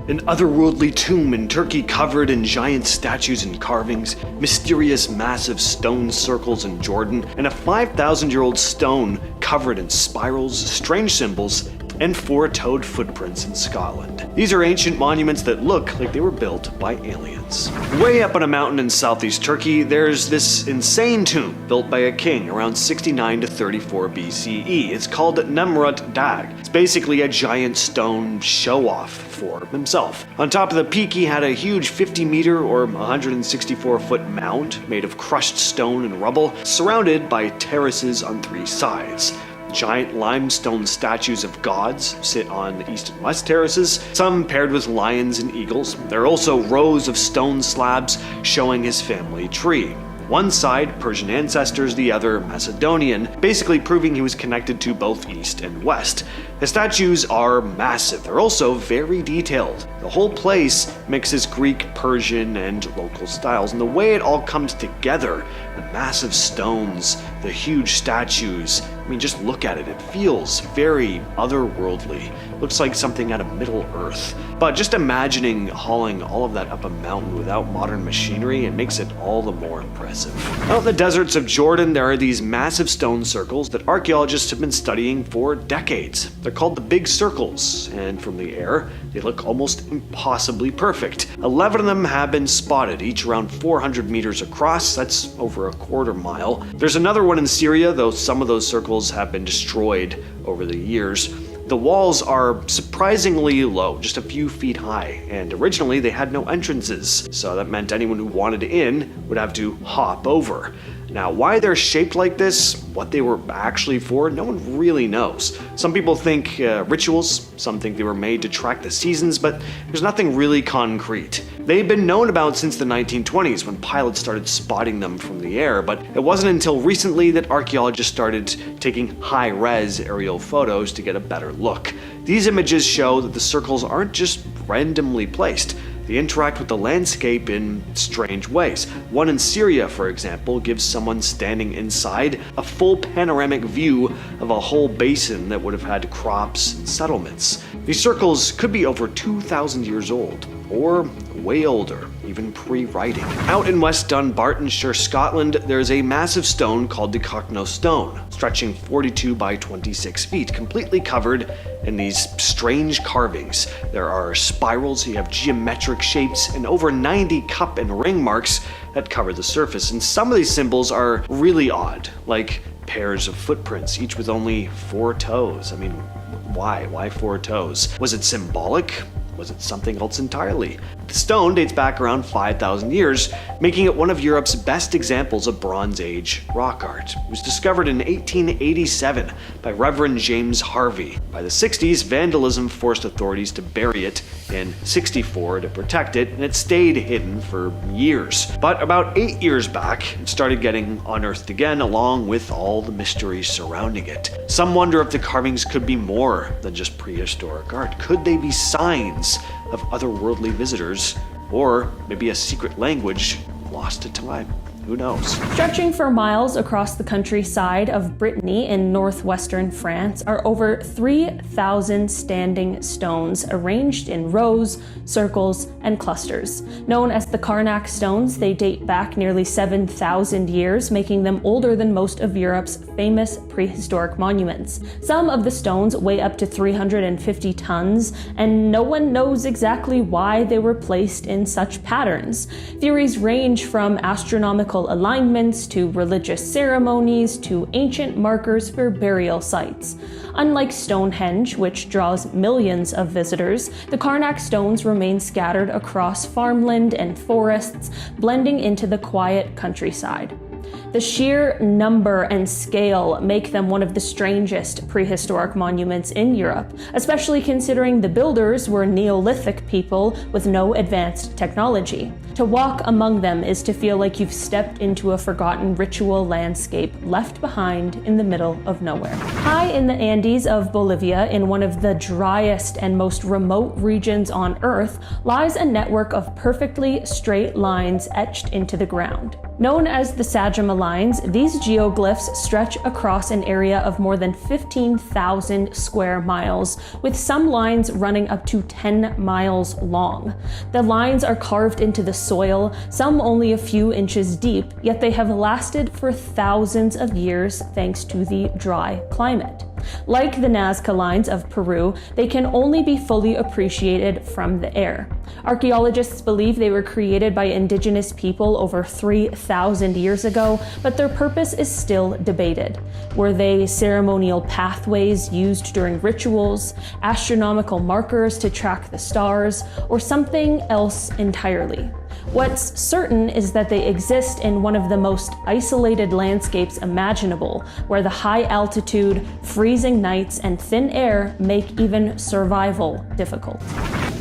An otherworldly tomb in Turkey covered in giant statues and carvings, mysterious massive stone circles in Jordan, and a 5,000-year-old stone covered in spirals, strange symbols, and four-toed footprints in Scotland. These are ancient monuments that look like they were built by aliens. Way up on a mountain in southeast Turkey, there's this insane tomb built by a king around 69 to 34 BCE. It's called Nemrut Dag. It's basically a giant stone show-off for himself. On top of the peak, he had a huge 50-meter or 164-foot mound made of crushed stone and rubble, surrounded by terraces on three sides. Giant limestone statues of gods sit on the east and west terraces, some paired with lions and eagles. There are also rows of stone slabs showing his family tree. One side, Persian ancestors, the other, Macedonian, basically proving he was connected to both east and west. The statues are massive. They're also very detailed. The whole place mixes Greek, Persian, and local styles, and the way it all comes together, the massive stones, the huge statues, I mean, just look at it. It feels very otherworldly. Looks like something out of Middle Earth. But just imagining hauling all of that up a mountain without modern machinery, it makes it all the more impressive. Out in the deserts of Jordan, there are these massive stone circles that archaeologists have been studying for decades. They're called the Big Circles, and from the air, they look almost impossibly perfect. 11 of them have been spotted, each around 400 meters across. That's over a quarter mile. There's another one in Syria, though some of those circles have been destroyed over the years. The walls are surprisingly low, just a few feet high, and originally they had no entrances, so that meant anyone who wanted in would have to hop over. Now, why they're shaped like this, what they were actually for, no one really knows. Some people think rituals, some think they were made to track the seasons, but there's nothing really concrete. They've been known about since the 1920s when pilots started spotting them from the air, but it wasn't until recently that archaeologists started taking high-res aerial photos to get a better look. These images show that the circles aren't just randomly placed. They interact with the landscape in strange ways. One in Syria, for example, gives someone standing inside a full panoramic view of a whole basin that would have had crops and settlements. These circles could be over 2,000 years old, or way older, even pre-writing. Out in West Dunbartonshire, Scotland, there's a massive stone called the Cockno Stone, stretching 42 by 26 feet, completely covered in these strange carvings. There are spirals, you have geometric shapes, and over 90 cup and ring marks that cover the surface. And some of these symbols are really odd, like pairs of footprints, each with only 4 toes. I mean, why? Why 4 toes? Was it symbolic? Was it something else entirely? The stone dates back around 5,000 years, making it one of Europe's best examples of Bronze Age rock art. It was discovered in 1887 by Reverend James Harvey. By the 60s, vandalism forced authorities to bury it in 64 to protect it, and it stayed hidden for years. But about 8 years back, it started getting unearthed again, along with all the mysteries surrounding it. Some wonder if the carvings could be more than just prehistoric art. Could they be signs of otherworldly visitors, or maybe a secret language lost to time? Who knows? Stretching for miles across the countryside of Brittany in northwestern France are over 3,000 standing stones arranged in rows, circles, and clusters. Known as the Karnak stones, they date back nearly 7,000 years, making them older than most of Europe's famous prehistoric monuments. Some of the stones weigh up to 350 tons, and no one knows exactly why they were placed in such patterns. Theories range from astronomical alignments to religious ceremonies to ancient markers for burial sites. Unlike Stonehenge, which draws millions of visitors, the Karnak stones remain scattered across farmland and forests, blending into the quiet countryside. The sheer number and scale make them one of the strangest prehistoric monuments in Europe, especially considering the builders were Neolithic people with no advanced technology. To walk among them is to feel like you've stepped into a forgotten ritual landscape left behind in the middle of nowhere. High in the Andes of Bolivia, in one of the driest and most remote regions on Earth, lies a network of perfectly straight lines etched into the ground. Known as the Sajama lines, these geoglyphs stretch across an area of more than 15,000 square miles, with some lines running up to 10 miles long. The lines are carved into the soil, some only a few inches deep, yet they have lasted for thousands of years thanks to the dry climate. Like the Nazca lines of Peru, they can only be fully appreciated from the air. Archaeologists believe they were created by indigenous people over 3,000 years ago, but their purpose is still debated. Were they ceremonial pathways used during rituals, astronomical markers to track the stars, or something else entirely? What's certain is that they exist in one of the most isolated landscapes imaginable, where the high altitude, freezing nights, and thin air make even survival difficult.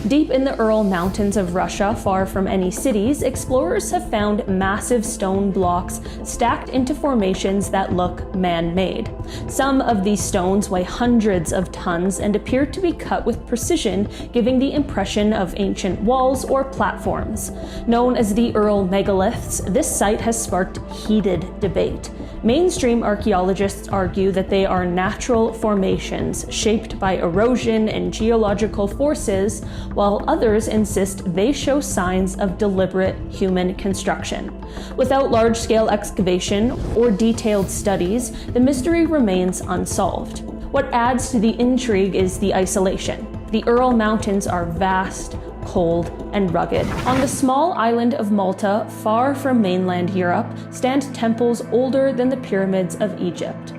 Deep in the Ural Mountains of Russia, far from any cities, explorers have found massive stone blocks stacked into formations that look man-made. Some of these stones weigh hundreds of tons and appear to be cut with precision, giving the impression of ancient walls or platforms. Known as the Ural megaliths, this site has sparked heated debate. Mainstream archaeologists argue that they are natural formations shaped by erosion and geological forces, while others insist they show signs of deliberate human construction. Without large-scale excavation or detailed studies, the mystery remains unsolved. What adds to the intrigue is the isolation. The Ural Mountains are vast, cold, and rugged. On the small island of Malta, far from mainland Europe, stand temples older than the pyramids of Egypt.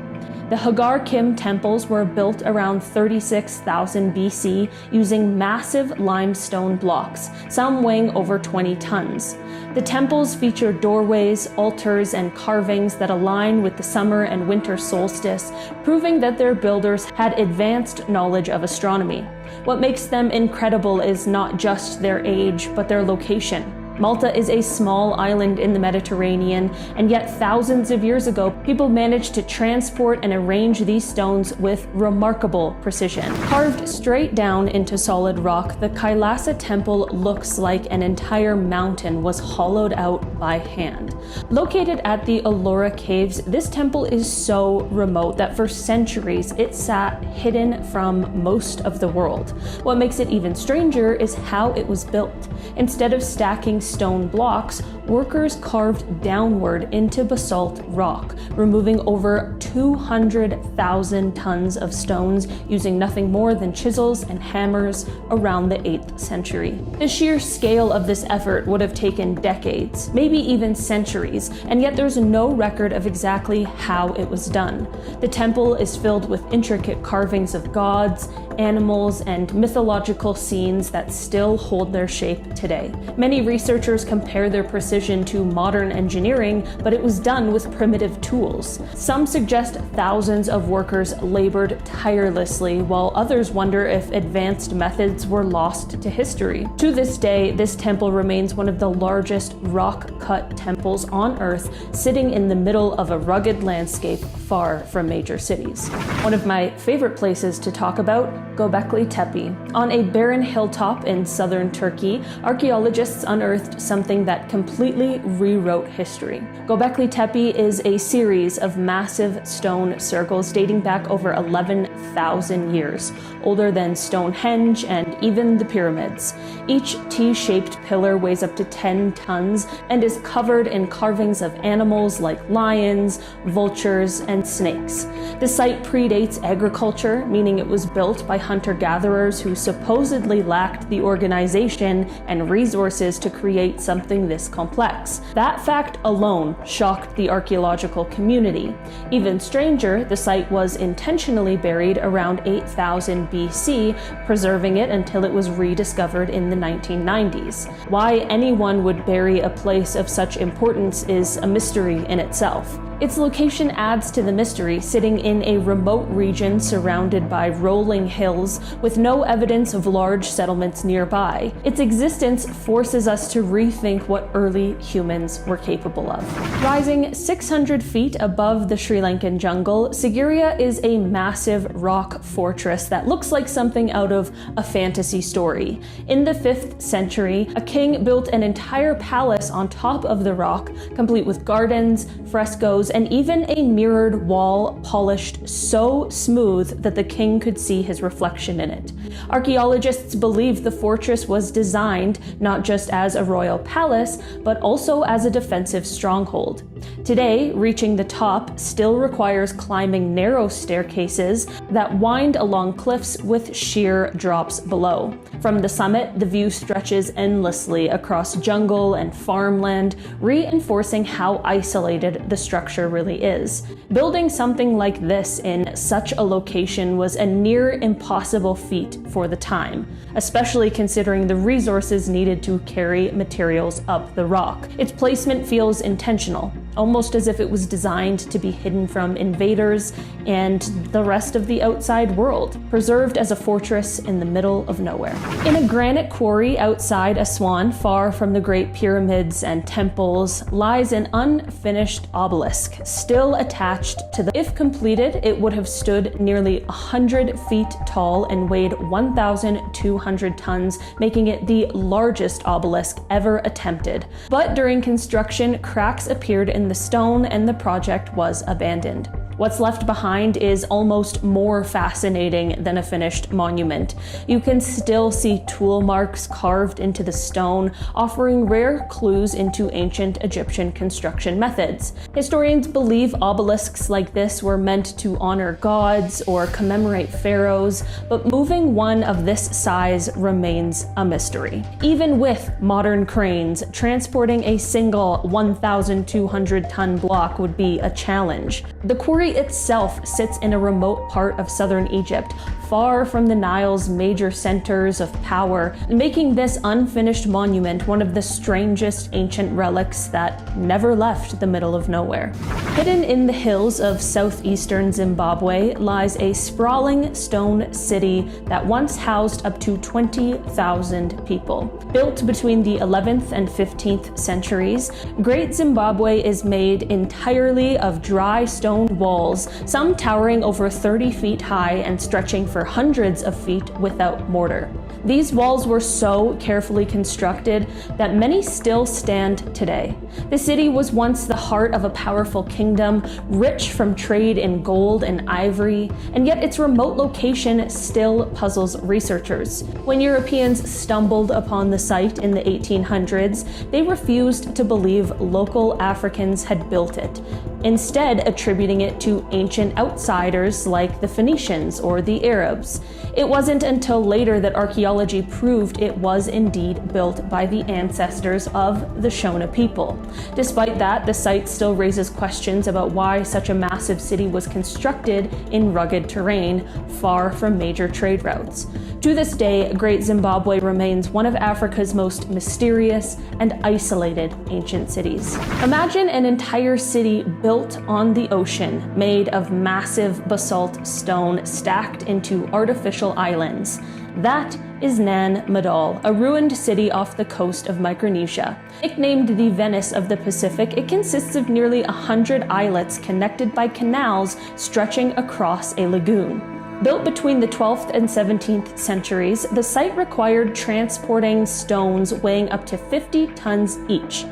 The Hagar Kim temples were built around 36,000 BC using massive limestone blocks, some weighing over 20 tons. The temples feature doorways, altars, and carvings that align with the summer and winter solstice, proving that their builders had advanced knowledge of astronomy. What makes them incredible is not just their age, but their location. Malta is a small island in the Mediterranean, and yet thousands of years ago, people managed to transport and arrange these stones with remarkable precision. Carved straight down into solid rock, the Kailasa temple looks like an entire mountain was hollowed out by hand. Located at the Ellora Caves, this temple is so remote that for centuries it sat hidden from most of the world. What makes it even stranger is how it was built. Instead of stacking stone blocks, workers carved downward into basalt rock, removing over 200,000 tons of stones using nothing more than chisels and hammers around the 8th century. The sheer scale of this effort would have taken decades, maybe even centuries, and yet there's no record of exactly how it was done. The temple is filled with intricate carvings of gods, animals, and mythological scenes that still hold their shape today. Many researchers compare their precision to modern engineering, but it was done with primitive tools. Some suggest thousands of workers labored tirelessly, while others wonder if advanced methods were lost to history. To this day, this temple remains one of the largest rock-cut temples on Earth, sitting in the middle of a rugged landscape far from major cities. One of my favorite places to talk about, Göbekli Tepe. On a barren hilltop in southern Turkey, archaeologists unearthed something that completely rewrote history. Göbekli Tepe is a series of massive stone circles dating back over 11,000 years, older than Stonehenge and even the pyramids. Each T-shaped pillar weighs up to 10 tons and is covered in carvings of animals like lions, vultures, and snakes. The site predates agriculture, meaning it was built by hunter-gatherers who supposedly lacked the organization and resources to create something this complex. That fact alone shocked the archaeological community. Even stranger, the site was intentionally buried around 8,000 BC, preserving it until it was rediscovered in the 1990s. Why anyone would bury a place of such importance is a mystery in itself. Its location adds to the mystery, sitting in a remote region surrounded by rolling hills with no evidence of large settlements nearby. Its existence forces us to rethink what early humans were capable of. Rising 600 feet above the Sri Lankan jungle, Sigiriya is a massive rock fortress that looks like something out of a fantasy story. In the 5th century, a king built an entire palace on top of the rock, complete with gardens, frescoes, and even a mirrored wall polished so smooth that the king could see his reflection in it. Archaeologists believe the fortress was designed not just as a royal palace, but also as a defensive stronghold. Today, reaching the top still requires climbing narrow staircases that wind along cliffs with sheer drops below. From the summit, the view stretches endlessly across jungle and farmland, reinforcing how isolated the structure really is. Building something like this in such a location was a near impossible feat for the time, especially considering the resources needed to carry materials up the rock. Its placement feels intentional, almost as if it was designed to be hidden from invaders and the rest of the outside world, preserved as a fortress in the middle of nowhere. In a granite quarry outside Aswan, far from the Great Pyramids and temples, lies an unfinished obelisk, still attached to the... If completed, it would have stood nearly 100 feet tall and weighed 1,200 tons, making it the largest obelisk ever attempted. But during construction, cracks appeared in the stone and the project was abandoned. What's left behind is almost more fascinating than a finished monument. You can still see tool marks carved into the stone, offering rare clues into ancient Egyptian construction methods. Historians believe obelisks like this were meant to honor gods or commemorate pharaohs, but moving one of this size remains a mystery. Even with modern cranes, transporting a single 1,200-ton block would be a challenge. The quarry itself sits in a remote part of southern Egypt, far from the Nile's major centers of power, making this unfinished monument one of the strangest ancient relics that never left the middle of nowhere. Hidden in the hills of southeastern Zimbabwe lies a sprawling stone city that once housed up to 20,000 people. Built between the 11th and 15th centuries, Great Zimbabwe is made entirely of dry stone walls, some towering over 30 feet high and stretching for hundreds of feet without mortar. These walls were so carefully constructed that many still stand today. The city was once the heart of a powerful kingdom, rich from trade in gold and ivory, and yet its remote location still puzzles researchers. When Europeans stumbled upon the site in the 1800s, they refused to believe local Africans had built it, instead attributing it to ancient outsiders like the Phoenicians or the Arabs. It wasn't until later that archaeology proved it was indeed built by the ancestors of the Shona people. Despite that, the site still raises questions about why such a massive city was constructed in rugged terrain, far from major trade routes. To this day, Great Zimbabwe remains one of Africa's most mysterious and isolated ancient cities. Imagine an entire city built on the ocean, made of massive basalt stone stacked into artificial islands. That is Nan Madol, a ruined city off the coast of Micronesia. Nicknamed the Venice of the Pacific, it consists of nearly 100 islets connected by canals stretching across a lagoon. Built between the 12th and 17th centuries, the site required transporting stones weighing up to 50 tons each.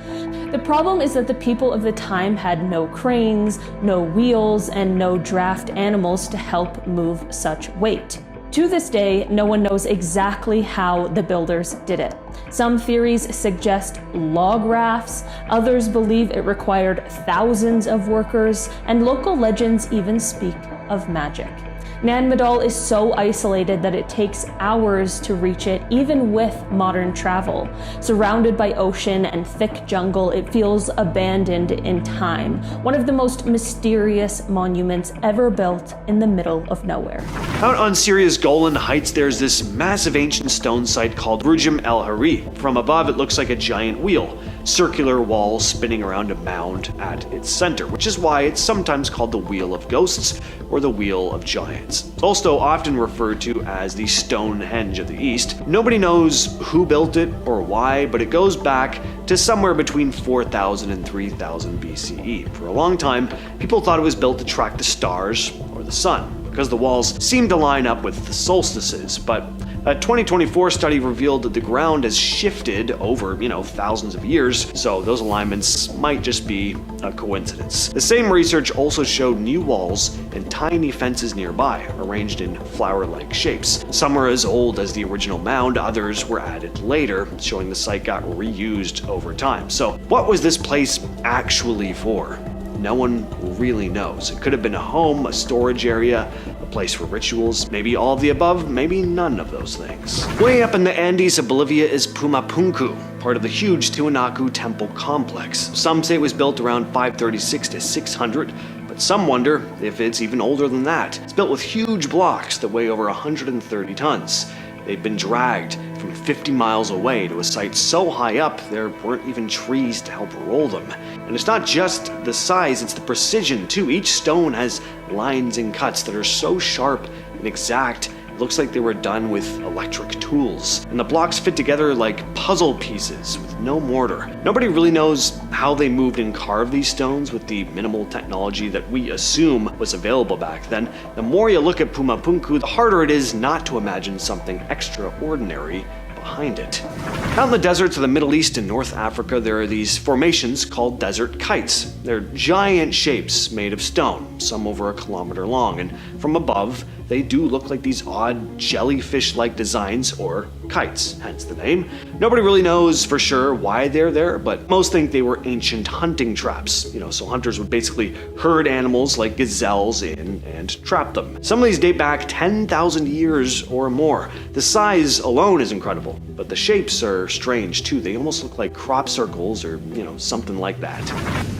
The problem is that the people of the time had no cranes, no wheels, and no draft animals to help move such weight. To this day, no one knows exactly how the builders did it. Some theories suggest log rafts, others believe it required thousands of workers, and local legends even speak of magic. Nan Madol is so isolated that it takes hours to reach it, even with modern travel. Surrounded by ocean and thick jungle, it feels abandoned in time. One of the most mysterious monuments ever built in the middle of nowhere. Out on Syria's Golan Heights, there's this massive ancient stone site called Rujim El Hari. From above, it looks like a giant wheel, circular wall spinning around a mound at its center, which is why it's sometimes called the Wheel of Ghosts or the Wheel of Giants. It's also often referred to as the Stonehenge of the East. Nobody knows who built it or why, but it goes back to somewhere between 4000 and 3000 BCE. For a long time, people thought it was built to track the stars or the sun, because the walls seemed to line up with the solstices, but a 2024 study revealed that the ground has shifted over, thousands of years, so those alignments might just be a coincidence. The same research also showed new walls and tiny fences nearby, arranged in flower-like shapes. Some are as old as the original mound, others were added later, showing the site got reused over time. So what was this place actually for? No one really knows. It could have been a home, a storage area, a place for rituals, maybe all of the above, maybe none of those things. Way up in the Andes of Bolivia is Pumapunku, part of the huge Tiwanaku temple complex. Some say it was built around 536 to 600, but some wonder if it's even older than that. It's built with huge blocks that weigh over 130 tons. They've been dragged from 50 miles away to a site so high up there weren't even trees to help roll them. And it's not just the size, it's the precision too. Each stone has lines and cuts that are so sharp and exact, it looks like they were done with electric tools. And the blocks fit together like puzzle pieces with no mortar. Nobody really knows how they moved and carved these stones with the minimal technology that we assume was available back then. The more you look at Pumapunku, the harder it is not to imagine something extraordinary behind it. Out in the deserts of the Middle East and North Africa, there are these formations called desert kites. They're giant shapes made of stone, some over 1 kilometer long, and from above, they do look like these odd jellyfish-like designs, or kites, hence the name. Nobody really knows for sure why they're there, but most think they were ancient hunting traps. So hunters would basically herd animals like gazelles in and trap them. Some of these date back 10,000 years or more. The size alone is incredible, but the shapes are strange too. They almost look like crop circles or, something like that.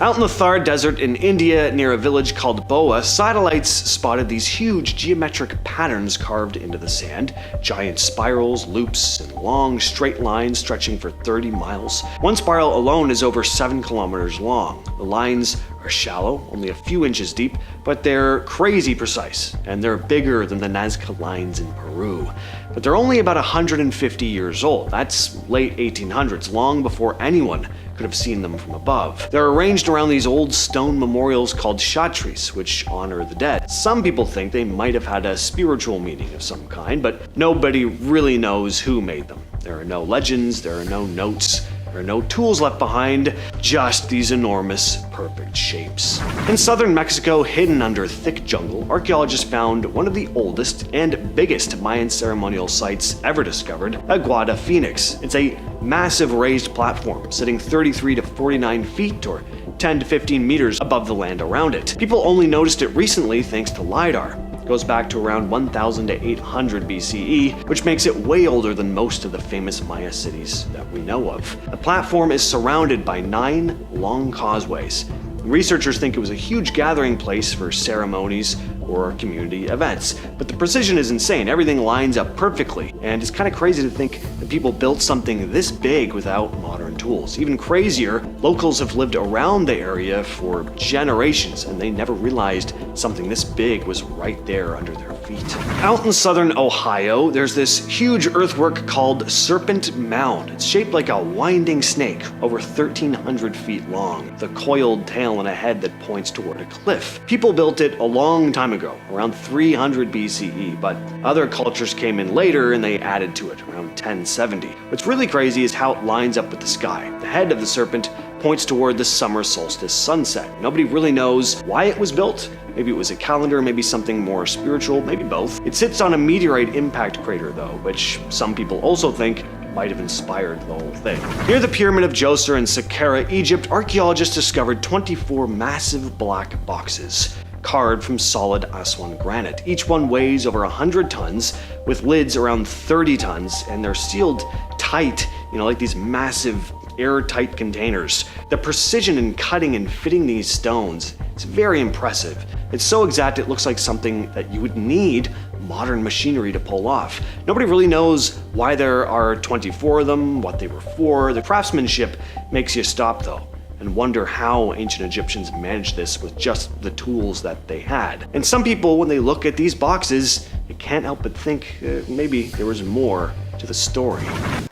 Out in the Thar Desert in India, near a village called Boa, satellites spotted these huge geometric patterns carved into the sand, giant spirals, loops, and long straight lines stretching for 30 miles. One spiral alone is over 7 kilometers long. The lines are shallow, only a few inches deep, but they're crazy precise, and they're bigger than the Nazca lines in Peru. But they're only about 150 years old. That's late 1800s, long before anyone could have seen them from above. They're arranged around these old stone memorials called shatris, which honor the dead. Some people think they might have had a spiritual meaning of some kind, but nobody really knows who made them. There are no legends, there are no notes, there are no tools left behind, just these enormous, perfect shapes. In southern Mexico, hidden under thick jungle, archaeologists found one of the oldest and biggest Mayan ceremonial sites ever discovered, Aguada Phoenix. It's a massive raised platform sitting 33 to 49 feet or 10 to 15 meters above the land around it. People only noticed it recently thanks to LiDAR. It goes back to around 1000 to 800 BCE, which makes it way older than most of the famous Maya cities that we know of. The platform is surrounded by 9 long causeways. Researchers think it was a huge gathering place for ceremonies or community events. But the precision is insane. Everything lines up perfectly, and it's kind of crazy to think that people built something this big without modern tools. Even crazier, locals have lived around the area for generations, and they never realized something this big was right there under their feet. Out in southern Ohio, there's this huge earthwork called Serpent Mound. It's shaped like a winding snake, over 1,300 feet long, with a coiled tail and a head that points toward a cliff. People built it a long time ago, around 300 BCE, but other cultures came in later and they added to it around 1070. What's really crazy is how it lines up with the sky. The head of the serpent points toward the summer solstice sunset. Nobody really knows why it was built. Maybe it was a calendar, maybe something more spiritual, maybe both. It sits on a meteorite impact crater though, which some people also think might have inspired the whole thing. Near the Pyramid of Djoser in Saqqara, Egypt, archaeologists discovered 24 massive black boxes carved from solid Aswan granite. Each one weighs over 100 tons, with lids around 30 tons, and they're sealed tight, like these massive airtight containers. The precision in cutting and fitting these stones is very impressive. It's so exact it looks like something that you would need modern machinery to pull off. Nobody really knows why there are 24 of them, what they were for. The craftsmanship makes you stop though and wonder how ancient Egyptians managed this with just the tools that they had. And some people, when they look at these boxes, they can't help but think maybe there was more to the story.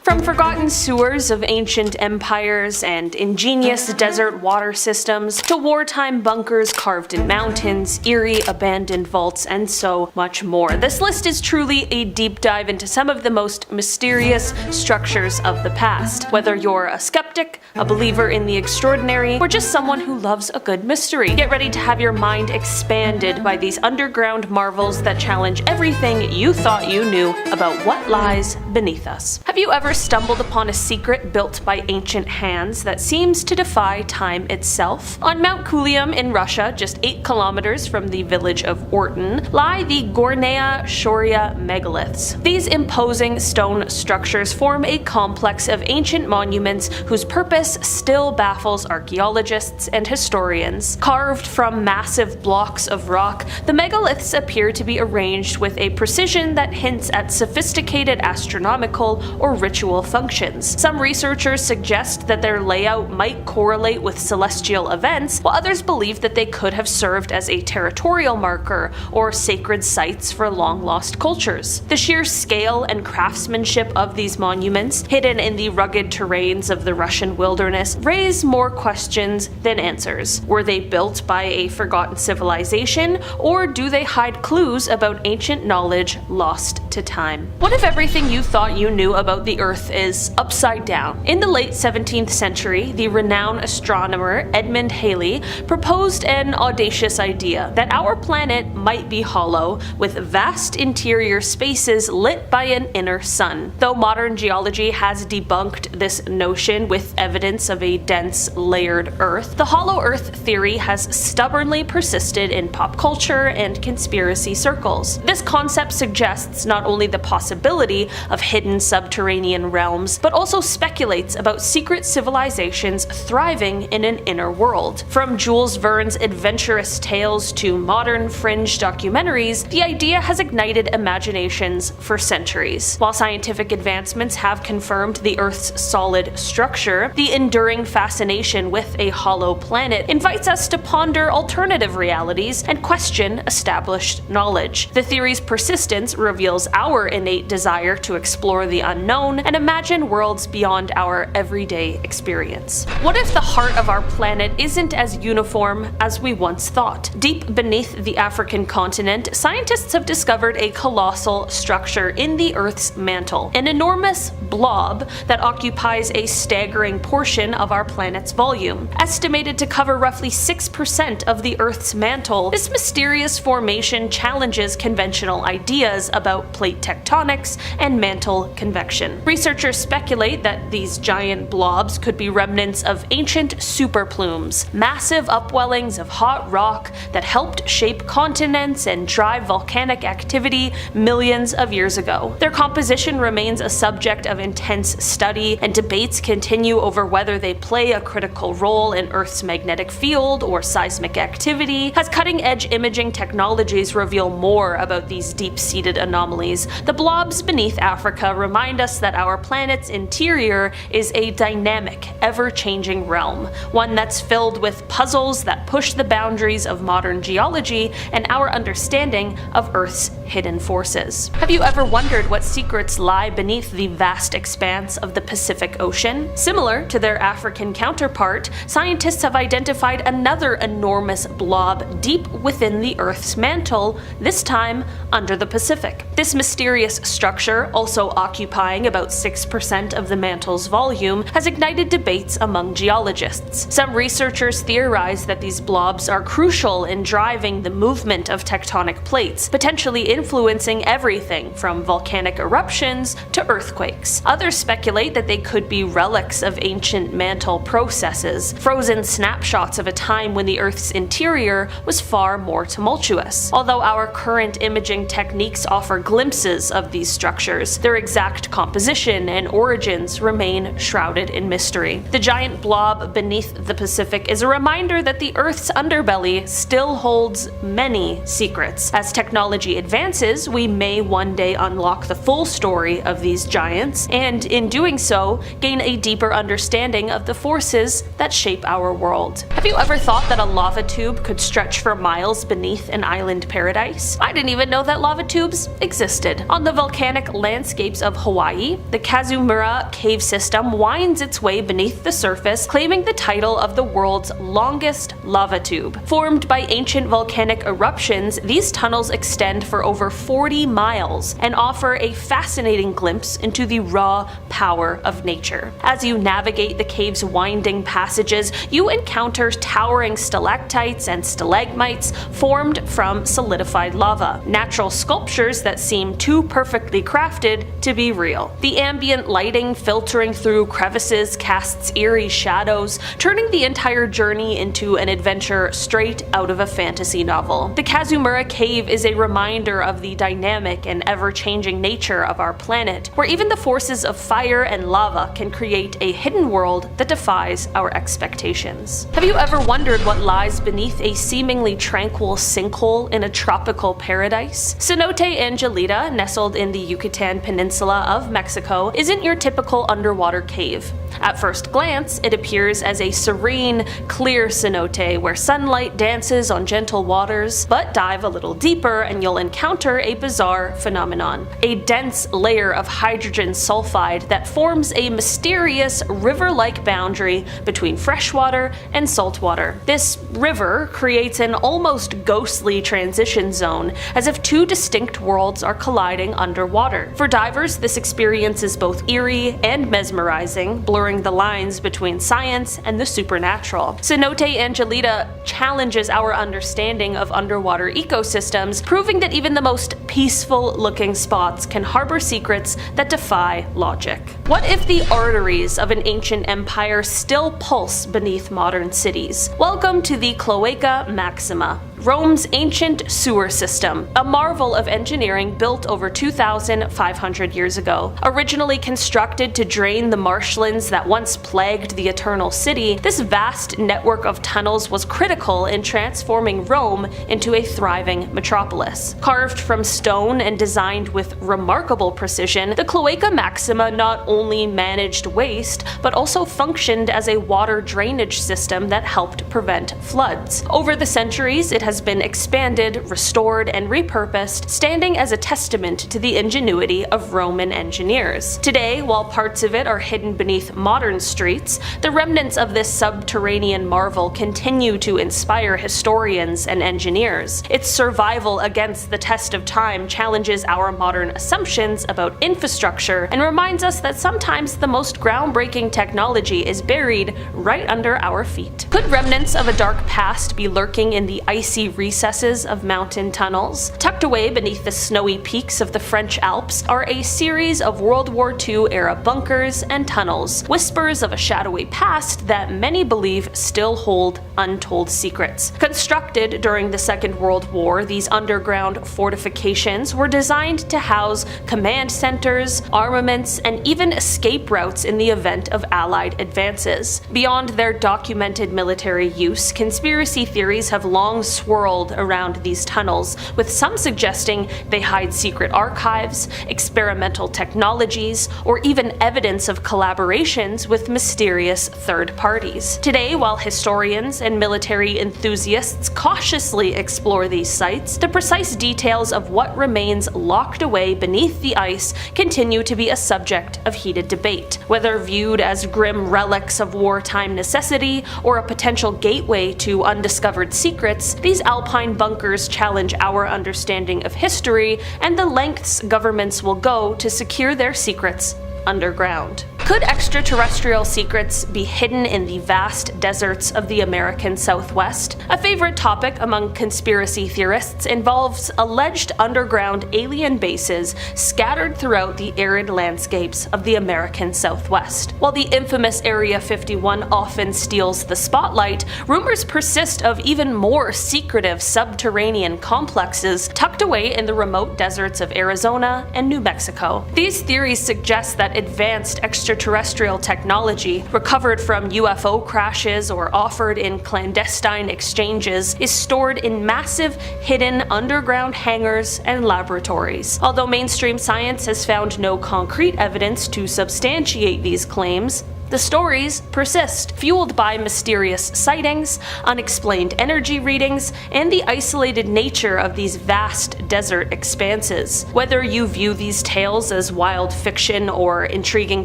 From forgotten sewers of ancient empires and ingenious desert water systems to wartime bunkers carved in mountains, eerie abandoned vaults, and so much more. This list is truly a deep dive into some of the most mysterious structures of the past. Whether you're a skeptic, a believer in the extraordinary, or just someone who loves a good mystery, get ready to have your mind expanded by these underground marvels that challenge everything you thought you knew about what lies beneath us. Have you ever stumbled upon a secret built by ancient hands that seems to defy time itself? On Mount Kulium in Russia, just 8 kilometers from the village of Orton, lie the Gornaya Shoria megaliths. These imposing stone structures form a complex of ancient monuments whose purpose still baffles archaeologists and historians. Carved from massive blocks of rock, the megaliths appear to be arranged with a precision that hints at sophisticated astronomical or ritual functions. Some researchers suggest that their layout might correlate with celestial events, while others believe that they could have served as a territorial marker or sacred sites for long-lost cultures. The sheer scale and craftsmanship of these monuments, hidden in the rugged terrains of the Russian wilderness, raise more questions than answers. Were they built by a forgotten civilization, or do they hide clues about ancient knowledge lost to time? What if everything you thought you knew about the Earth is upside down? In the late 17th century, the renowned astronomer Edmund Halley proposed an audacious idea that our planet might be hollow, with vast interior spaces lit by an inner sun. Though modern geology has debunked this notion with evidence of a dense, layered Earth, the hollow Earth theory has stubbornly persisted in pop culture and conspiracy circles. This concept suggests not only the possibility of hidden subterranean realms, but also speculates about secret civilizations thriving in an inner world. From Jules Verne's adventurous tales to modern fringe documentaries, the idea has ignited imaginations for centuries. While scientific advancements have confirmed the Earth's solid structure, the enduring fascination with a hollow planet invites us to ponder alternative realities and question established knowledge. The theory's persistence reveals our innate desire to explore the unknown and imagine worlds beyond our everyday experience. What if the heart of our planet isn't as uniform as we once thought? Deep beneath the African continent, scientists have discovered a colossal structure in the Earth's mantle, an enormous blob that occupies a staggering portion of our planet's volume. Estimated to cover roughly 6% of the Earth's mantle, this mysterious formation challenges conventional ideas about plate tectonics and mantle convection. Researchers speculate that these giant blobs could be remnants of ancient superplumes, massive upwellings of hot rock that helped shape continents and drive volcanic activity millions of years ago. Their composition remains a subject of intense study, and debates continue over whether they play a critical role in Earth's magnetic field or seismic activity. As cutting-edge imaging technologies reveal more about these deep-seated anomalies, the blobs beneath Africa remind us that our planet's interior is a dynamic, ever-changing realm, one that's filled with puzzles that push the boundaries of modern geology and our understanding of Earth's hidden forces. Have you ever wondered what secrets lie beneath the vast expanse of the Pacific Ocean? Similar to their African counterpart, scientists have identified another enormous blob deep within the Earth's mantle, this time under the Pacific. This mysterious structure, also also occupying about 6% of the mantle's volume, has ignited debates among geologists. Some researchers theorize that these blobs are crucial in driving the movement of tectonic plates, potentially influencing everything from volcanic eruptions to earthquakes. Others speculate that they could be relics of ancient mantle processes, frozen snapshots of a time when the Earth's interior was far more tumultuous. Although our current imaging techniques offer glimpses of these structures, their exact composition and origins remain shrouded in mystery. The giant blob beneath the Pacific is a reminder that the Earth's underbelly still holds many secrets. As technology advances, we may one day unlock the full story of these giants, and in doing so, gain a deeper understanding of the forces that shape our world. Have you ever thought that a lava tube could stretch for miles beneath an island paradise? I didn't even know that lava tubes existed. On the volcanic landscapes of Hawaii, the Kazumura cave system winds its way beneath the surface, claiming the title of the world's longest lava tube. Formed by ancient volcanic eruptions, these tunnels extend for over 40 miles and offer a fascinating glimpse into the raw power of nature. As you navigate the cave's winding passages, you encounter towering stalactites and stalagmites formed from solidified lava, natural sculptures that seem too perfectly crafted to be real. The ambient lighting filtering through crevices casts eerie shadows, turning the entire journey into an adventure straight out of a fantasy novel. The Kazumura Cave is a reminder of the dynamic and ever-changing nature of our planet, where even the forces of fire and lava can create a hidden world that defies our expectations. Have you ever wondered what lies beneath a seemingly tranquil sinkhole in a tropical paradise? Cenote Angelita, nestled in the Yucatan Peninsula of Mexico, isn't your typical underwater cave. At first glance, it appears as a serene, clear cenote where sunlight dances on gentle waters, but dive a little deeper and you'll encounter a bizarre phenomenon. A dense layer of hydrogen sulfide that forms a mysterious river-like boundary between freshwater and saltwater. This river creates an almost ghostly transition zone, as if two distinct worlds are colliding underwater. For divers, this experience is both eerie and mesmerizing, blurring the lines between science and the supernatural. Cenote Angelita challenges our understanding of underwater ecosystems, proving that even the most peaceful-looking spots can harbor secrets that defy logic. What if the arteries of an ancient empire still pulse beneath modern cities? Welcome to the Cloaca Maxima, Rome's ancient sewer system, a marvel of engineering built over 2,500 years ago. Originally constructed to drain the marshlands that once plagued the Eternal City, this vast network of tunnels was critical in transforming Rome into a thriving metropolis. Carved from stone and designed with remarkable precision, the Cloaca Maxima not only managed waste, but also functioned as a water drainage system that helped prevent floods. Over the centuries, it has been expanded, restored, and repurposed, standing as a testament to the ingenuity of Roman engineers. Today, while parts of it are hidden beneath modern streets, the remnants of this subterranean marvel continue to inspire historians and engineers. Its survival against the test of time challenges our modern assumptions about infrastructure and reminds us that sometimes the most groundbreaking technology is buried right under our feet. Could remnants of a dark past be lurking in the icy recesses of mountain tunnels? Tucked away beneath the snowy peaks of the French Alps are a series of World War II era bunkers and tunnels, whispers of a shadowy past that many believe still hold untold secrets. Constructed during the Second World War, these underground fortifications were designed to house command centers, armaments, and even escape routes in the event of Allied advances. Beyond their documented military use, conspiracy theories have long swirled around these tunnels, with some suggesting they hide secret archives, experimental technologies, or even evidence of collaborations with mysterious third parties. Today, while historians and military enthusiasts cautiously explore these sites, the precise details of what remains locked away beneath the ice continue to be a subject of heated debate. Whether viewed as grim relics of wartime necessity or a potential gateway to undiscovered secrets, these These alpine bunkers challenge our understanding of history and the lengths governments will go to secure their secrets underground. Could extraterrestrial secrets be hidden in the vast deserts of the American Southwest? A favorite topic among conspiracy theorists involves alleged underground alien bases scattered throughout the arid landscapes of the American Southwest. While the infamous Area 51 often steals the spotlight, rumors persist of even more secretive subterranean complexes tucked away in the remote deserts of Arizona and New Mexico. These theories suggest that advanced extraterrestrial technology recovered from UFO crashes or offered in clandestine exchanges is stored in massive, hidden underground hangars and laboratories. Although mainstream science has found no concrete evidence to substantiate these claims, the stories persist, fueled by mysterious sightings, unexplained energy readings, and the isolated nature of these vast desert expanses. Whether you view these tales as wild fiction or intriguing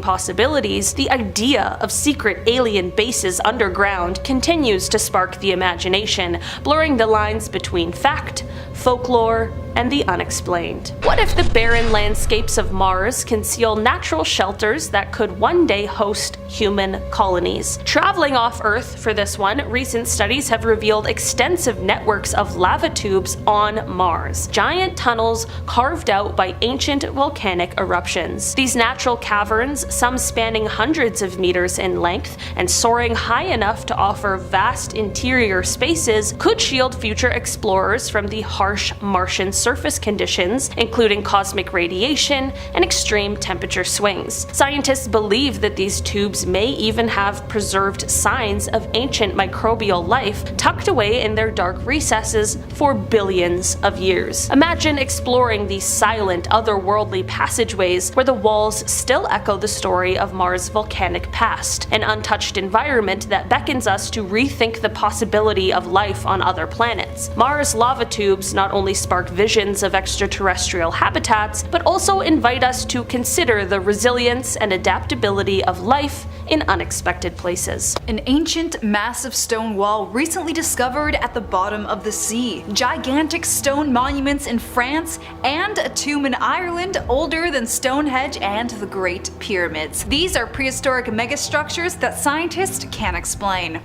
possibilities, the idea of secret alien bases underground continues to spark the imagination, blurring the lines between fact, folklore, and the unexplained. What if the barren landscapes of Mars conceal natural shelters that could one day host human colonies? Traveling off Earth for this one, recent studies have revealed extensive networks of lava tubes on Mars, giant tunnels carved out by ancient volcanic eruptions. These natural caverns, some spanning hundreds of meters in length and soaring high enough to offer vast interior spaces, could shield future explorers from the harsh Martian surface conditions, including cosmic radiation and extreme temperature swings. Scientists believe that these tubes may even have preserved signs of ancient microbial life tucked away in their dark recesses for billions of years. Imagine exploring these silent, otherworldly passageways where the walls still echo the story of Mars' volcanic past, an untouched environment that beckons us to rethink the possibility of life on other planets. Mars lava tubes not only spark visions of extraterrestrial habitats, but also invite us to consider the resilience and adaptability of life in unexpected places. An ancient, massive stone wall recently discovered at the bottom of the sea, gigantic stone monuments in France, and a tomb in Ireland older than Stonehenge and the Great Pyramids. These are prehistoric megastructures that scientists can't explain.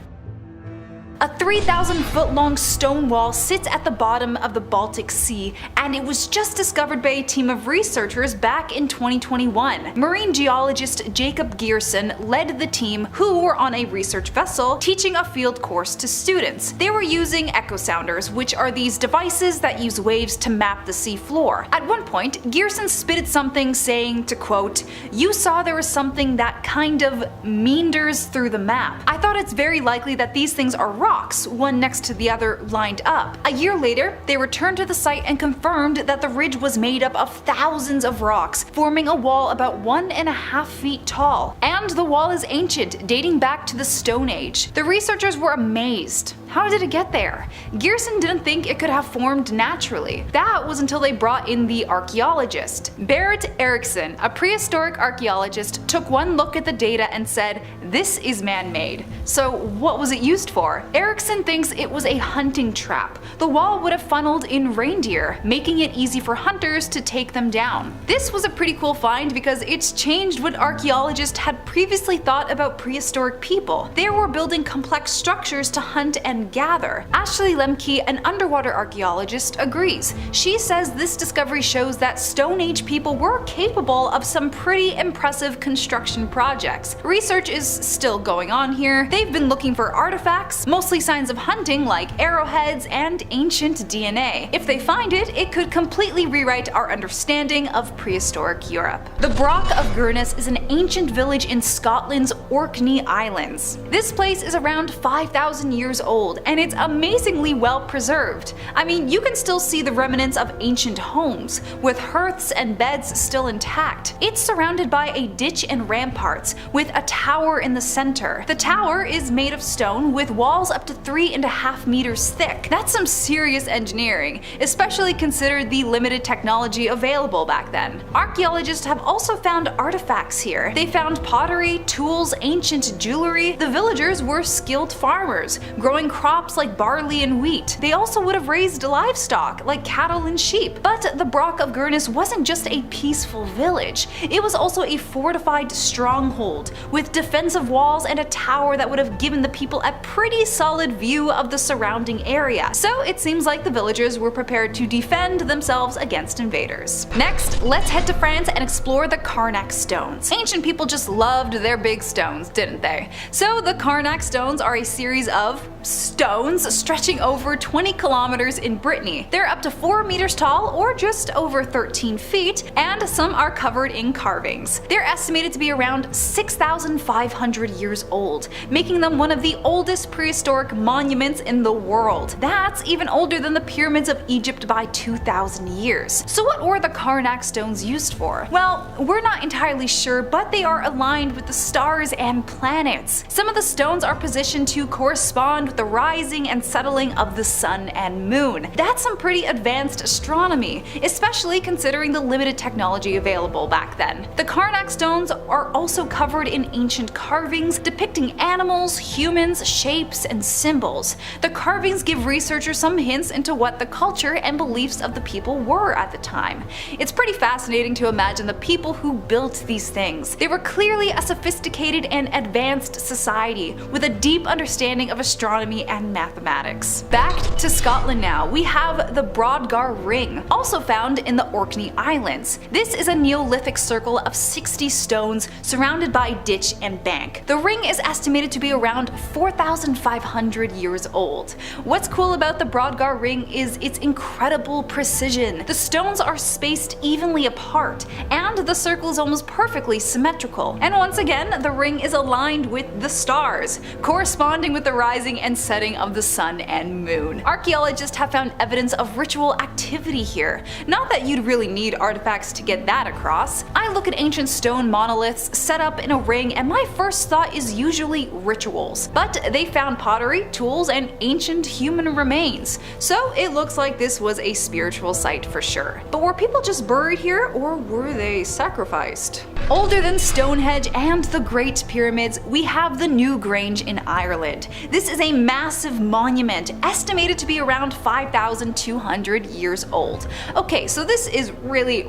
A 3,000-foot-long stone wall sits at the bottom of the Baltic Sea, and it was just discovered by a team of researchers back in 2021. Marine geologist Jacob Gearson led the team, who were on a research vessel teaching a field course to students. They were using echo sounders, which are these devices that use waves to map the sea floor. At one point, Gearson spitted something saying, to quote, "You saw there was something that kind of meanders through the map. I thought it's very likely that these things are rocks, one next to the other lined up." A year later, they returned to the site and confirmed that the ridge was made up of thousands of rocks, forming a wall about 1.5 feet tall. And the wall is ancient, dating back to the Stone Age. The researchers were amazed. How did it get there? Gearson didn't think it could have formed naturally. That was until they brought in the archaeologist. Berit Eriksson, a prehistoric archaeologist, took one look at the data and said, "This is man-made." So what was it used for? Eriksson thinks it was a hunting trap. The wall would have funneled in reindeer, making it easy for hunters to take them down. This was a pretty cool find because it's changed what archaeologists had previously thought about prehistoric people. They were building complex structures to hunt and gather. Ashley Lemke, an underwater archaeologist, agrees. She says this discovery shows that Stone Age people were capable of some pretty impressive construction projects. Research is still going on here. They've been looking for artifacts, mostly signs of hunting like arrowheads and ancient DNA. If they find it, it could completely rewrite our understanding of prehistoric Europe. The Broch of Gurnus is an ancient village in Scotland's Orkney Islands. This place is around 5,000 years old, and it's amazingly well preserved. I mean, you can still see the remnants of ancient homes, with hearths and beds still intact. It's surrounded by a ditch and ramparts, with a tower in the center. The tower is made of stone with walls up to 3.5 meters thick. That's some serious engineering, especially considered the limited technology available back then. Archaeologists have also found artifacts here. They found pottery, tools, ancient jewelry. The villagers were skilled farmers, growing crops like barley and wheat. They also would have raised livestock like cattle and sheep. But the Broch of Gurnus wasn't just a peaceful village. It was also a fortified stronghold with defensive walls and a tower that would have given the people a pretty solid view of the surrounding area. So it seems like the villagers were prepared to defend themselves against invaders. Next, let's head to France and explore the Karnak stones. Ancient people just loved their big stones, didn't they? So the Karnak stones are a series of stones stretching over 20 kilometers in Brittany. They're up to 4 meters tall, or just over 13 feet, and some are covered in carvings. They're estimated to be around 6,500 years old, making them one of the oldest prehistoric monuments in the world. That's even older than the pyramids of Egypt by 2,000 years. So what were the Karnak stones used for? Well, we're not entirely sure, but they are aligned with the stars and planets. Some of the stones are positioned to correspond with the rising and settling of the sun and moon. That's some pretty advanced astronomy, especially considering the limited technology available back then. The Karnak stones are also covered in ancient carvings depicting animals, humans, shapes, and symbols. The carvings give researchers some hints into what the culture and beliefs of the people were at the time. It's pretty fascinating to imagine the people who built these things. They were clearly a sophisticated and advanced society with a deep understanding of astronomy and mathematics. Back to Scotland now, we have the Brodgar Ring, also found in the Orkney Islands. This is a Neolithic circle of 60 stones surrounded by ditch and bank. The ring is estimated to be around 4,500 years old. What's cool about the Brodgar Ring is its incredible precision. The stones are spaced evenly apart, and the circle is almost perfectly symmetrical. And once again, the ring is aligned with the stars, corresponding with the rising and setting of the sun and moon. Archaeologists have found evidence of ritual activity here. Not that you'd really need artifacts to get that across. I look at ancient stone monoliths set up in a ring and my first thought is usually rituals. But they found pottery, tools, and ancient human remains. So it looks like this was a spiritual site for sure. But were people just buried here, or were they sacrificed? Older than Stonehenge and the Great Pyramids, we have the Newgrange in Ireland. This is a massive monument, estimated to be around 5,200 years old. Okay, so this is really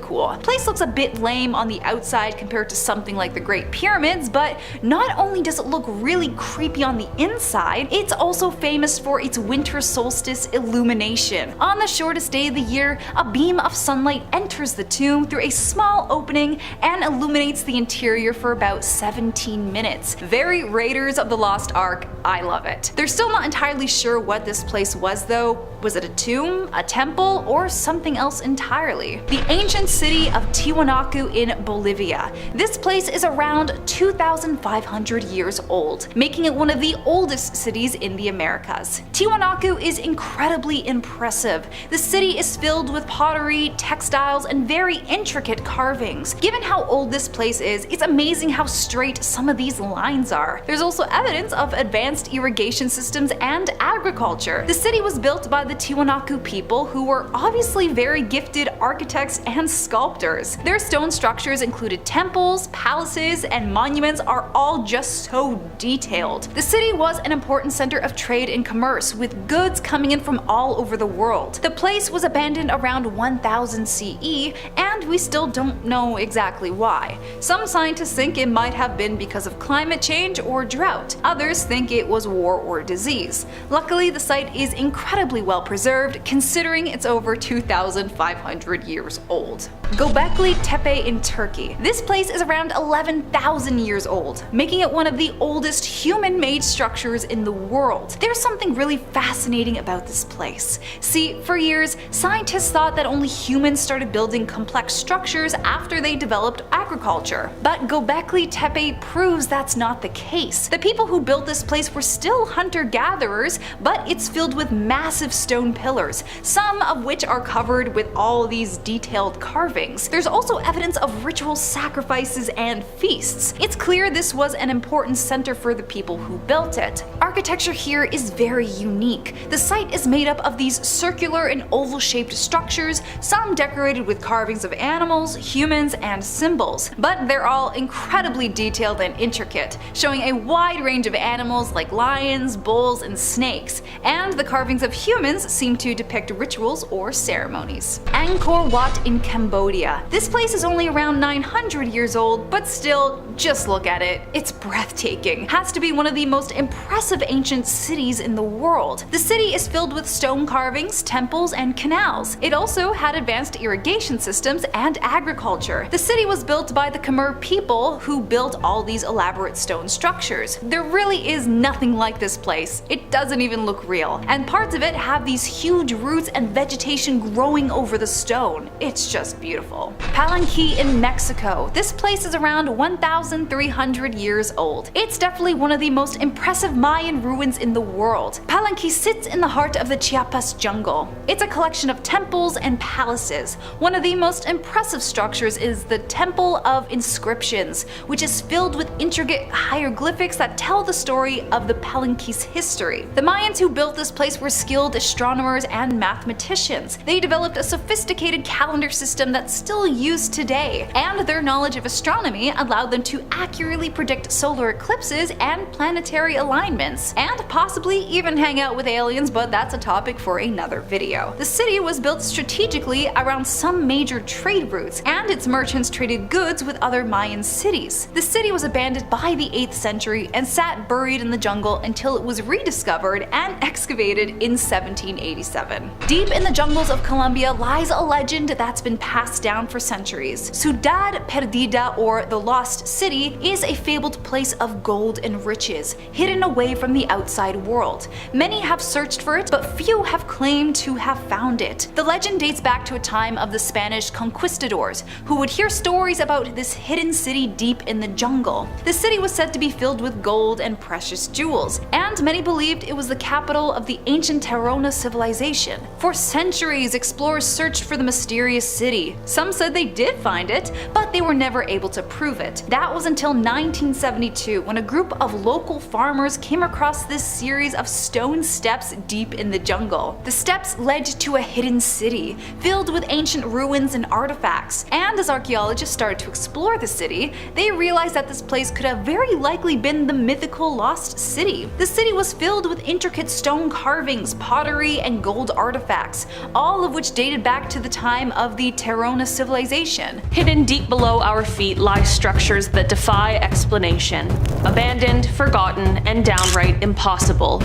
cool. The place looks a bit lame on the outside compared to something like the Great Pyramids, but not only does it look really creepy on the inside, it's also famous for its winter solstice illumination. On the shortest day of the year, a beam of sunlight enters the tomb through a small opening and illuminates the interior for about 17 minutes. Very Raiders of the Lost Ark, I love it. They're still not entirely sure what this place was though. Was it a tomb, a temple, or something else entirely? The ancient city of Tiwanaku in Bolivia. This place is around 2,500 years old, making it one of the oldest cities in the Americas. Tiwanaku is incredibly impressive. The city is filled with pottery, textiles, and very intricate carvings. Given how old this place is, it's amazing how straight some of these lines are. There's also evidence of advanced irrigation systems and agriculture. The city was built by the Tiwanaku people, who were obviously very gifted architects and sculptors. Their stone structures included temples, palaces, and monuments are all just so detailed. The city was an important center of trade and commerce, with goods coming in from all over the world. The place was abandoned around 1000 CE, and we still don't know exactly why. Some scientists think it might have been because of climate change or drought. Others think it was war or disease. Luckily, the site is incredibly well preserved, considering it's over 2,500 years old. Göbekli Tepe in Turkey. This place is around 11,000 years old, making it one of the oldest human-made structures in the world. There's something really fascinating about this place. See, for years, scientists thought that only humans started building complex structures after they developed agriculture. But Göbekli Tepe proves that's not the case. The people who built this place were still hunter-gatherers, but it's filled with massive stone pillars, some of which are covered with all these detailed carvings. carvings. There's also evidence of ritual sacrifices and feasts. It's clear this was an important center for the people who built it. Architecture here is very unique. The site is made up of these circular and oval-shaped structures, some decorated with carvings of animals, humans, and symbols. But they're all incredibly detailed and intricate, showing a wide range of animals like lions, bulls, and snakes. And the carvings of humans seem to depict rituals or ceremonies. Angkor Wat in Cambodia. This place is only around 900 years old, but still, just look at it. It's breathtaking. Has to be one of the most impressive ancient cities in the world. The city is filled with stone carvings, temples, and canals. It also had advanced irrigation systems and agriculture. The city was built by the Khmer people who built all these elaborate stone structures. There really is nothing like this place. It doesn't even look real. And parts of it have these huge roots and vegetation growing over the stone. It's just beautiful. Palenque in Mexico. This place is around 1,300 years old. It's definitely one of the most impressive Mayan ruins in the world. Palenque sits in the heart of the Chiapas jungle. It's a collection of temples and palaces. One of the most impressive structures is the Temple of Inscriptions, which is filled with intricate hieroglyphics that tell the story of the Palenque's history. The Mayans who built this place were skilled astronomers and mathematicians. They developed a sophisticated calendar system that's still used today, and their knowledge of astronomy allowed them to accurately predict solar eclipses and planetary alignments, and possibly even hang out with aliens, but that's a topic for another video. The city was built strategically around some major trade routes, and its merchants traded goods with other Mayan cities. The city was abandoned by the 8th century and sat buried in the jungle until it was rediscovered and excavated in 1787. Deep in the jungles of Colombia lies a legend that's been passed down for centuries. Ciudad Perdida, or the Lost City, is a fabled place of gold and riches, hidden away from the outside world. Many have searched for it, but few have claimed to have found it. The legend dates back to a time of the Spanish conquistadors, who would hear stories about this hidden city deep in the jungle. The city was said to be filled with gold and precious jewels, and many believed it was the capital of the ancient Terona civilization. For centuries, explorers searched for the mysterious city. Some said they did find it, but they were never able to prove it. That was until 1972, when a group of local farmers came across this series of stone steps deep in the jungle. The steps led to a hidden city, filled with ancient ruins and artifacts. And as archaeologists started to explore the city, they realized that this place could have very likely been the mythical Lost City. The city was filled with intricate stone carvings, pottery, and gold artifacts, all of which dated back to the time of the Terona civilization. Hidden deep below our feet lie structures that defy explanation. Abandoned, forgotten, and downright impossible.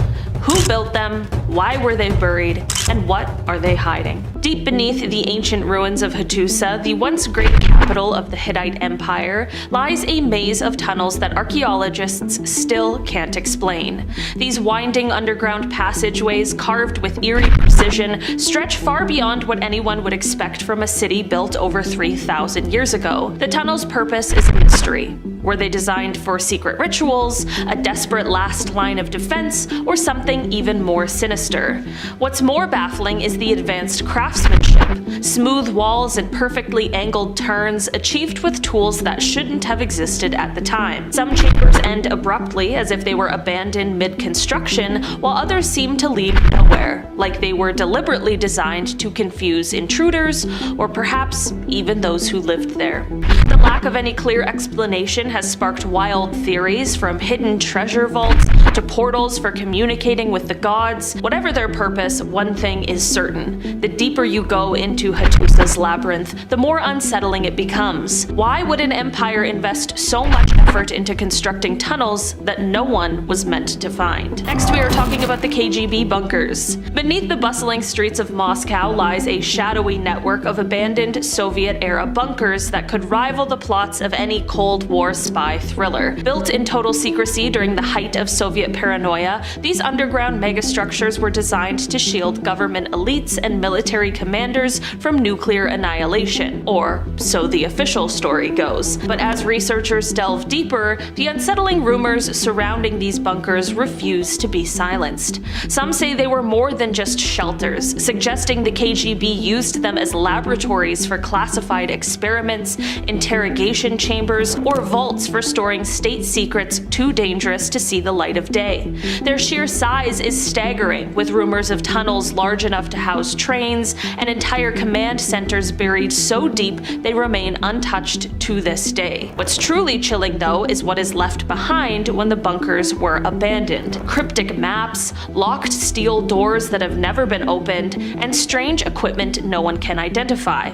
Who built them? Why were they buried? And what are they hiding? Deep beneath the ancient ruins of Hattusa, the once great capital of the Hittite Empire, lies a maze of tunnels that archaeologists still can't explain. These winding underground passageways, carved with eerie precision, stretch far beyond what anyone would expect from a city built over 3,000 years ago. The tunnel's purpose is a mystery. Were they designed for secret rituals, a desperate last line of defense, or something even more sinister? What's more baffling is the advanced craftsmanship. Smooth walls and perfectly angled turns achieved with tools that shouldn't have existed at the time. Some chambers end abruptly, as if they were abandoned mid-construction, while others seem to lead nowhere, like they were deliberately designed to confuse intruders, or perhaps even those who lived there. The lack of any clear explanation has sparked wild theories, from hidden treasure vaults to portals for communicating with the gods. Whatever their purpose, one thing is certain: the deeper you go into Hattusa's labyrinth, the more unsettling it becomes. Why would an empire invest so much effort into constructing tunnels that no one was meant to find? Next, we are talking about the KGB bunkers. Beneath the bustling streets of Moscow lies a shadowy network of abandoned Soviet-era bunkers that could rival the plots of any Cold War spy thriller. Built in total secrecy during the height of Soviet paranoia, these underground megastructures were designed to shield government elites and military commanders from nuclear annihilation, or so the official story goes. But as researchers delve deeper, the unsettling rumors surrounding these bunkers refuse to be silenced. Some say they were more than than just shelters, suggesting the KGB used them as laboratories for classified experiments, interrogation chambers, or vaults for storing state secrets too dangerous to see the light of day. Their sheer size is staggering, with rumors of tunnels large enough to house trains and entire command centers buried so deep they remain untouched to this day. What's truly chilling, though, is what is left behind when the bunkers were abandoned. Cryptic maps, locked steel doors that have never been opened, and strange equipment no one can identify.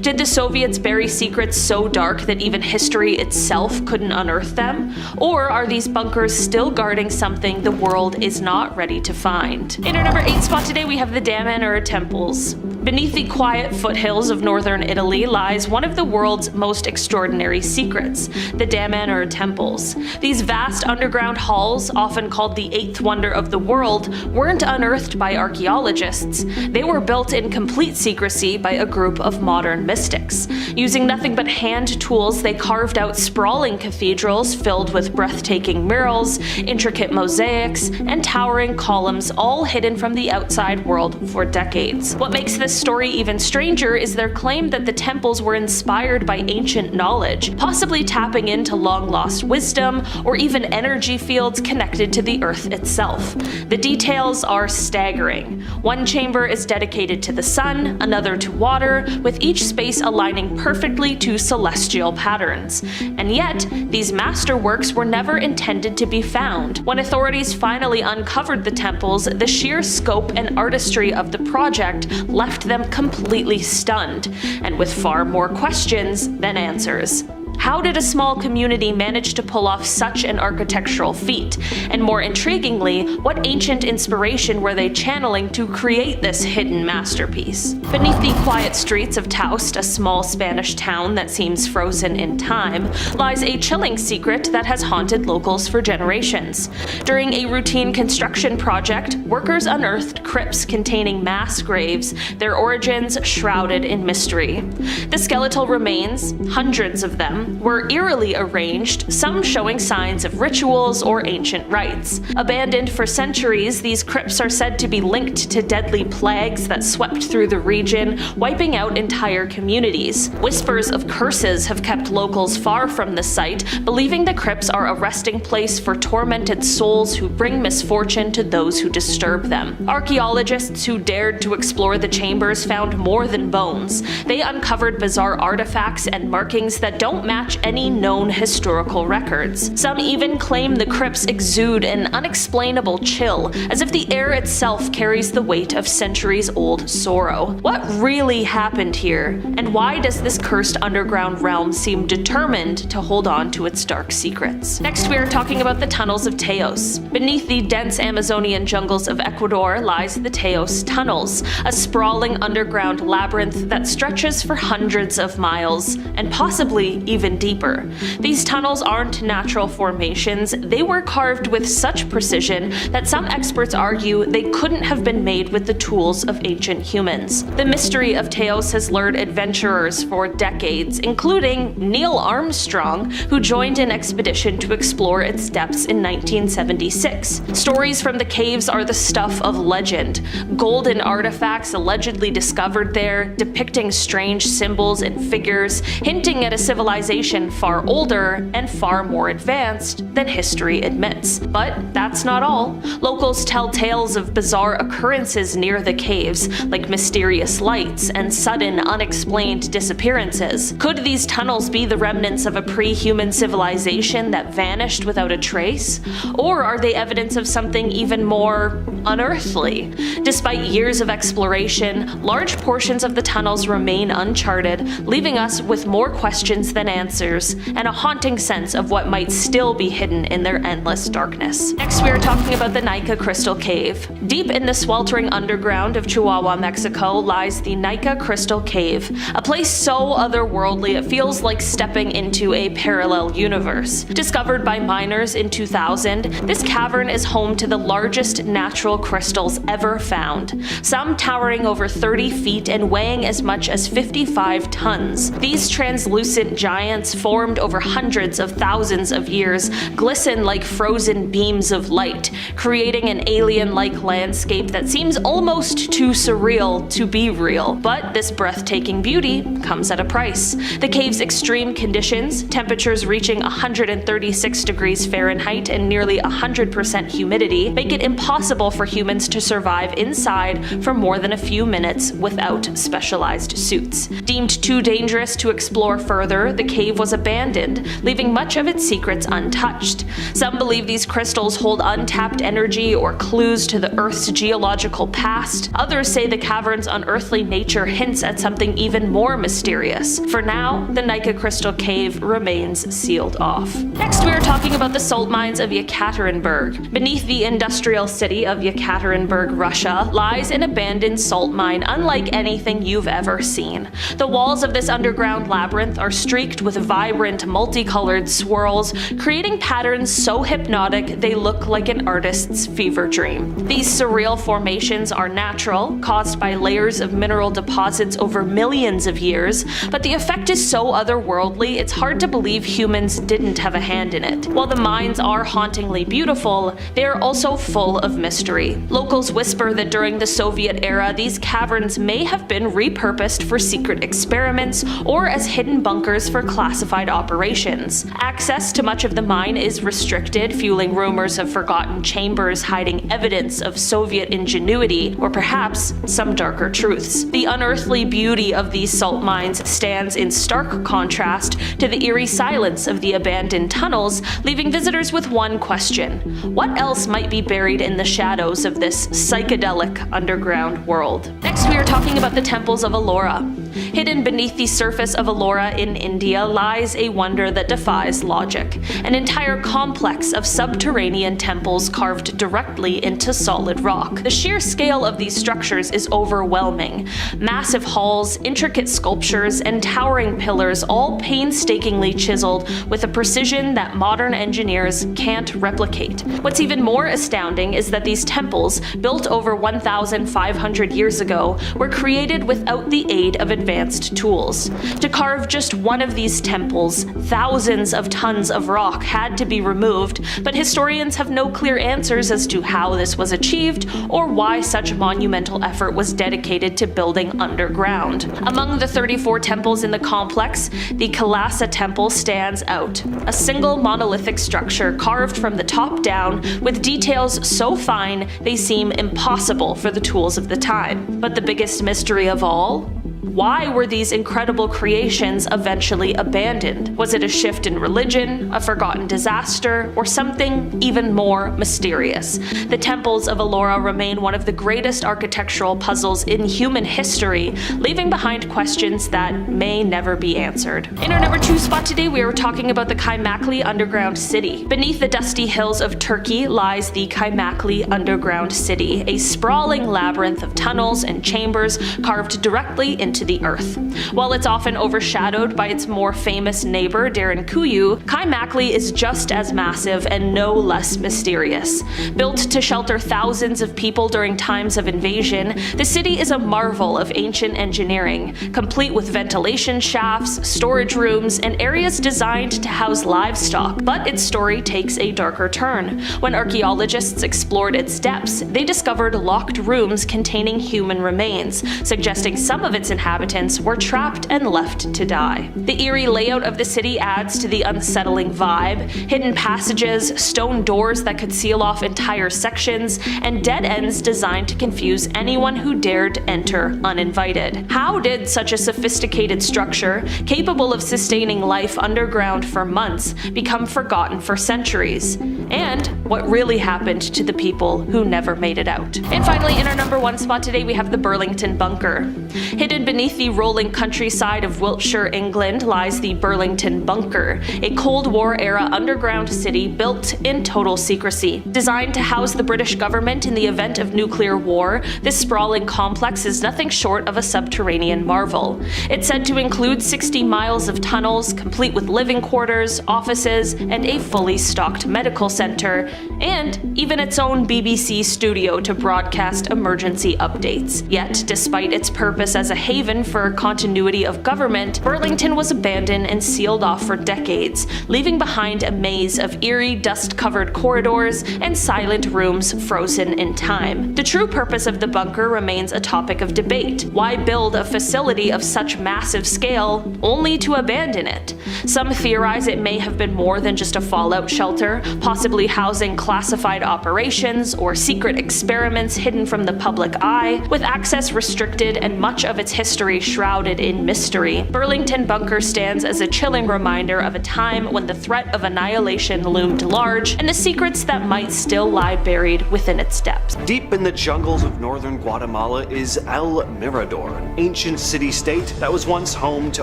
Did the Soviets bury secrets so dark that even history itself couldn't unearth them? Or are these bunkers still guarding something the world is not ready to find? In our number 8 spot today, we have the Damanhur Temples. Beneath the quiet foothills of northern Italy lies one of the world's most extraordinary secrets, the Damanhur Temples. These vast underground halls, often called the eighth wonder of the world, weren't unearthed by archaeologists. They were built in complete secrecy by a group of modern mystics. Using nothing but hand tools, they carved out sprawling cathedrals filled with breathtaking murals, intricate mosaics, and towering columns, all hidden from the outside world for decades. What makes this story even stranger is their claim that the temples were inspired by ancient knowledge, possibly tapping into long-lost wisdom or even energy fields connected to the earth itself. The details are staggering. One chamber is dedicated to the sun, another to water, with each space aligning perfectly to celestial patterns. And yet, these masterworks were never intended to be found. When authorities finally uncovered the temples, the sheer scope and artistry of the project left them completely stunned, and with far more questions than answers. How did a small community manage to pull off such an architectural feat? And more intriguingly, what ancient inspiration were they channeling to create this hidden masterpiece? Beneath the quiet streets of Taust, a small Spanish town that seems frozen in time, lies a chilling secret that has haunted locals for generations. During a routine construction project, workers unearthed crypts containing mass graves, their origins shrouded in mystery. The skeletal remains, hundreds of them, were eerily arranged, some showing signs of rituals or ancient rites. Abandoned for centuries, these crypts are said to be linked to deadly plagues that swept through the region, wiping out entire communities. Whispers of curses have kept locals far from the site, believing the crypts are a resting place for tormented souls who bring misfortune to those who disturb them. Archaeologists who dared to explore the chambers found more than bones. They uncovered bizarre artifacts and markings that don't match any known historical records. Some even claim the crypts exude an unexplainable chill, as if the air itself carries the weight of centuries-old sorrow. What really happened here, and why does this cursed underground realm seem determined to hold on to its dark secrets? Next, we are talking about the tunnels of Taos. Beneath the dense Amazonian jungles of Ecuador lies the Taos Tunnels, a sprawling underground labyrinth that stretches for hundreds of miles, and possibly even deeper. These tunnels aren't natural formations, they were carved with such precision that some experts argue they couldn't have been made with the tools of ancient humans. The mystery of Taos has lured adventurers for decades, including Neil Armstrong, who joined an expedition to explore its depths in 1976. Stories from the caves are the stuff of legend. Golden artifacts allegedly discovered there, depicting strange symbols and figures, hinting at a civilization far older and far more advanced than history admits. But that's not all. Locals tell tales of bizarre occurrences near the caves, like mysterious lights and sudden, unexplained disappearances. Could these tunnels be the remnants of a pre-human civilization that vanished without a trace? Or are they evidence of something even more unearthly? Despite years of exploration, large portions of the tunnels remain uncharted, leaving us with more questions than answers, and a haunting sense of what might still be hidden in their endless darkness. Next, we are talking about the Nika Crystal Cave. Deep in the sweltering underground of Chihuahua, Mexico, lies the Nika Crystal Cave, a place so otherworldly it feels like stepping into a parallel universe. Discovered by miners in 2000, this cavern is home to the largest natural crystals ever found, some towering over 30 feet and weighing as much as 55 tons. These translucent giants giants formed over hundreds of thousands of years glisten like frozen beams of light, creating an alien-like landscape that seems almost too surreal to be real. But this breathtaking beauty comes at a price. The cave's extreme conditions, temperatures reaching 136 degrees Fahrenheit and nearly 100% humidity, make it impossible for humans to survive inside for more than a few minutes without specialized suits. Deemed too dangerous to explore further, the cave was abandoned, leaving much of its secrets untouched. Some believe these crystals hold untapped energy or clues to the Earth's geological past. Others say the cavern's unearthly nature hints at something even more mysterious. For now, the Nika Crystal Cave remains sealed off. Next, we are talking about the salt mines of Yekaterinburg. Beneath the industrial city of Yekaterinburg, Russia, lies an abandoned salt mine unlike anything you've ever seen. The walls of this underground labyrinth are streaked with vibrant, multicolored swirls, creating patterns so hypnotic they look like an artist's fever dream. These surreal formations are natural, caused by layers of mineral deposits over millions of years, but the effect is so otherworldly it's hard to believe humans didn't have a hand in it. While the mines are hauntingly beautiful, they are also full of mystery. Locals whisper that during the Soviet era, these caverns may have been repurposed for secret experiments or as hidden bunkers for classified operations. Access to much of the mine is restricted, fueling rumors of forgotten chambers hiding evidence of Soviet ingenuity, or perhaps some darker truths. The unearthly beauty of these salt mines stands in stark contrast to the eerie silence of the abandoned tunnels, leaving visitors with one question: what else might be buried in the shadows of this psychedelic underground world? Next, we are talking about the temples of Ellora. Hidden beneath the surface of Ellora in India lies a wonder that defies logic, an entire complex of subterranean temples carved directly into solid rock. The sheer scale of these structures is overwhelming. Massive halls, intricate sculptures, and towering pillars, all painstakingly chiseled with a precision that modern engineers can't replicate. What's even more astounding is that these temples, built over 1,500 years ago, were created without the aid of advanced tools. To carve just one of these temples, thousands of tons of rock had to be removed, but historians have no clear answers as to how this was achieved or why such monumental effort was dedicated to building underground. Among the 34 temples in the complex, the Kailasa Temple stands out, a single monolithic structure carved from the top down with details so fine they seem impossible for the tools of the time. But the biggest mystery of all? Why were these incredible creations eventually abandoned? Was it a shift in religion, a forgotten disaster, or something even more mysterious? The temples of Ellora remain one of the greatest architectural puzzles in human history, leaving behind questions that may never be answered. In our number 2 spot today, we are talking about the Kaymakli Underground City. Beneath the dusty hills of Turkey lies the Kaymakli Underground City, a sprawling labyrinth of tunnels and chambers carved directly into the earth. While it's often overshadowed by its more famous neighbor, Derinkuyu, Kaymakli is just as massive and no less mysterious. Built to shelter thousands of people during times of invasion, the city is a marvel of ancient engineering, complete with ventilation shafts, storage rooms, and areas designed to house livestock. But its story takes a darker turn. When archaeologists explored its depths, they discovered locked rooms containing human remains, suggesting some of its inhabitants were trapped and left to die. The eerie layout of the city adds to the unsettling vibe: hidden passages, stone doors that could seal off entire sections, and dead ends designed to confuse anyone who dared enter uninvited. How did such a sophisticated structure, capable of sustaining life underground for months, become forgotten for centuries? And what really happened to the people who never made it out? And finally, in our number 1 spot today, we have the Burlington Bunker. Hidden beneath the rolling countryside of Wiltshire, England, lies the Burlington Bunker, a Cold War-era underground city built in total secrecy. Designed to house the British government in the event of nuclear war, this sprawling complex is nothing short of a subterranean marvel. It's said to include 60 miles of tunnels, complete with living quarters, offices, and a fully stocked medical center center, and even its own BBC studio to broadcast emergency updates. Yet, despite its purpose as a haven for continuity of government, Burlington was abandoned and sealed off for decades, leaving behind a maze of eerie, dust-covered corridors and silent rooms frozen in time. The true purpose of the bunker remains a topic of debate. Why build a facility of such massive scale only to abandon it? Some theorize it may have been more than just a fallout shelter, possibly housing classified operations or secret experiments hidden from the public eye, with access restricted and much of its history shrouded in mystery. Burlington Bunker stands as a chilling reminder of a time when the threat of annihilation loomed large, and the secrets that might still lie buried within its depths. Deep in the jungles of northern Guatemala is El Mirador, an ancient city-state that was once home to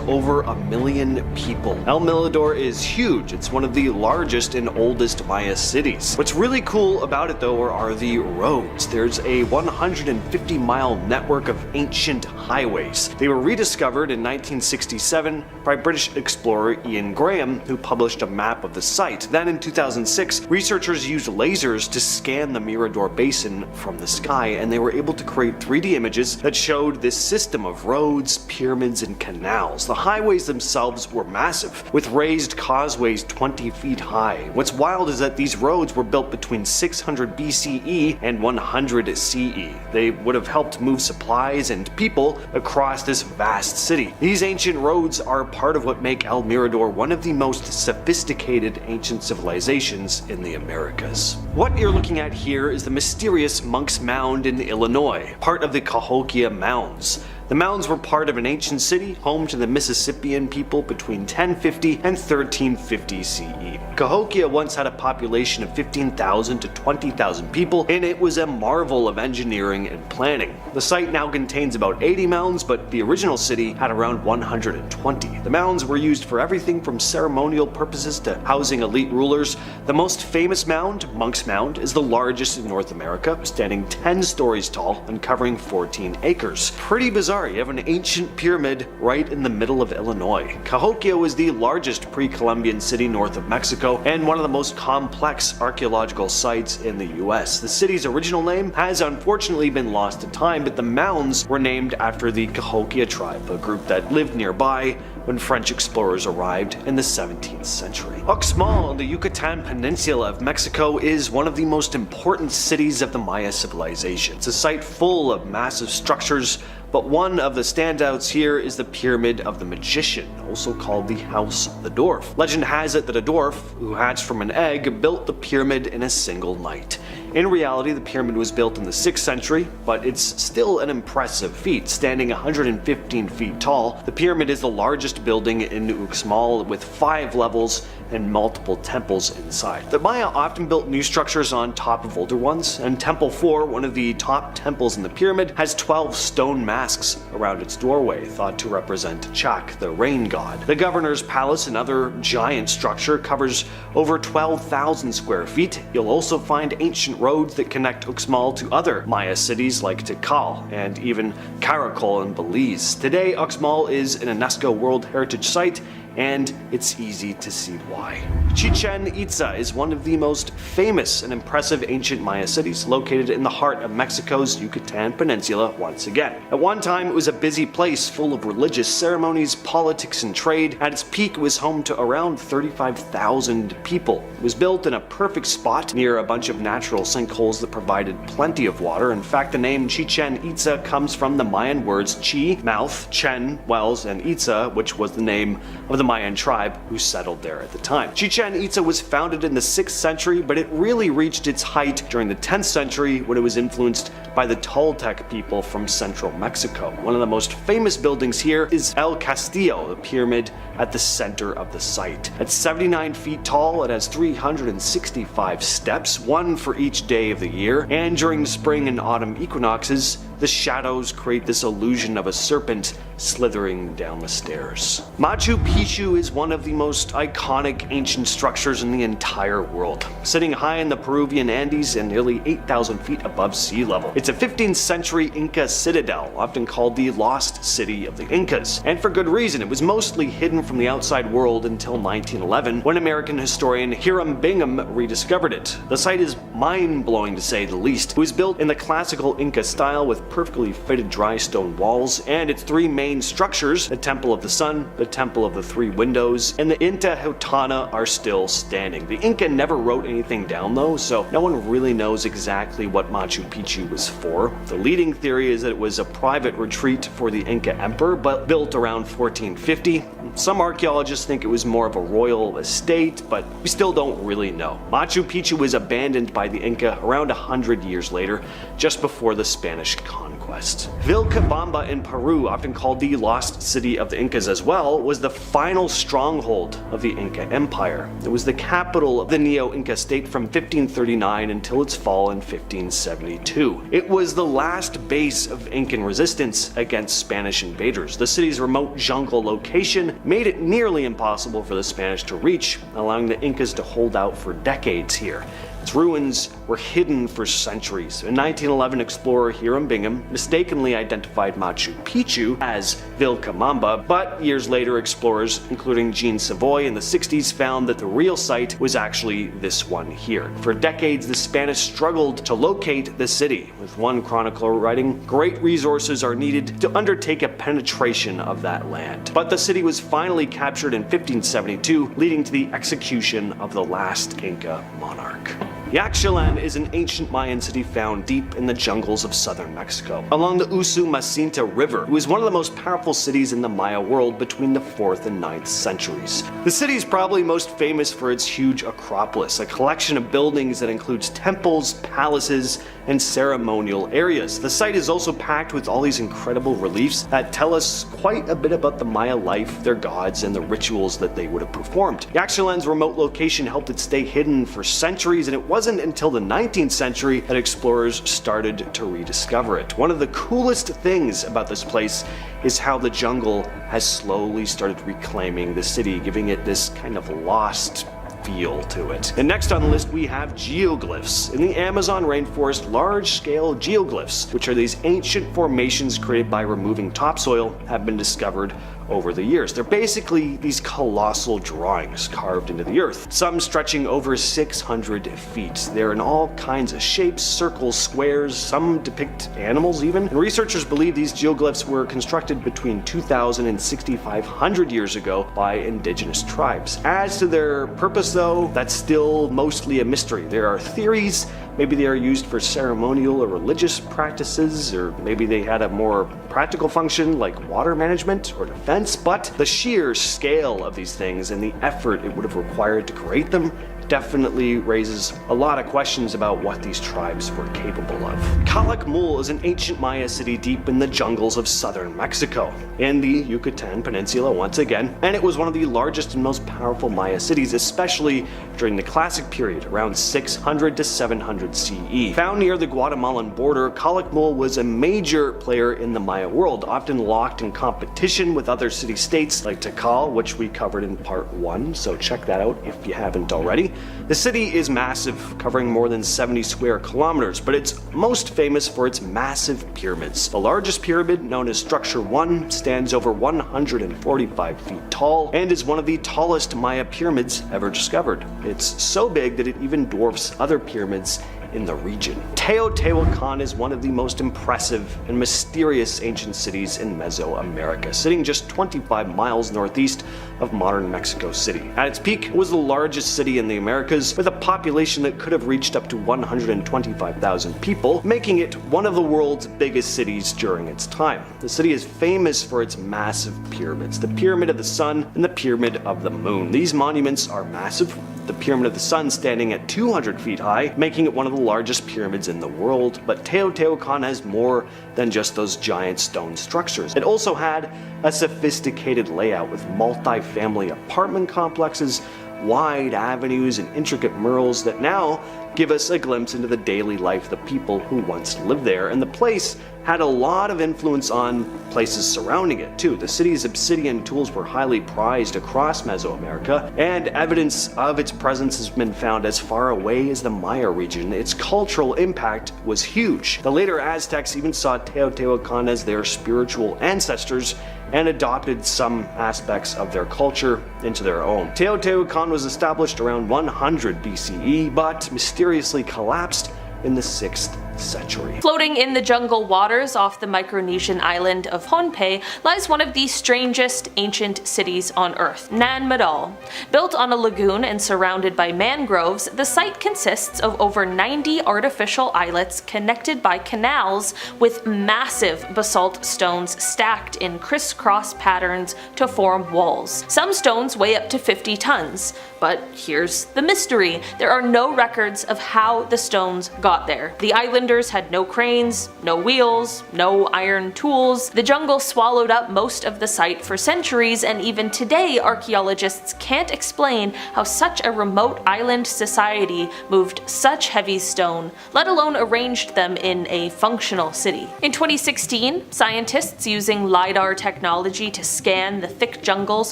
over 1 million people. El Mirador is huge. It's one of the largest and oldest Maya cities. What's really cool about it though are the roads. There's a 150-mile network of ancient highways. They were rediscovered in 1967 by British explorer Ian Graham, who published a map of the site. Then in 2006, researchers used lasers to scan the Mirador Basin from the sky, and they were able to create 3D images that showed this system of roads, pyramids, and canals. The highways themselves were massive, with raised causeways 20 feet high. What's wild is that these roads were built between 600 BCE and 100 CE. They would have helped move supplies and people across this vast city. These ancient roads are part of what make El Mirador one of the most sophisticated ancient civilizations in the Americas. What you're looking at here is the mysterious Monk's Mound in Illinois, part of the Cahokia Mounds. The mounds were part of an ancient city home to the Mississippian people between 1050 and 1350 CE. Cahokia once had a population of 15,000 to 20,000 people, and it was a marvel of engineering and planning. The site now contains about 80 mounds, but the original city had around 120. The mounds were used for everything from ceremonial purposes to housing elite rulers. The most famous mound, Monk's Mound, is the largest in North America, standing 10 stories tall and covering 14 acres. Pretty bizarre. You have an ancient pyramid right in the middle of Illinois. Cahokia was the largest pre-Columbian city north of Mexico and one of the most complex archaeological sites in the US. The city's original name has unfortunately been lost to time, but the mounds were named after the Cahokia tribe, a group that lived nearby when French explorers arrived in the 17th century. Uxmal on the Yucatan Peninsula of Mexico is one of the most important cities of the Maya civilization. It's a site full of massive structures, but one of the standouts here is the Pyramid of the Magician, also called the House of the Dwarf. Legend has it that a dwarf, who hatched from an egg, built the pyramid in a single night. In reality, the pyramid was built in the 6th century, but it's still an impressive feat. Standing 115 feet tall, the pyramid is the largest building in Uxmal, with 5 levels and multiple temples inside. The Maya often built new structures on top of older ones, and Temple 4, one of the top temples in the pyramid, has 12 stone masks around its doorway, thought to represent Chak, the rain god. The governor's palace, another giant structure, covers over 12,000 square feet. You'll also find ancient roads that connect Uxmal to other Maya cities like Tikal and even Caracol in Belize. Today, Uxmal is an UNESCO World Heritage Site, and it's easy to see why. Chichen Itza is one of the most famous and impressive ancient Maya cities, located in the heart of Mexico's Yucatan Peninsula once again. At one time, it was a busy place full of religious ceremonies, politics, and trade. At its peak, it was home to around 35,000 people. It was built in a perfect spot near a bunch of natural sinkholes that provided plenty of water. In fact, the name Chichen Itza comes from the Mayan words chi, mouth, chen, wells, and Itza, which was the name of the Mayan tribe who settled there at the time. Chichen Itza was founded in the 6th century, but it really reached its height during the 10th century when it was influenced by the Toltec people from central Mexico. One of the most famous buildings here is El Castillo, the pyramid at the center of the site. At 79 feet tall, it has 365 steps, one for each day of the year, and during the spring and autumn equinoxes, the shadows create this illusion of a serpent slithering down the stairs. Machu Picchu is one of the most iconic ancient structures in the entire world, sitting high in the Peruvian Andes and nearly 8,000 feet above sea level. It's a 15th century Inca citadel, often called the Lost City of the Incas, and for good reason. It was mostly hidden from the outside world until 1911, when American historian Hiram Bingham rediscovered it. The site is mind-blowing to say the least. It was built in the classical Inca style with perfectly fitted dry stone walls, and its three main structures, the Temple of the Sun, the Temple of the Three Windows, and the Intihuatana, are still standing. The Inca never wrote anything down though, so no one really knows exactly what Machu Picchu was for. The leading theory is that it was a private retreat for the Inca emperor, but built around 1450. Some archaeologists think it was more of a royal estate, but we still don't really know. Machu Picchu was abandoned by the Inca around 100 years later, just before the Spanish conquest. Vilcabamba in Peru, often called the lost city of the Incas as well, was the final stronghold of the Inca Empire. It was the capital of the Neo-Inca state from 1539 until its fall in 1572. It was the last base of Incan resistance against Spanish invaders. The city's remote jungle location made it nearly impossible for the Spanish to reach, allowing the Incas to hold out for decades here. Its ruins were hidden for centuries. In 1911, explorer Hiram Bingham mistakenly identified Machu Picchu as Vilcabamba, but years later explorers, including Jean Savoy in the 60s, found that the real site was actually this one here. For decades, the Spanish struggled to locate the city, with one chronicler writing, "Great resources are needed to undertake a penetration of that land." But the city was finally captured in 1572, leading to the execution of the last Inca monarch. Yaxchilan is an ancient Mayan city found deep in the jungles of southern Mexico, along the Usumacinta River. It was one of the most powerful cities in the Maya world between the 4th and 9th centuries. The city is probably most famous for its huge acropolis, a collection of buildings that includes temples, palaces, and ceremonial areas. The site is also packed with all these incredible reliefs that tell us quite a bit about the Maya life, their gods, and the rituals that they would have performed. Yaxchilan's remote location helped it stay hidden for centuries, and it wasn't until the 19th century that explorers started to rediscover it. One of the coolest things about this place is how the jungle has slowly started reclaiming the city, giving it this kind of lost feel to it. And next on the list we have geoglyphs. In the Amazon rainforest, large-scale geoglyphs, which are these ancient formations created by removing topsoil, have been discovered over the years. They're basically these colossal drawings carved into the earth, some stretching over 600 feet. They're in all kinds of shapes, circles, squares, some depict animals even. And researchers believe these geoglyphs were constructed between 2000 and 6500 years ago by indigenous tribes. As to their purpose though, that's still mostly a mystery. There are theories. Maybe they are used for ceremonial or religious practices, or maybe they had a more practical function like water management or defense, but the sheer scale of these things and the effort it would have required to create them definitely raises a lot of questions about what these tribes were capable of. Calakmul is an ancient Maya city deep in the jungles of southern Mexico, in the Yucatan Peninsula once again, and it was one of the largest and most powerful Maya cities, especially during the Classic period, around 600 to 700 CE. Found near the Guatemalan border, Calakmul was a major player in the Maya world, often locked in competition with other city-states like Tikal, which we covered in part 1, so check that out if you haven't already. The city is massive, covering more than 70 square kilometers, but it's most famous for its massive pyramids. The largest pyramid, known as Structure 1, stands over 145 feet tall and is one of the tallest Maya pyramids ever discovered. It's so big that it even dwarfs other pyramids in the region. Teotihuacan is one of the most impressive and mysterious ancient cities in Mesoamerica, sitting just 25 miles northeast of modern Mexico City. At its peak, it was the largest city in the Americas, with a population that could have reached up to 125,000 people, making it one of the world's biggest cities during its time. The city is famous for its massive pyramids, the Pyramid of the Sun and the Pyramid of the Moon. These monuments are massive, the Pyramid of the Sun standing at 200 feet high, making it one of the largest pyramids in the world. But Teotihuacan has more than just those giant stone structures. It also had a sophisticated layout with multi-family apartment complexes, wide avenues, and intricate murals that now give us a glimpse into the daily life of the people who once lived there. And the place had a lot of influence on places surrounding it too. The city's obsidian tools were highly prized across Mesoamerica, and evidence of its presence has been found as far away as the Maya region. Its cultural impact was huge. The later Aztecs even saw Teotihuacan as their spiritual ancestors and adopted some aspects of their culture into their own. Teotihuacan was established around 100 BCE, but mysteriously collapsed in the 6th century. Floating in the jungle waters off the Micronesian island of Pohnpei lies one of the strangest ancient cities on Earth, Nan Madol. Built on a lagoon and surrounded by mangroves, the site consists of over 90 artificial islets connected by canals with massive basalt stones stacked in crisscross patterns to form walls. Some stones weigh up to 50 tons, but here's the mystery. There are no records of how the stones got there. The islanders had no cranes, no wheels, no iron tools. The jungle swallowed up most of the site for centuries, and even today archaeologists can't explain how such a remote island society moved such heavy stone, let alone arranged them in a functional city. In 2016, scientists using LiDAR technology to scan the thick jungles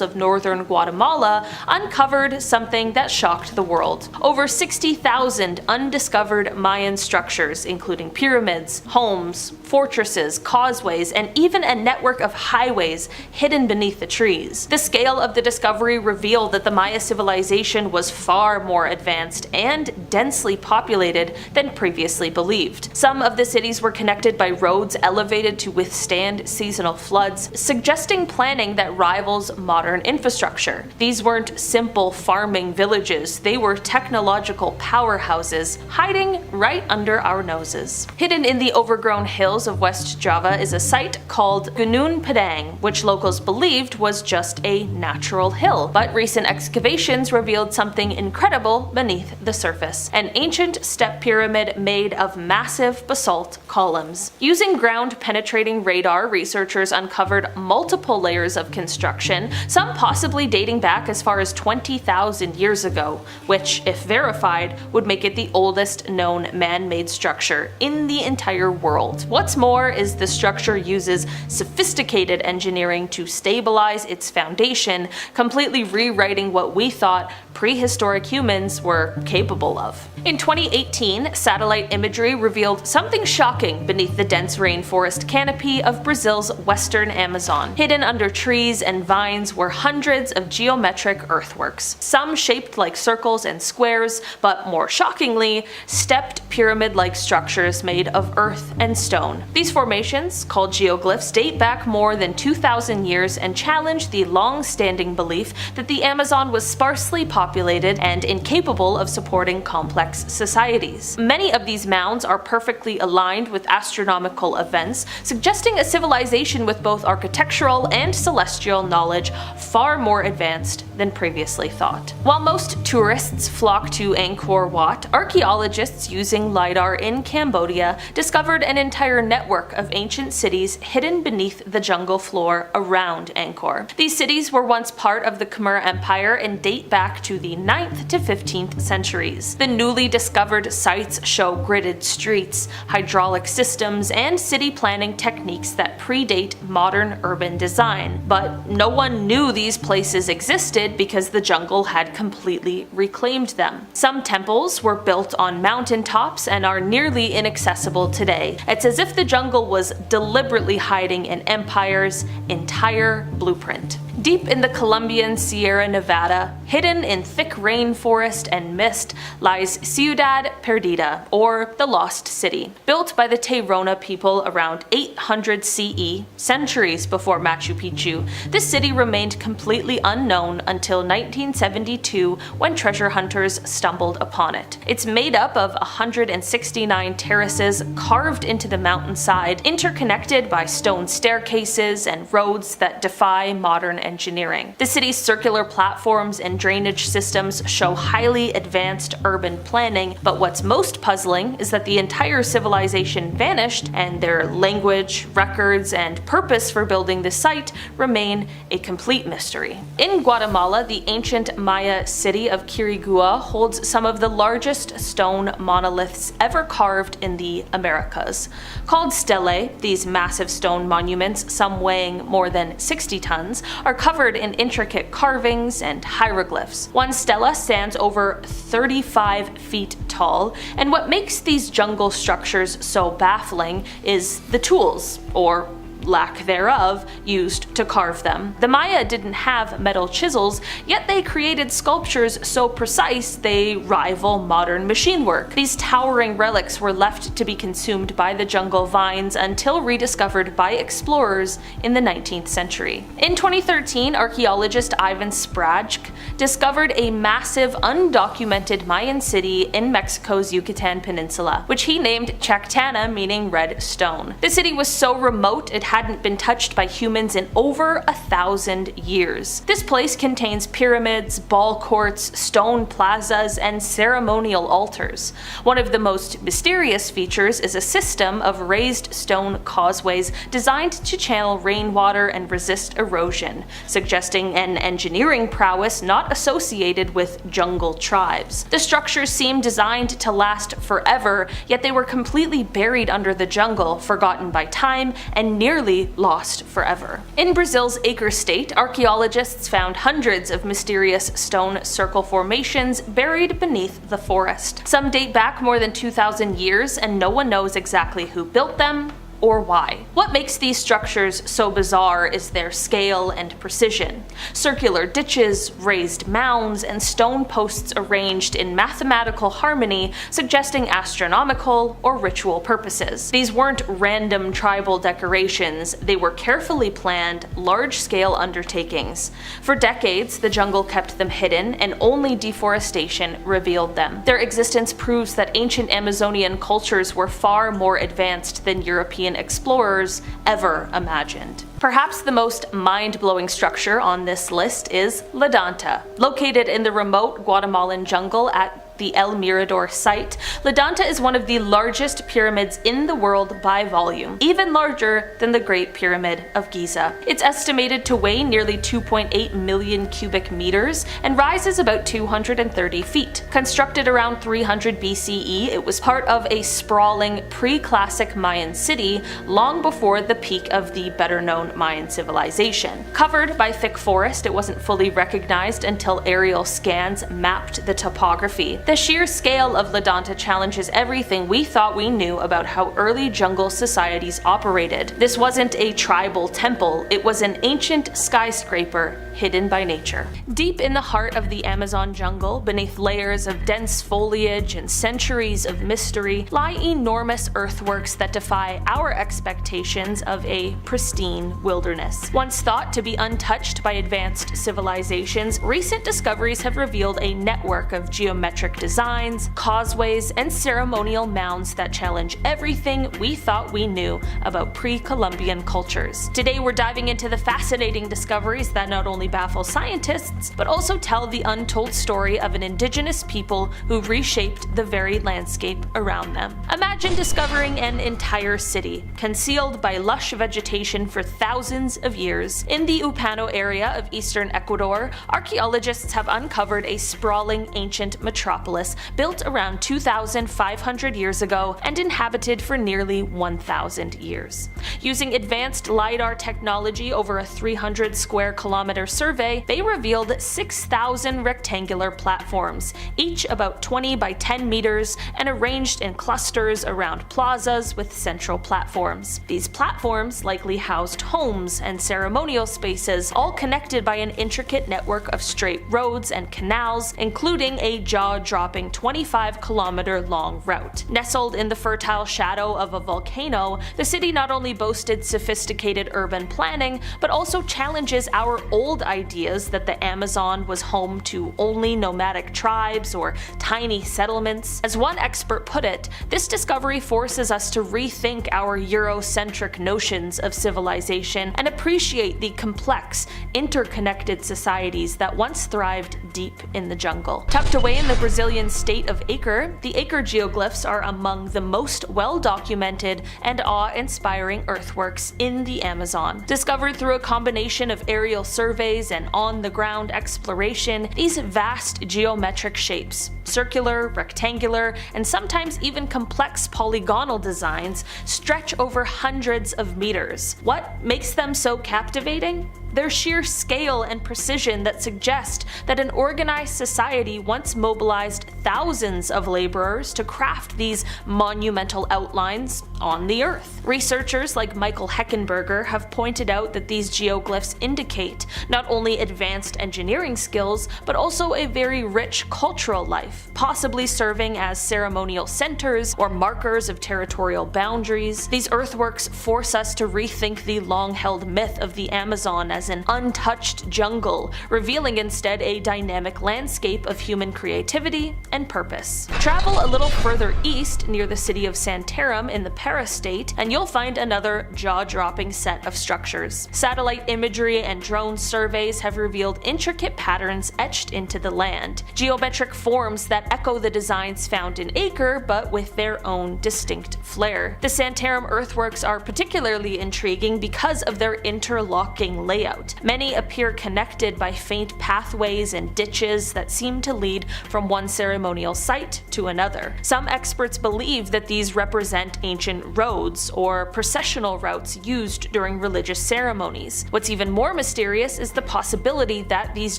of northern Guatemala uncovered something that shocked the world. Over 60,000 undiscovered Mayan structures, including pyramids, homes, fortresses, causeways, and even a network of highways hidden beneath the trees. The scale of the discovery revealed that the Maya civilization was far more advanced and densely populated than previously believed. Some of the cities were connected by roads elevated to withstand seasonal floods, suggesting planning that rivals modern infrastructure. These weren't simple farming villages, they were technological powerhouses hiding right under our noses. Hidden in the overgrown hills of West Java is a site called Gunung Padang, which locals believed was just a natural hill. But recent excavations revealed something incredible beneath the surface: an ancient step pyramid made of massive basalt columns. Using ground-penetrating radar, researchers uncovered multiple layers of construction, some possibly dating back as far as 20,000 years ago, which, if verified, would make it the oldest known man-made structure in the entire world. What's more is the structure uses sophisticated engineering to stabilize its foundation, completely rewriting what we thought prehistoric humans were capable of. In 2018, satellite imagery revealed something shocking beneath the dense rainforest canopy of Brazil's western Amazon. Hidden under trees and vines were hundreds of geometric earthworks, some shaped like circles and squares, but more shockingly, stepped pyramid-like structures made of earth and stone. These formations, called geoglyphs, date back more than 2,000 years and challenge the long-standing belief that the Amazon was sparsely populated and incapable of supporting complex societies. Many of these mounds are perfectly aligned with astronomical events, suggesting a civilization with both architectural and celestial knowledge far more advanced than previously thought. While most tourists flock to Angkor Wat, archaeologists using LiDAR in Cambodia discovered an entire network of ancient cities hidden beneath the jungle floor around Angkor. These cities were once part of the Khmer Empire and date back to the 9th to 15th centuries. The newly discovered sites show gridded streets, hydraulic systems, and city planning techniques that predate modern urban design. But no one knew these places existed because the jungle had completely reclaimed them. Some temples were built on mountaintops and are nearly inaccessible today. It's as if the jungle was deliberately hiding an empire's entire blueprint. Deep in the Colombian Sierra Nevada, hidden in thick rainforest and mist, lies Ciudad Perdida, or the Lost City. Built by the Tairona people around 800 CE, centuries before Machu Picchu, this city remained completely unknown until 1972 when treasure hunters stumbled upon it. It's made up of 169 terraces carved into the mountainside, interconnected by stone staircases and roads that defy modern engineering. The city's circular platforms and drainage systems show highly advanced urban planning, but what's most puzzling is that the entire civilization vanished and their language, records, and purpose for building the site remain a complete mystery. In Guatemala, the ancient Maya city of Quirigua holds some of the largest stone monoliths ever carved in the Americas. Called stelae, these massive stone monuments, some weighing more than 60 tons, are covered in intricate carvings and hieroglyphs. One stela stands over 35 feet tall, and what makes these jungle structures so baffling is the tools, or lack thereof, used to carve them. The Maya didn't have metal chisels, yet they created sculptures so precise they rival modern machine work. These towering relics were left to be consumed by the jungle vines until rediscovered by explorers in the 19th century. In 2013, archaeologist Ivan Sprajc discovered a massive undocumented Mayan city in Mexico's Yucatan Peninsula, which he named Chactana, meaning red stone. The city was so remote it hadn't been touched by humans in over 1,000 years. This place contains pyramids, ball courts, stone plazas, and ceremonial altars. One of the most mysterious features is a system of raised stone causeways designed to channel rainwater and resist erosion, suggesting an engineering prowess not associated with jungle tribes. The structures seem designed to last forever, yet they were completely buried under the jungle, forgotten by time, and nearly lost forever. In Brazil's Acre State, archaeologists found hundreds of mysterious stone circle formations buried beneath the forest. Some date back more than 2,000 years, and no one knows exactly who built them or why. What makes these structures so bizarre is their scale and precision. Circular ditches, raised mounds, and stone posts arranged in mathematical harmony, suggesting astronomical or ritual purposes. These weren't random tribal decorations, they were carefully planned, large-scale undertakings. For decades, the jungle kept them hidden, and only deforestation revealed them. Their existence proves that ancient Amazonian cultures were far more advanced than European explorers ever imagined. Perhaps the most mind-blowing structure on this list is La Danta. Located in the remote Guatemalan jungle at the El Mirador site, La Danta is one of the largest pyramids in the world by volume, even larger than the Great Pyramid of Giza. It's estimated to weigh nearly 2.8 million cubic meters and rises about 230 feet. Constructed around 300 BCE, it was part of a sprawling pre-classic Mayan city long before the peak of the better-known Mayan civilization. Covered by thick forest, it wasn't fully recognized until aerial scans mapped the topography. The sheer scale of La Danta challenges everything we thought we knew about how early jungle societies operated. This wasn't a tribal temple, it was an ancient skyscraper hidden by nature. Deep in the heart of the Amazon jungle, beneath layers of dense foliage and centuries of mystery, lie enormous earthworks that defy our expectations of a pristine wilderness. Once thought to be untouched by advanced civilizations, recent discoveries have revealed a network of geometric designs, causeways, and ceremonial mounds that challenge everything we thought we knew about pre-Columbian cultures. Today we're diving into the fascinating discoveries that not only baffle scientists, but also tell the untold story of an indigenous people who reshaped the very landscape around them. Imagine discovering an entire city, concealed by lush vegetation for thousands of years. In the Upano area of eastern Ecuador, archaeologists have uncovered a sprawling ancient metropolis built around 2,500 years ago and inhabited for nearly 1,000 years. Using advanced LiDAR technology over a 300 square kilometer survey, they revealed 6,000 rectangular platforms, each about 20 by 10 meters and arranged in clusters around plazas with central platforms. These platforms likely housed homes and ceremonial spaces, all connected by an intricate network of straight roads and canals, including a jaw-dropping 25-kilometer-long route. Nestled in the fertile shadow of a volcano, the city not only boasted sophisticated urban planning, but also challenges our old ideas that the Amazon was home to only nomadic tribes or tiny settlements. As one expert put it, this discovery forces us to rethink our Eurocentric notions of civilization and appreciate the complex, interconnected societies that once thrived deep in the jungle. Tucked away in the Brazilian state of Acre, the Acre geoglyphs are among the most well-documented and awe-inspiring earthworks in the Amazon. Discovered through a combination of aerial surveys and on-the-ground exploration, these vast geometric shapes, circular, rectangular, and sometimes even complex polygonal designs, stretch over hundreds of meters. What makes them so captivating? Their sheer scale and precision that suggest that an organized society once mobilized thousands of laborers to craft these monumental outlines on the Earth. Researchers like Michael Heckenberger have pointed out that these geoglyphs indicate not only advanced engineering skills, but also a very rich cultural life, possibly serving as ceremonial centers or markers of territorial boundaries. These earthworks force us to rethink the long-held myth of the Amazon as an untouched jungle, revealing instead a dynamic landscape of human creativity and purpose. Travel a little further east near the city of Santarem in the Para state, and you'll find another jaw-dropping set of structures. Satellite imagery and drone surveys have revealed intricate patterns etched into the land, geometric forms that echo the designs found in Acre, but with their own distinct flair. The Santarem earthworks are particularly intriguing because of their interlocking layout. Many appear connected by faint pathways and ditches that seem to lead from one ceremonial site to another. Some experts believe that these represent ancient roads or processional routes used during religious ceremonies. What's even more mysterious is the possibility that these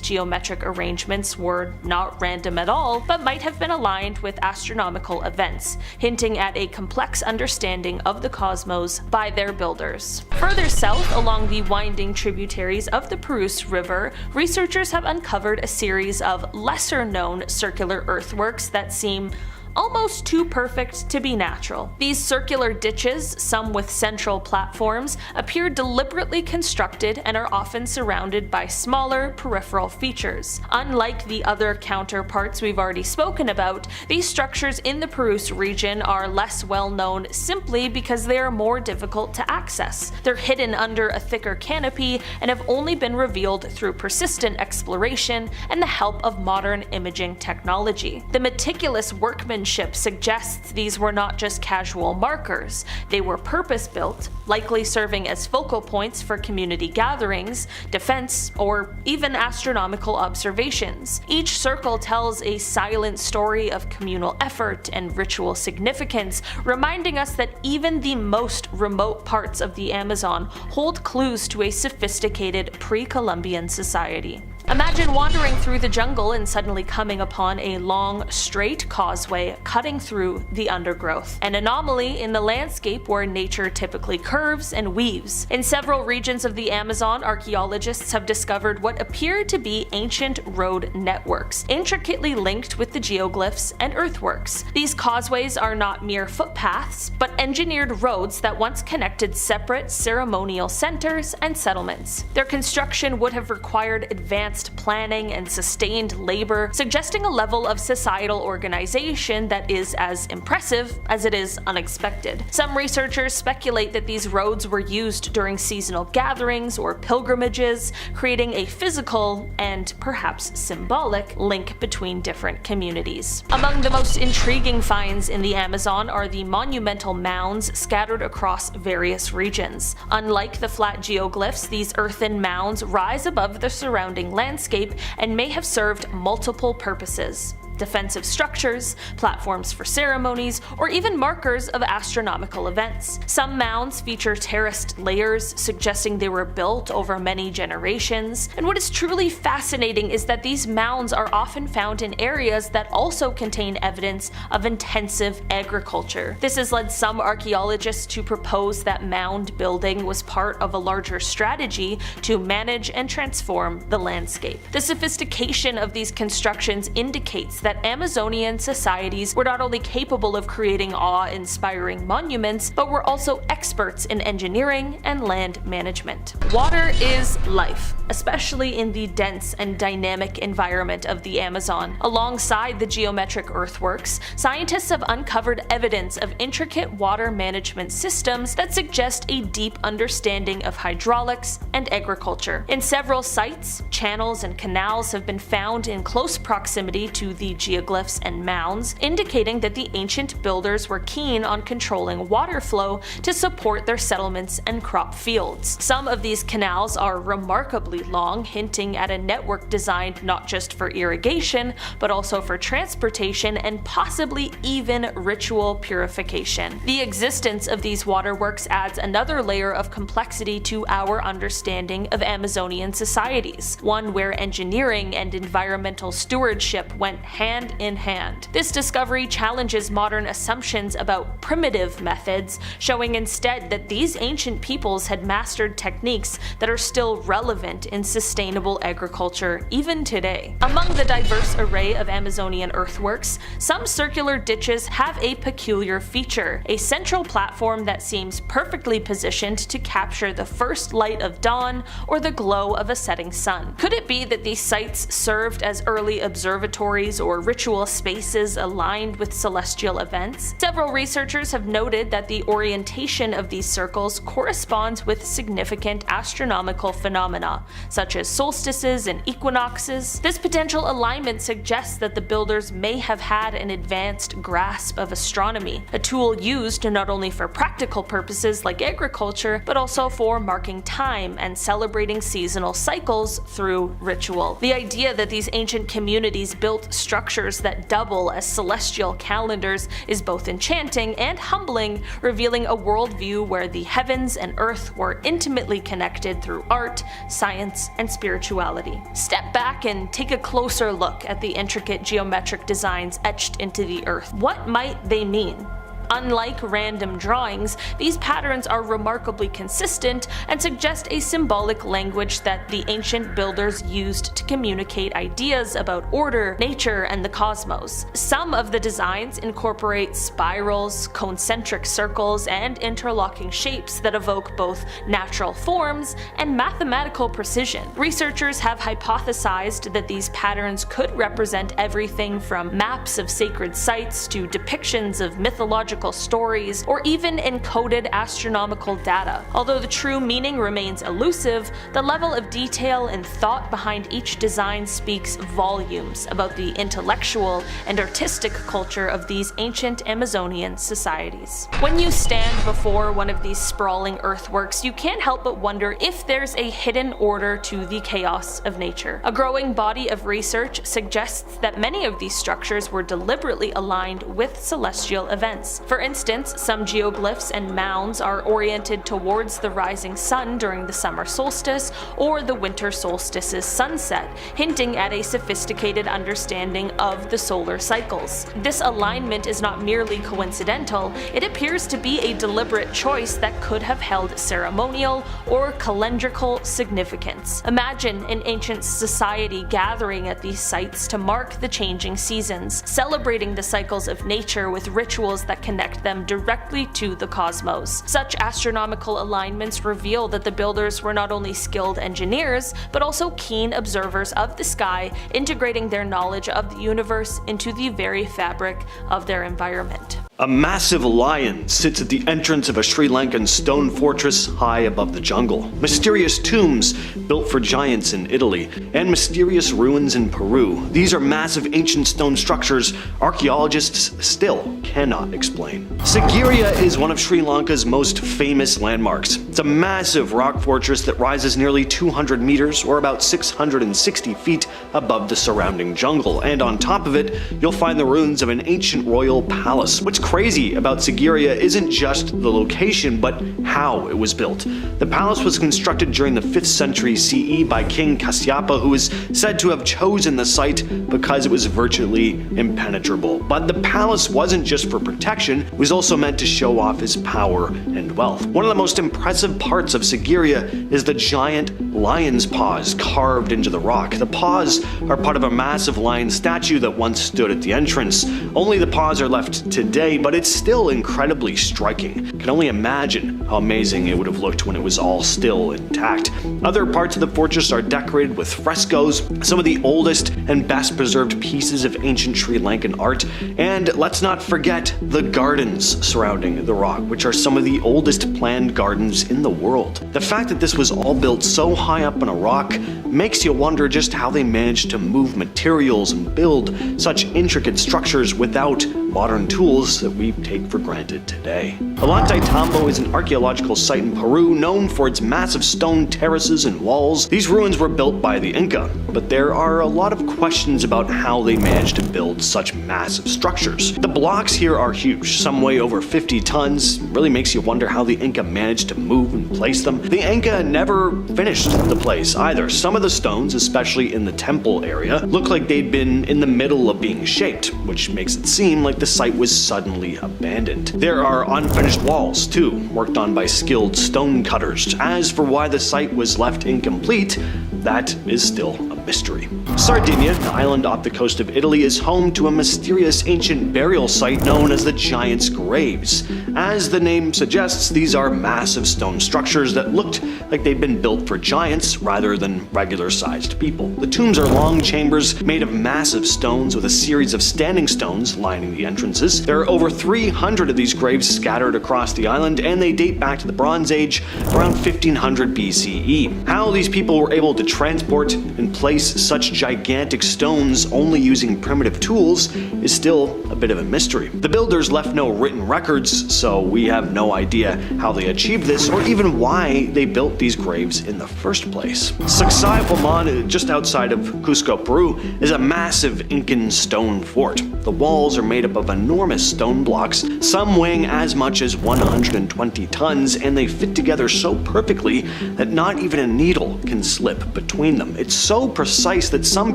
geometric arrangements were not random at all, but might have been aligned with astronomical events, hinting at a complex understanding of the cosmos by their builders. Further south, along the winding tributaries of the Purus River, researchers have uncovered a series of lesser-known circular earthworks that seem almost too perfect to be natural. These circular ditches, some with central platforms, appear deliberately constructed and are often surrounded by smaller peripheral features. Unlike the other counterparts we've already spoken about, these structures in the Purus region are less well known simply because they are more difficult to access. They're hidden under a thicker canopy and have only been revealed through persistent exploration and the help of modern imaging technology. The meticulous workmanship suggests these were not just casual markers. They were purpose-built, likely serving as focal points for community gatherings, defense, or even astronomical observations. Each circle tells a silent story of communal effort and ritual significance, reminding us that even the most remote parts of the Amazon hold clues to a sophisticated pre-Columbian society. Imagine wandering through the jungle and suddenly coming upon a long, straight causeway cutting through the undergrowth, an anomaly in the landscape where nature typically curves and weaves. In several regions of the Amazon, archaeologists have discovered what appear to be ancient road networks, intricately linked with the geoglyphs and earthworks. These causeways are not mere footpaths, but engineered roads that once connected separate ceremonial centers and settlements. Their construction would have required advanced planning and sustained labor, suggesting a level of societal organization that is as impressive as it is unexpected. Some researchers speculate that these roads were used during seasonal gatherings or pilgrimages, creating a physical and perhaps symbolic link between different communities. Among the most intriguing finds in the Amazon are the monumental mounds scattered across various regions. Unlike the flat geoglyphs, these earthen mounds rise above the surrounding landscape and may have served multiple purposes: defensive structures, platforms for ceremonies, or even markers of astronomical events. Some mounds feature terraced layers, suggesting they were built over many generations. And what is truly fascinating is that these mounds are often found in areas that also contain evidence of intensive agriculture. This has led some archaeologists to propose that mound building was part of a larger strategy to manage and transform the landscape. The sophistication of these constructions indicates that Amazonian societies were not only capable of creating awe-inspiring monuments, but were also experts in engineering and land management. Water is life, especially in the dense and dynamic environment of the Amazon. Alongside the geometric earthworks, scientists have uncovered evidence of intricate water management systems that suggest a deep understanding of hydraulics and agriculture. In several sites, channels and canals have been found in close proximity to the geoglyphs and mounds, indicating that the ancient builders were keen on controlling water flow to support their settlements and crop fields. Some of these canals are remarkably long, hinting at a network designed not just for irrigation, but also for transportation and possibly even ritual purification. The existence of these waterworks adds another layer of complexity to our understanding of Amazonian societies, one where engineering and environmental stewardship went hand in hand. This discovery challenges modern assumptions about primitive methods, showing instead that these ancient peoples had mastered techniques that are still relevant in sustainable agriculture even today. Among the diverse array of Amazonian earthworks, some circular ditches have a peculiar feature: a central platform that seems perfectly positioned to capture the first light of dawn or the glow of a setting sun. Could it be that these sites served as early observatories or ritual spaces aligned with celestial events? Several researchers have noted that the orientation of these circles corresponds with significant astronomical phenomena, such as solstices and equinoxes. This potential alignment suggests that the builders may have had an advanced grasp of astronomy, a tool used not only for practical purposes like agriculture, but also for marking time and celebrating seasonal cycles through ritual. The idea that these ancient communities built structures that double as celestial calendars is both enchanting and humbling, revealing a worldview where the heavens and earth were intimately connected through art, science, and spirituality. Step back and take a closer look at the intricate geometric designs etched into the earth. What might they mean? Unlike random drawings, these patterns are remarkably consistent and suggest a symbolic language that the ancient builders used to communicate ideas about order, nature, and the cosmos. Some of the designs incorporate spirals, concentric circles, and interlocking shapes that evoke both natural forms and mathematical precision. Researchers have hypothesized that these patterns could represent everything from maps of sacred sites to depictions of mythological stories, or even encoded astronomical data. Although the true meaning remains elusive, the level of detail and thought behind each design speaks volumes about the intellectual and artistic culture of these ancient Amazonian societies. When you stand before one of these sprawling earthworks, you can't help but wonder if there's a hidden order to the chaos of nature. A growing body of research suggests that many of these structures were deliberately aligned with celestial events. For instance, some geoglyphs and mounds are oriented towards the rising sun during the summer solstice or the winter solstice's sunset, hinting at a sophisticated understanding of the solar cycles. This alignment is not merely coincidental, it appears to be a deliberate choice that could have held ceremonial or calendrical significance. Imagine an ancient society gathering at these sites to mark the changing seasons, celebrating the cycles of nature with rituals that connect them directly to the cosmos. Such astronomical alignments reveal that the builders were not only skilled engineers, but also keen observers of the sky, integrating their knowledge of the universe into the very fabric of their environment. A massive lion sits at the entrance of a Sri Lankan stone fortress high above the jungle. Mysterious tombs built for giants in Italy, and mysterious ruins in Peru. These are massive ancient stone structures archaeologists still cannot explain. Sigiriya is one of Sri Lanka's most famous landmarks. It's a massive rock fortress that rises nearly 200 meters, or about 660 feet above the surrounding jungle, and on top of it, you'll find the ruins of an ancient royal palace. What's crazy about Sigiriya isn't just the location, but how it was built. The palace was constructed during the 5th century CE by King Kasyapa, who is said to have chosen the site because it was virtually impenetrable. But the palace wasn't just for protection, it was also meant to show off his power and wealth. One of the most impressive parts of Sigiriya is the giant lion's paws carved into the rock. The paws are part of a massive lion statue that once stood at the entrance. Only the paws are left today, but it's still incredibly striking. I can only imagine how amazing it would have looked when it was all still intact. Other parts of the fortress are decorated with frescoes, some of the oldest and best preserved pieces of ancient Sri Lankan art, and let's not forget the gardens surrounding the rock, which are some of the oldest planned gardens in the world. The fact that this was all built so high up on a rock makes you wonder just how they managed to move materials and build such intricate structures without modern tools that we take for granted today. Ollantaytambo is an archaeological site in Peru known for its massive stone terraces and walls. These ruins were built by the Inca, but there are a lot of questions about how they managed to build such massive structures. The blocks here are huge, some weigh over 50 tons. Really makes you wonder how the Inca managed to move and place them. The Inca never finished the place either. Some of the stones, especially in the temple area, look like they'd been in the middle of being shaped, which makes it seem like the site was suddenly abandoned. There are unfinished walls, too, worked on by skilled stone cutters. As for why the site was left incomplete, that is still a mystery. Sardinia, the island off the coast of Italy, is home to a mysterious ancient burial site known as the Giants' Graves. As the name suggests, these are massive stone structures that looked like they'd been built for giants rather than regular-sized people. The tombs are long chambers made of massive stones with a series of standing stones lining the entrances. There are over 300 of these graves scattered across the island, and they date back to the Bronze Age, around 1500 BCE. How these people were able to transport and place such gigantic stones only using primitive tools is still a bit of a mystery. The builders left no written records, so we have no idea how they achieved this or even why they built these graves in the first place. Sacsayhuaman, just outside of Cusco, Peru, is a massive Incan stone fort. The walls are made up of enormous stone blocks, some weighing as much as 120 tons, and they fit together so perfectly that not even a needle can slip between them. It's so precise that some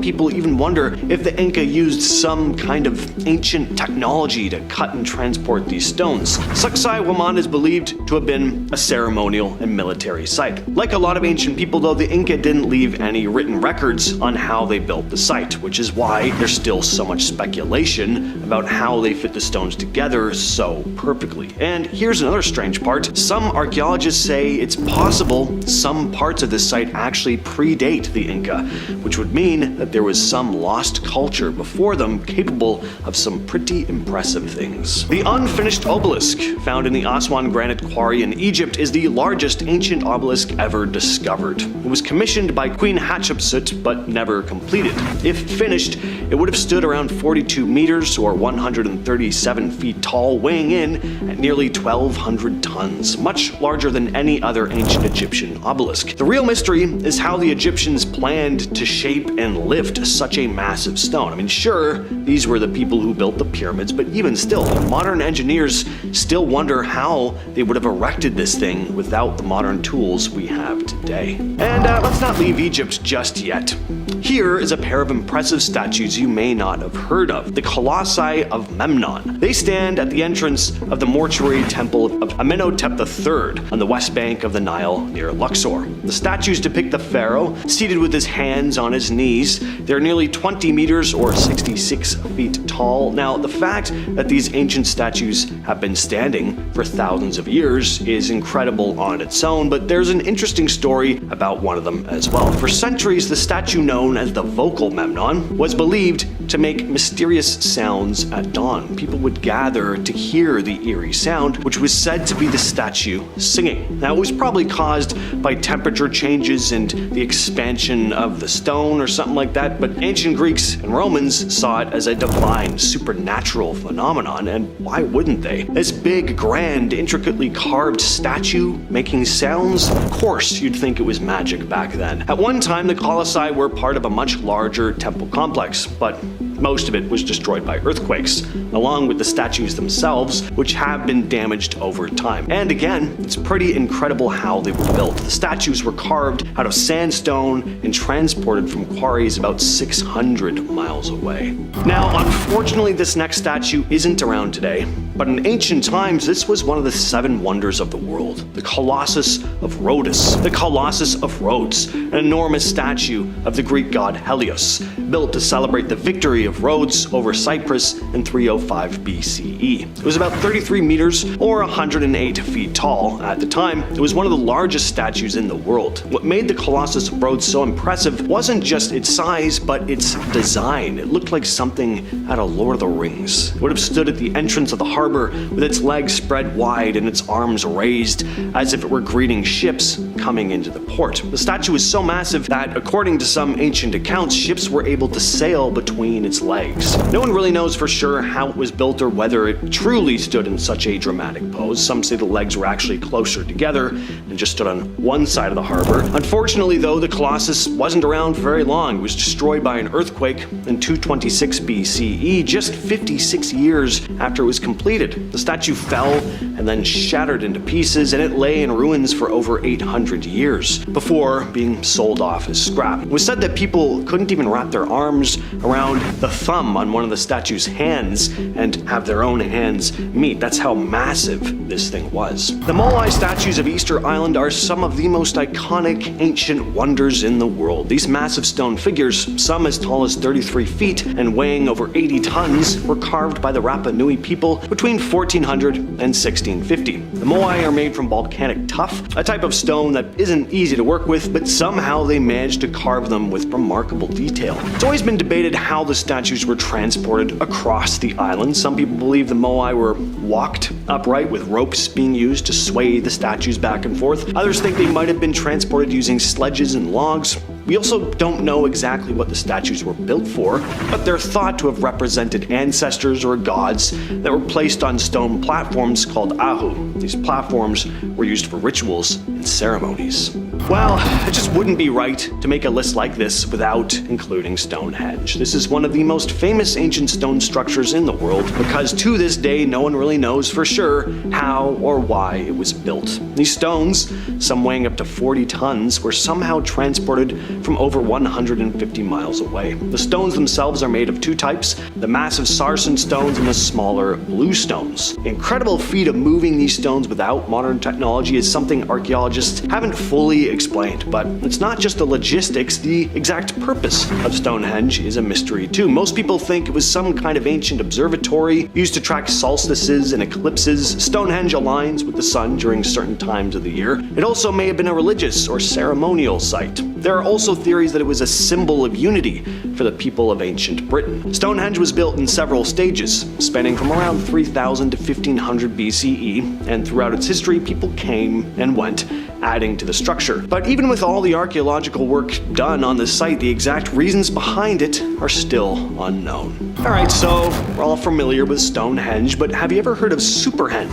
people even wonder if the Inca used some kind of ancient technology to cut and transport these stones. Sacsayhuaman is believed to have been a ceremonial and military site. Like a lot of ancient people, though, the Inca didn't leave any written records on how they built the site, which is why there's still so much speculation about how they fit the stones together so perfectly. And here's another strange part. Some archaeologists say it's possible some parts of this site actually predate the Inca, which would mean that there was some lost culture before them capable of some pretty impressive things. The unfinished obelisk found in the Aswan granite quarry in Egypt is the largest ancient obelisk ever discovered. It was commissioned by Queen Hatshepsut but never completed. If finished, it would have stood around 42 meters or 137 feet tall, weighing in at nearly 1,200 tons, much larger than any other ancient Egyptian obelisk. The real mystery is how the Egyptians planned to shape and lift such a massive stone. I mean, sure, these were the people who built the pyramids, but even still, modern engineers still wonder how they would have erected this thing without the modern tools we have today. And let's not leave Egypt just yet. Here is a pair of impressive statues you may not have heard of, the Colossi of Memnon. They stand at the entrance of the mortuary temple of Amenhotep III on the west bank of the Nile near Luxor. The statues depict the pharaoh seated with his hands on his knees. They're nearly 20 meters or 66 feet tall. Now, the fact that these ancient statues have been standing for thousands of years is incredible on its own, but there's an interesting story about one of them as well. For centuries, the statue known as the vocal Memnon was believed to make mysterious sounds at dawn. People would gather to hear the eerie sound, which was said to be the statue singing. Now, it was probably caused by temperature changes and the expansion of the stone or something like that, but ancient Greeks and Romans saw it as a divine, supernatural phenomenon, and why wouldn't they? This big, grand, intricately carved statue making sounds? Of course, you'd think it was magic back then. At one time, the Colossi were part of a much larger temple complex, but most of it was destroyed by earthquakes, along with the statues themselves, which have been damaged over time. And again, it's pretty incredible how they were built. The statues were carved out of sandstone and transported from quarries about 600 miles away. Now, unfortunately, this next statue isn't around today, but in ancient times, this was one of the 7 wonders of the world, the Colossus of Rhodes. The Colossus of Rhodes, an enormous statue of the Greek god Helios, built to celebrate the victory of Rhodes over Cyprus in 305 BCE. It was about 33 meters or 108 feet tall. At the time, it was one of the largest statues in the world. What made the Colossus of Rhodes so impressive wasn't just its size, but its design. It looked like something out of Lord of the Rings. It would have stood at the entrance of the heart harbor with its legs spread wide and its arms raised as if it were greeting ships coming into the port. The statue is so massive that, according to some ancient accounts, ships were able to sail between its legs. No one really knows for sure how it was built or whether it truly stood in such a dramatic pose. Some say the legs were actually closer together and just stood on one side of the harbor. Unfortunately, though, the Colossus wasn't around for very long. It was destroyed by an earthquake in 226 BCE, just 56 years after it was completed. The statue fell and then shattered into pieces, and it lay in ruins for over 800 years before being sold off as scrap. It was said that people couldn't even wrap their arms around the thumb on one of the statue's hands and have their own hands meet. That's how massive this thing was. The Moai statues of Easter Island are some of the most iconic ancient wonders in the world. These massive stone figures, some as tall as 33 feet and weighing over 80 tons, were carved by the Rapa Nui people between 1400 and 1650. The Moai are made from volcanic tuff, a type of stone that isn't easy to work with, but somehow they managed to carve them with remarkable detail. It's always been debated how the statues were transported across the island. Some people believe the Moai were walked upright with ropes being used to sway the statues back and forth. Others think they might have been transported using sledges and logs. We also don't know exactly what the statues were built for, but they're thought to have represented ancestors or gods that were placed on stone platforms called ahu. These platforms were used for rituals and ceremonies. Well, it just wouldn't be right to make a list like this without including Stonehenge. This is one of the most famous ancient stone structures in the world because to this day no one really knows for sure how or why it was built. These stones, some weighing up to 40 tons, were somehow transported from over 150 miles away. The stones themselves are made of two types, the massive sarsen stones and the smaller blue stones. The incredible feat of moving these stones without modern technology is something archaeologists haven't fully explained, but it's not just the logistics, the exact purpose of Stonehenge is a mystery too. Most people think it was some kind of ancient observatory used to track solstices and eclipses. Stonehenge aligns with the sun during certain times of the year. It also may have been a religious or ceremonial site. There are also theories that it was a symbol of unity for the people of ancient Britain. Stonehenge was built in several stages, spanning from around 3000 to 1500 BCE, and throughout its history people came and went, adding to the structure. But even with all the archaeological work done on the site, the exact reasons behind it are still unknown. Alright, so we're all familiar with Stonehenge, but have you ever heard of Superhenge?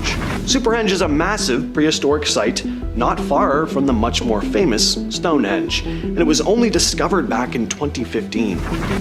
Superhenge is a massive prehistoric site not far from the much more famous Stonehenge, and it was only discovered back in 2015,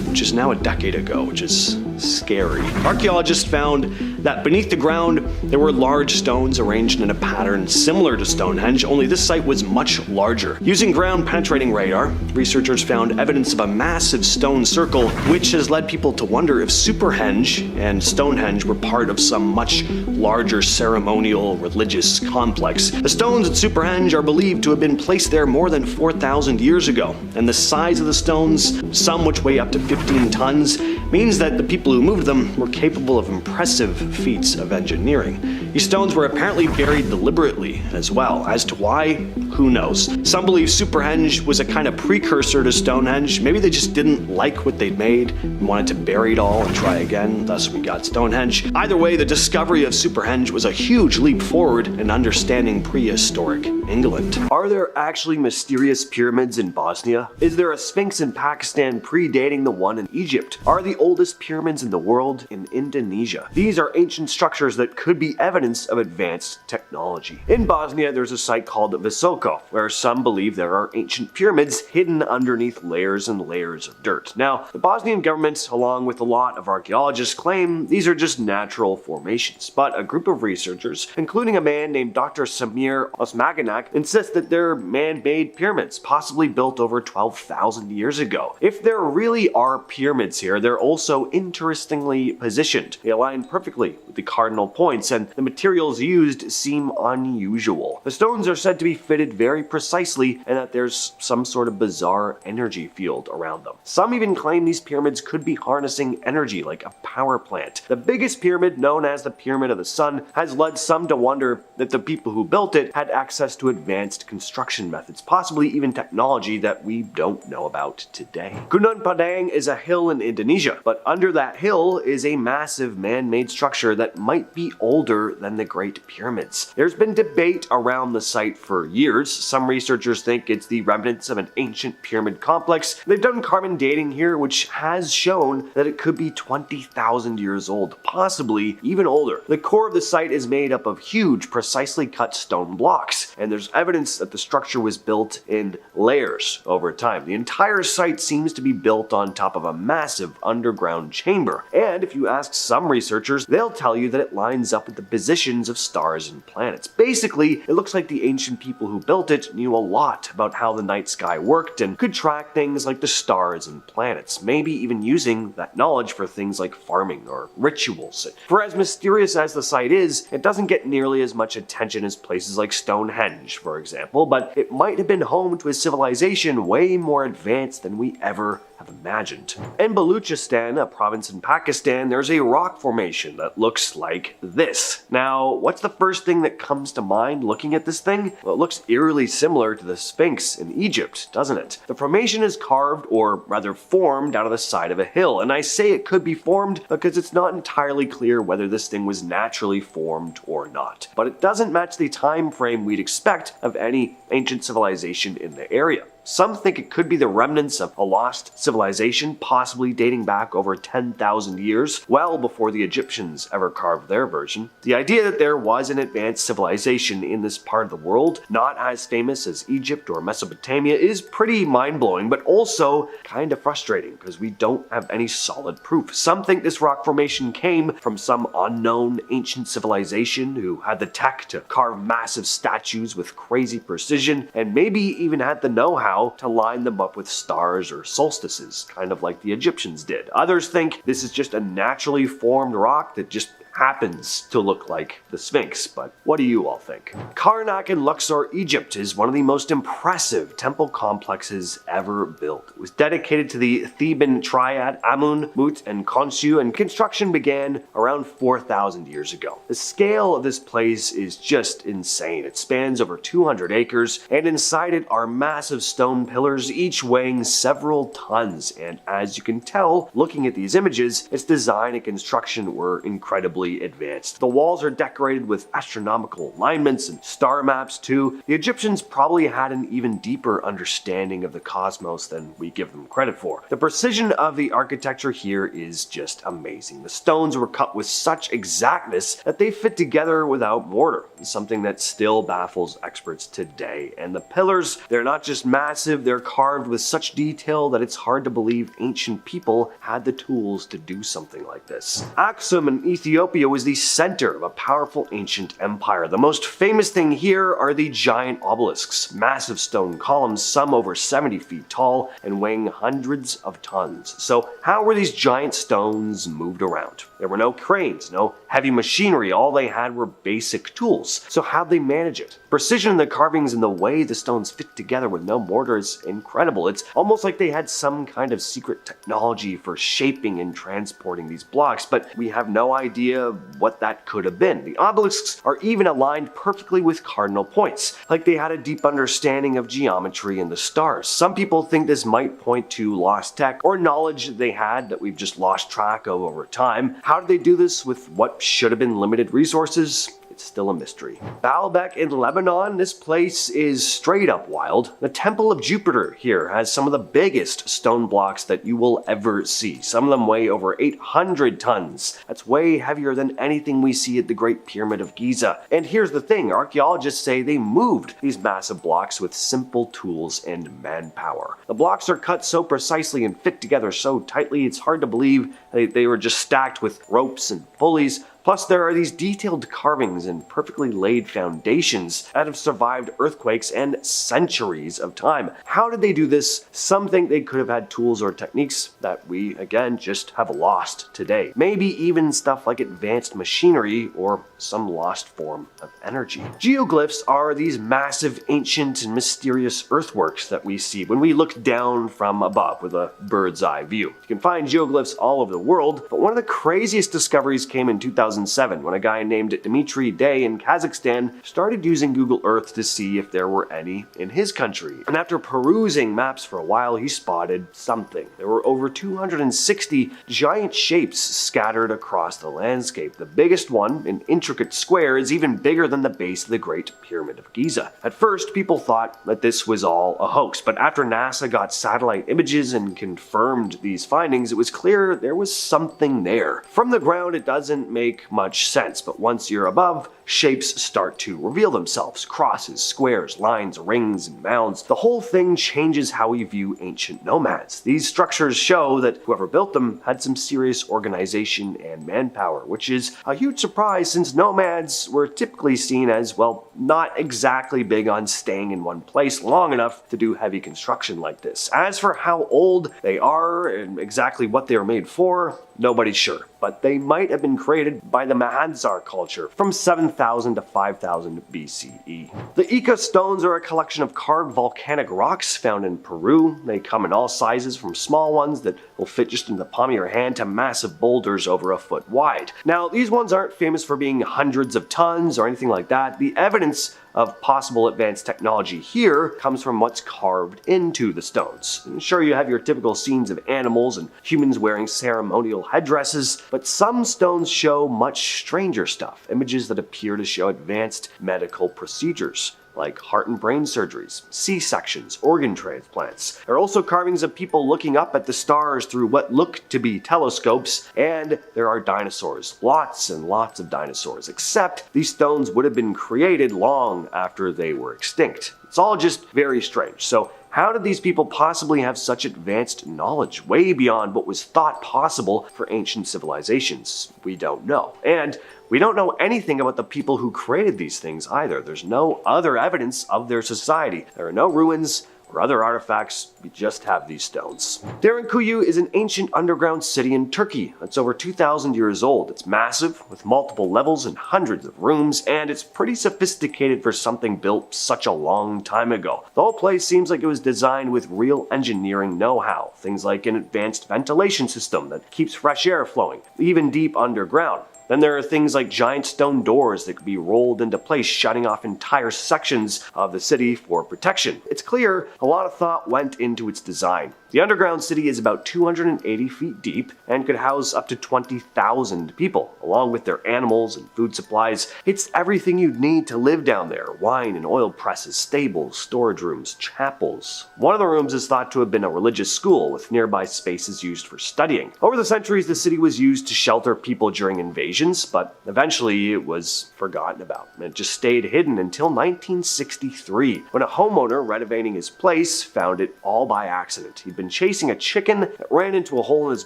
which is now a decade ago, which is scary. Archaeologists found that beneath the ground there were large stones arranged in a pattern similar to Stonehenge, only this site was much larger. Using ground-penetrating radar, researchers found evidence of a massive stone circle, which has led people to wonder if Superhenge and Stonehenge were part of some much larger ceremonial religious complex. The stones at Superhenge are believed to have been placed there more than 4,000 years ago, and the size of the stones, some which weigh up to 15 tons, means that the people who moved them were capable of impressive feats of engineering. These stones were apparently buried deliberately as well. As to why, who knows? Some believe Superhenge was a kind of precursor to Stonehenge. Maybe they just didn't like what they'd made and wanted to bury it all and try again, thus we got Stonehenge. Either way, the discovery of Superhenge was a huge leap forward in understanding prehistoric England. Are there actually mysterious pyramids in Bosnia? Is there a Sphinx in Pakistan predating the one in Egypt? Are the oldest pyramids in the world in Indonesia? These are ancient structures that could be evidence of advanced technology. In Bosnia, there's a site called Visoko, where some believe there are ancient pyramids hidden underneath layers and layers of dirt. Now, the Bosnian government, along with a lot of archaeologists, claim these are just natural formations, but a group of researchers, including a man named Dr. Samir Osmaganak, insist that they're man-made pyramids, possibly built over 12,000 years ago. If there really are pyramids here, they're also interestingly positioned. They align perfectly with the cardinal points, and the materials used seem unusual. The stones are said to be fitted very precisely, and that there's some sort of bizarre energy field around them. Some even claim these pyramids could be harnessing energy like a power plant. The biggest pyramid, known as the Pyramid of the Sun, has led some to wonder that the people who built it had access to to advanced construction methods, possibly even technology that we don't know about today. Gunung Padang is a hill in Indonesia, but under that hill is a massive man-made structure that might be older than the Great Pyramids. There's been debate around the site for years. Some researchers think it's the remnants of an ancient pyramid complex. They've done carbon dating here, which has shown that it could be 20,000 years old, possibly even older. The core of the site is made up of huge, precisely cut stone blocks, and there's evidence that the structure was built in layers over time. The entire site seems to be built on top of a massive underground chamber, and if you ask some researchers, they'll tell you that it lines up with the positions of stars and planets. Basically, it looks like the ancient people who built it knew a lot about how the night sky worked and could track things like the stars and planets, maybe even using that knowledge for things like farming or rituals. For as mysterious as the site is, it doesn't get nearly as much attention as places like Stonehenge, for example, but it might have been home to a civilization way more advanced than we ever have imagined. In Baluchistan, a province in Pakistan, there's a rock formation that looks like this. Now, what's the first thing that comes to mind looking at this thing? Well, it looks eerily similar to the Sphinx in Egypt, doesn't it? The formation is carved, or rather formed, out of the side of a hill, and I say it could be formed because it's not entirely clear whether this thing was naturally formed or not. But it doesn't match the time frame we'd expect of any ancient civilization in the area. Some think it could be the remnants of a lost civilization, possibly dating back over 10,000 years, well before the Egyptians ever carved their version. The idea that there was an advanced civilization in this part of the world, not as famous as Egypt or Mesopotamia, is pretty mind-blowing, but also kind of frustrating because we don't have any solid proof. Some think this rock formation came from some unknown ancient civilization who had the tech to carve massive statues with crazy precision, and maybe even had the know-how to line them up with stars or solstices, kind of like the Egyptians did. Others think this is just a naturally formed rock that just happens to look like the Sphinx, but what do you all think? Karnak in Luxor, Egypt is one of the most impressive temple complexes ever built. It was dedicated to the Theban triad Amun, Mut, and Khonsu, and construction began around 4,000 years ago. The scale of this place is just insane. It spans over 200 acres, and inside it are massive stone pillars, each weighing several tons, and as you can tell, looking at these images, its design and construction were incredibly advanced. The walls are decorated with astronomical alignments and star maps too. The Egyptians probably had an even deeper understanding of the cosmos than we give them credit for. The precision of the architecture here is just amazing. The stones were cut with such exactness that they fit together without mortar, something that still baffles experts today. And the pillars, they're not just massive, they're carved with such detail that it's hard to believe ancient people had the tools to do something like this. Aksum in Ethiopia was the center of a powerful ancient empire. The most famous thing here are the giant obelisks, massive stone columns, some over 70 feet tall and weighing hundreds of tons. So how were these giant stones moved around? There were no cranes, no heavy machinery, all they had were basic tools. So how'd they manage it? Precision in the carvings and the way the stones fit together with no mortar is incredible. It's almost like they had some kind of secret technology for shaping and transporting these blocks, but we have no idea what that could have been. The obelisks are even aligned perfectly with cardinal points, like they had a deep understanding of geometry and the stars. Some people think this might point to lost tech or knowledge they had that we've just lost track of over time. How did they do this with what should have been limited resources? It's still a mystery. Baalbek in Lebanon, this place is straight up wild. The Temple of Jupiter here has some of the biggest stone blocks that you will ever see. Some of them weigh over 800 tons. That's way heavier than anything we see at the Great Pyramid of Giza. And here's the thing, archaeologists say they moved these massive blocks with simple tools and manpower. The blocks are cut so precisely and fit together so tightly, it's hard to believe they were just stacked with ropes and pulleys. Plus, there are these detailed carvings and perfectly laid foundations that have survived earthquakes and centuries of time. How did they do this? Some think they could have had tools or techniques that we, again, just have lost today. Maybe even stuff like advanced machinery or some lost form of energy. Geoglyphs are these massive, ancient, and mysterious earthworks that we see when we look down from above with a bird's eye view. You can find geoglyphs all over the world, but one of the craziest discoveries came in 2000 2007 when a guy named Dmitry Day in Kazakhstan started using Google Earth to see if there were any in his country. And after perusing maps for a while, he spotted something. There were over 260 giant shapes scattered across the landscape. The biggest one, an intricate square, is even bigger than the base of the Great Pyramid of Giza. At first, people thought that this was all a hoax, but after NASA got satellite images and confirmed these findings, it was clear there was something there. From the ground, it doesn't make much sense, but once you're above, shapes start to reveal themselves. Crosses, squares, lines, rings, and mounds. The whole thing changes how we view ancient nomads. These structures show that whoever built them had some serious organization and manpower, which is a huge surprise since nomads were typically seen as, well, not exactly big on staying in one place long enough to do heavy construction like this. As for how old they are and exactly what they were made for, nobody's sure, but they might have been created by the Mahadzar culture from 7,000 to 5,000 BCE. The Ica stones are a collection of carved volcanic rocks found in Peru. They come in all sizes, from small ones that will fit just in the palm of your hand to massive boulders over a foot wide. Now, these ones aren't famous for being hundreds of tons or anything like that. The evidence of possible advanced technology here comes from what's carved into the stones. Sure, you have your typical scenes of animals and humans wearing ceremonial headdresses, but some stones show much stranger stuff, images that appear to show advanced medical procedures, like heart and brain surgeries, C-sections, organ transplants. There are also carvings of people looking up at the stars through what look to be telescopes, and there are dinosaurs. Lots and lots of dinosaurs, except these stones would have been created long after they were extinct. It's all just very strange. So how did these people possibly have such advanced knowledge, way beyond what was thought possible for ancient civilizations? We don't know. And we don't know anything about the people who created these things either. There's no other evidence of their society. There are no ruins or other artifacts, we just have these stones. Derinkuyu is an ancient underground city in Turkey that's over 2,000 years old. It's massive, with multiple levels and hundreds of rooms, and it's pretty sophisticated for something built such a long time ago. The whole place seems like it was designed with real engineering know-how, things like an advanced ventilation system that keeps fresh air flowing, even deep underground. Then there are things like giant stone doors that could be rolled into place, shutting off entire sections of the city for protection. It's clear a lot of thought went into its design. The underground city is about 280 feet deep and could house up to 20,000 people, along with their animals and food supplies. It's everything you'd need to live down there: wine and oil presses, stables, storage rooms, chapels. One of the rooms is thought to have been a religious school, with nearby spaces used for studying. Over the centuries, the city was used to shelter people during invasions, but eventually it was forgotten about, and it just stayed hidden until 1963, when a homeowner renovating his place found it all by accident. He'd been chasing a chicken that ran into a hole in his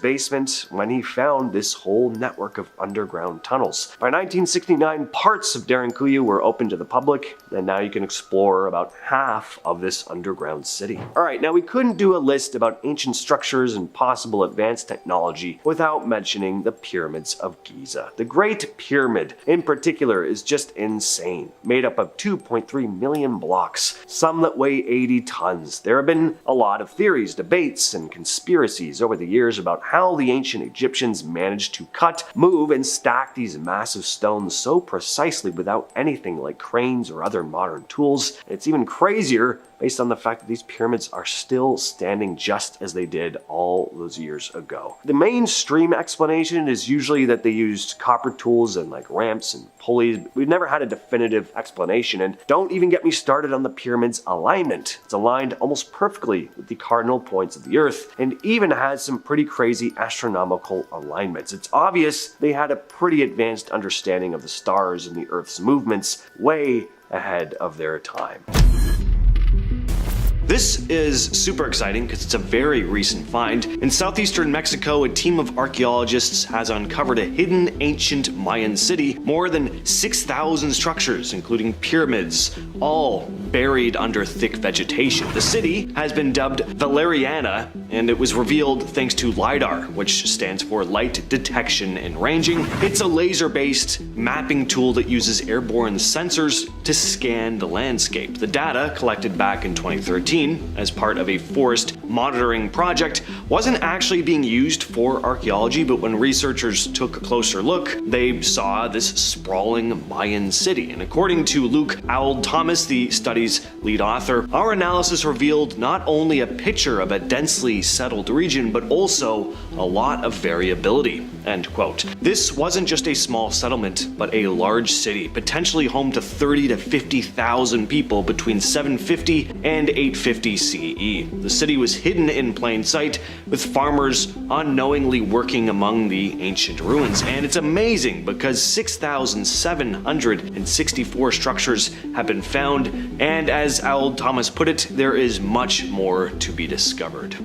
basement when he found this whole network of underground tunnels. By 1969, parts of Derinkuyu were open to the public, and now you can explore about half of this underground city. Alright, now we couldn't do a list about ancient structures and possible advanced technology without mentioning the pyramids of Giza. The Great Pyramid, in particular, is just insane. Made up of 2.3 million blocks, some that weigh 80 tons. There have been a lot of theories, debates, and conspiracies over the years about how the ancient Egyptians managed to cut, move, and stack these massive stones so precisely without anything like cranes or other modern tools. It's even crazier based on the fact that these pyramids are still standing just as they did all those years ago. The mainstream explanation is usually that they used copper tools and like ramps and pulleys. We've never had a definitive explanation, and don't even get me started on the pyramid's alignment. It's aligned almost perfectly with the cardinal points of the Earth, and even has some pretty crazy astronomical alignments. It's obvious they had a pretty advanced understanding of the stars and the Earth's movements, way ahead of their time. This is super exciting because it's a very recent find. In southeastern Mexico, a team of archaeologists has uncovered a hidden ancient Mayan city, more than 6,000 structures, including pyramids, all buried under thick vegetation. The city has been dubbed Valeriana, and it was revealed thanks to LiDAR, which stands for Light Detection and Ranging. It's a laser-based mapping tool that uses airborne sensors to scan the landscape. The data, collected back in 2013, as part of a forest monitoring project, wasn't actually being used for archaeology, but when researchers took a closer look, they saw this sprawling Mayan city. And according to Luke Auld Thomas, the study's lead author, our analysis revealed not only a picture of a densely settled region, but also a lot of variability. End quote. This wasn't just a small settlement, but a large city, potentially home to 30 to 50,000 people between 750 and 850 CE. The city was hidden in plain sight, with farmers unknowingly working among the ancient ruins. And it's amazing because 6,764 structures have been found, and as Auld Thomas put it, there is much more to be discovered.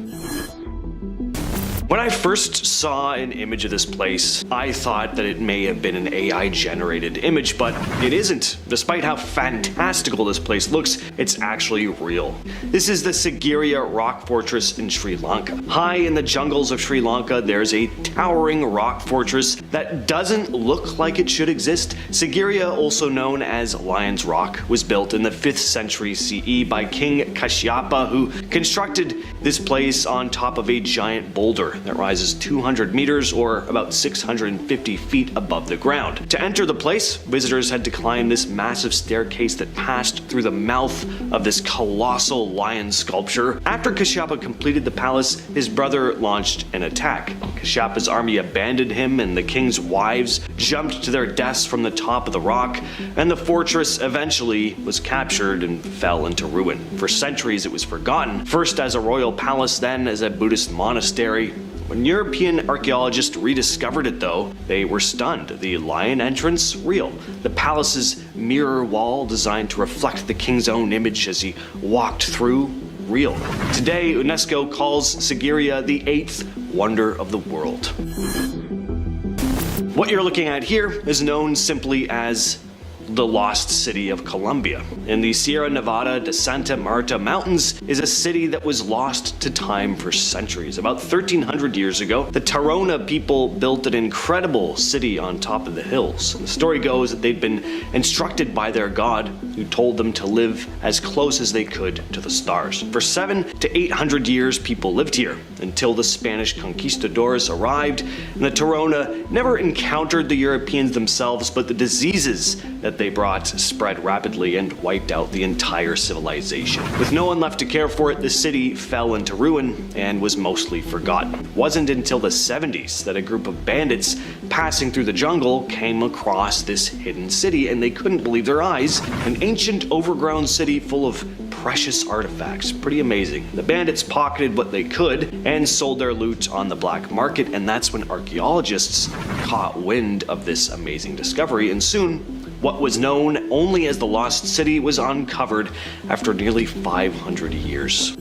When I first saw an image of this place, I thought that it may have been an AI-generated image, but it isn't. Despite how fantastical this place looks, it's actually real. This is the Sigiriya rock fortress in Sri Lanka. High in the jungles of Sri Lanka, there's a towering rock fortress that doesn't look like it should exist. Sigiriya, also known as Lion's Rock, was built in the 5th century CE by King Kashyapa, who constructed this place on top of a giant boulder that rises 200 meters or about 650 feet above the ground. To enter the place, visitors had to climb this massive staircase that passed through the mouth of this colossal lion sculpture. After Kashyapa completed the palace, his brother launched an attack. Kashyapa's army abandoned him, and the king's wives jumped to their deaths from the top of the rock, and the fortress eventually was captured and fell into ruin. For centuries it was forgotten, first as a royal palace, then as a Buddhist monastery. When European archaeologists rediscovered it, though, they were stunned. The lion entrance, real. The palace's mirror wall, designed to reflect the king's own image as he walked through, real. Today, UNESCO calls Sigiriya the 8th wonder of the world. What you're looking at here is known simply as the Lost City of Colombia. In the Sierra Nevada de Santa Marta Mountains is a city that was lost to time for centuries. About 1,300 years ago, the Tairona people built an incredible city on top of the hills. The story goes that they'd been instructed by their god, who told them to live as close as they could to the stars. For 700 to 800 years, people lived here, until the Spanish conquistadors arrived, and the Tairona never encountered the Europeans themselves, but the diseases that they brought spread rapidly and wiped out the entire civilization. With no one left to care for it, the city fell into ruin and was mostly forgotten. It wasn't until the 70s that a group of bandits passing through the jungle came across this hidden city, and they couldn't believe their eyes. An ancient overgrown city full of precious artifacts. Pretty amazing. The bandits pocketed what they could and sold their loot on the black market, and that's when archaeologists caught wind of this amazing discovery, and soon what was known only as the Lost City was uncovered after nearly 500 years.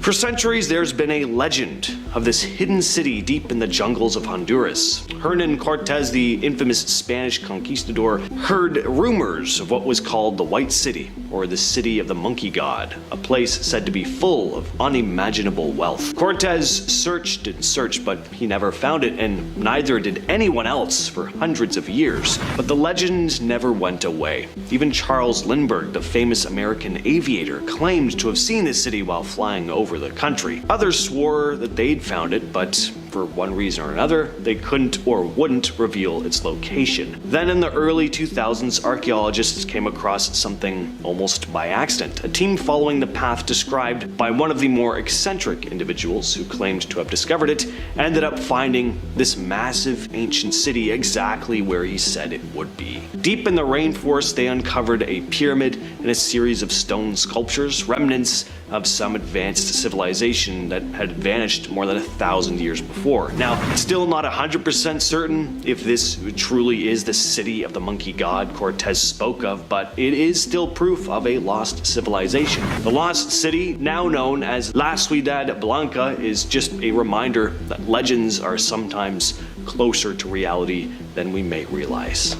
For centuries, there's been a legend of this hidden city deep in the jungles of Honduras. Hernan Cortez, the infamous Spanish conquistador, heard rumors of what was called the White City, or the City of the Monkey God, a place said to be full of unimaginable wealth. Cortez searched and searched, but he never found it, and neither did anyone else for hundreds of years. But the legend never went away. Even Charles Lindbergh, the famous American aviator, claimed to have seen this city while flying over the country. Others swore that they'd found it, but for one reason or another, they couldn't or wouldn't reveal its location. Then in the early 2000s, archaeologists came across something almost by accident. A team following the path described by one of the more eccentric individuals who claimed to have discovered it ended up finding this massive ancient city exactly where he said it would be. Deep in the rainforest, they uncovered a pyramid and a series of stone sculptures, remnants of some advanced civilization that had vanished more than 1,000 years before. Now, it's still not 100% certain if this truly is the city of the monkey god Cortez spoke of, but it is still proof of a lost civilization. The lost city, now known as La Ciudad Blanca, is just a reminder that legends are sometimes closer to reality than we may realize.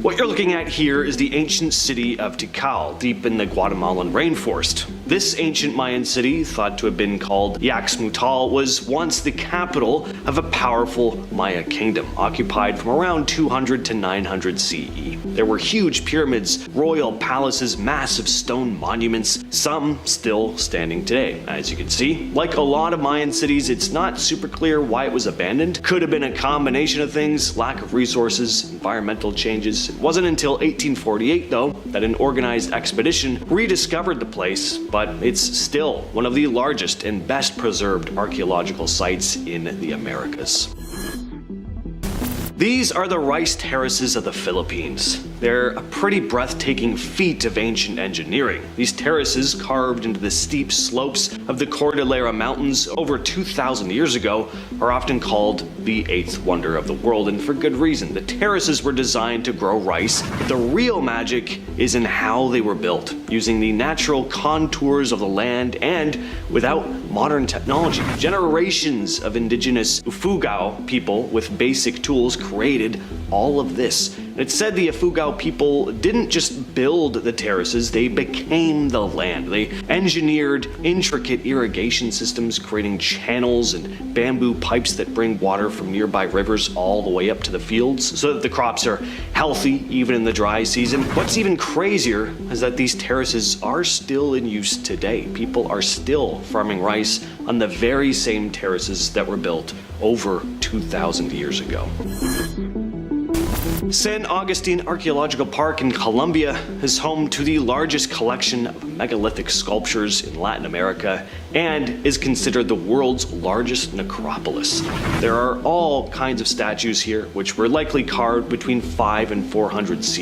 What you're looking at here is the ancient city of Tikal, deep in the Guatemalan rainforest. This ancient Mayan city, thought to have been called Yaxmutal, was once the capital of a powerful Maya kingdom, occupied from around 200 to 900 CE. There were huge pyramids, royal palaces, massive stone monuments, some still standing today. As you can see, like a lot of Mayan cities, it's not super clear why it was abandoned. Could have been a combination of things, lack of resources, environmental changes. It wasn't until 1848, though, that an organized expedition rediscovered the place, but it's still one of the largest and best preserved archaeological sites in the Americas. These are the rice terraces of the Philippines. They're a pretty breathtaking feat of ancient engineering. These terraces, carved into the steep slopes of the Cordillera Mountains over 2,000 years ago, are often called the eighth wonder of the world, and for good reason. The terraces were designed to grow rice, but the real magic is in how they were built, using the natural contours of the land and without modern technology. Generations of indigenous Ifugao people with basic tools created all of this. It's said the Ifugao people didn't just build the terraces, they became the land. They engineered intricate irrigation systems, creating channels and bamboo pipes that bring water from nearby rivers all the way up to the fields so that the crops are healthy even in the dry season. What's even crazier is that these terraces are still in use today. People are still farming rice on the very same terraces that were built over 2,000 years ago. San Agustin Archaeological Park in Colombia is home to the largest collection of megalithic sculptures in Latin America and is considered the world's largest necropolis. There are all kinds of statues here, which were likely carved between 5 and 400 CE.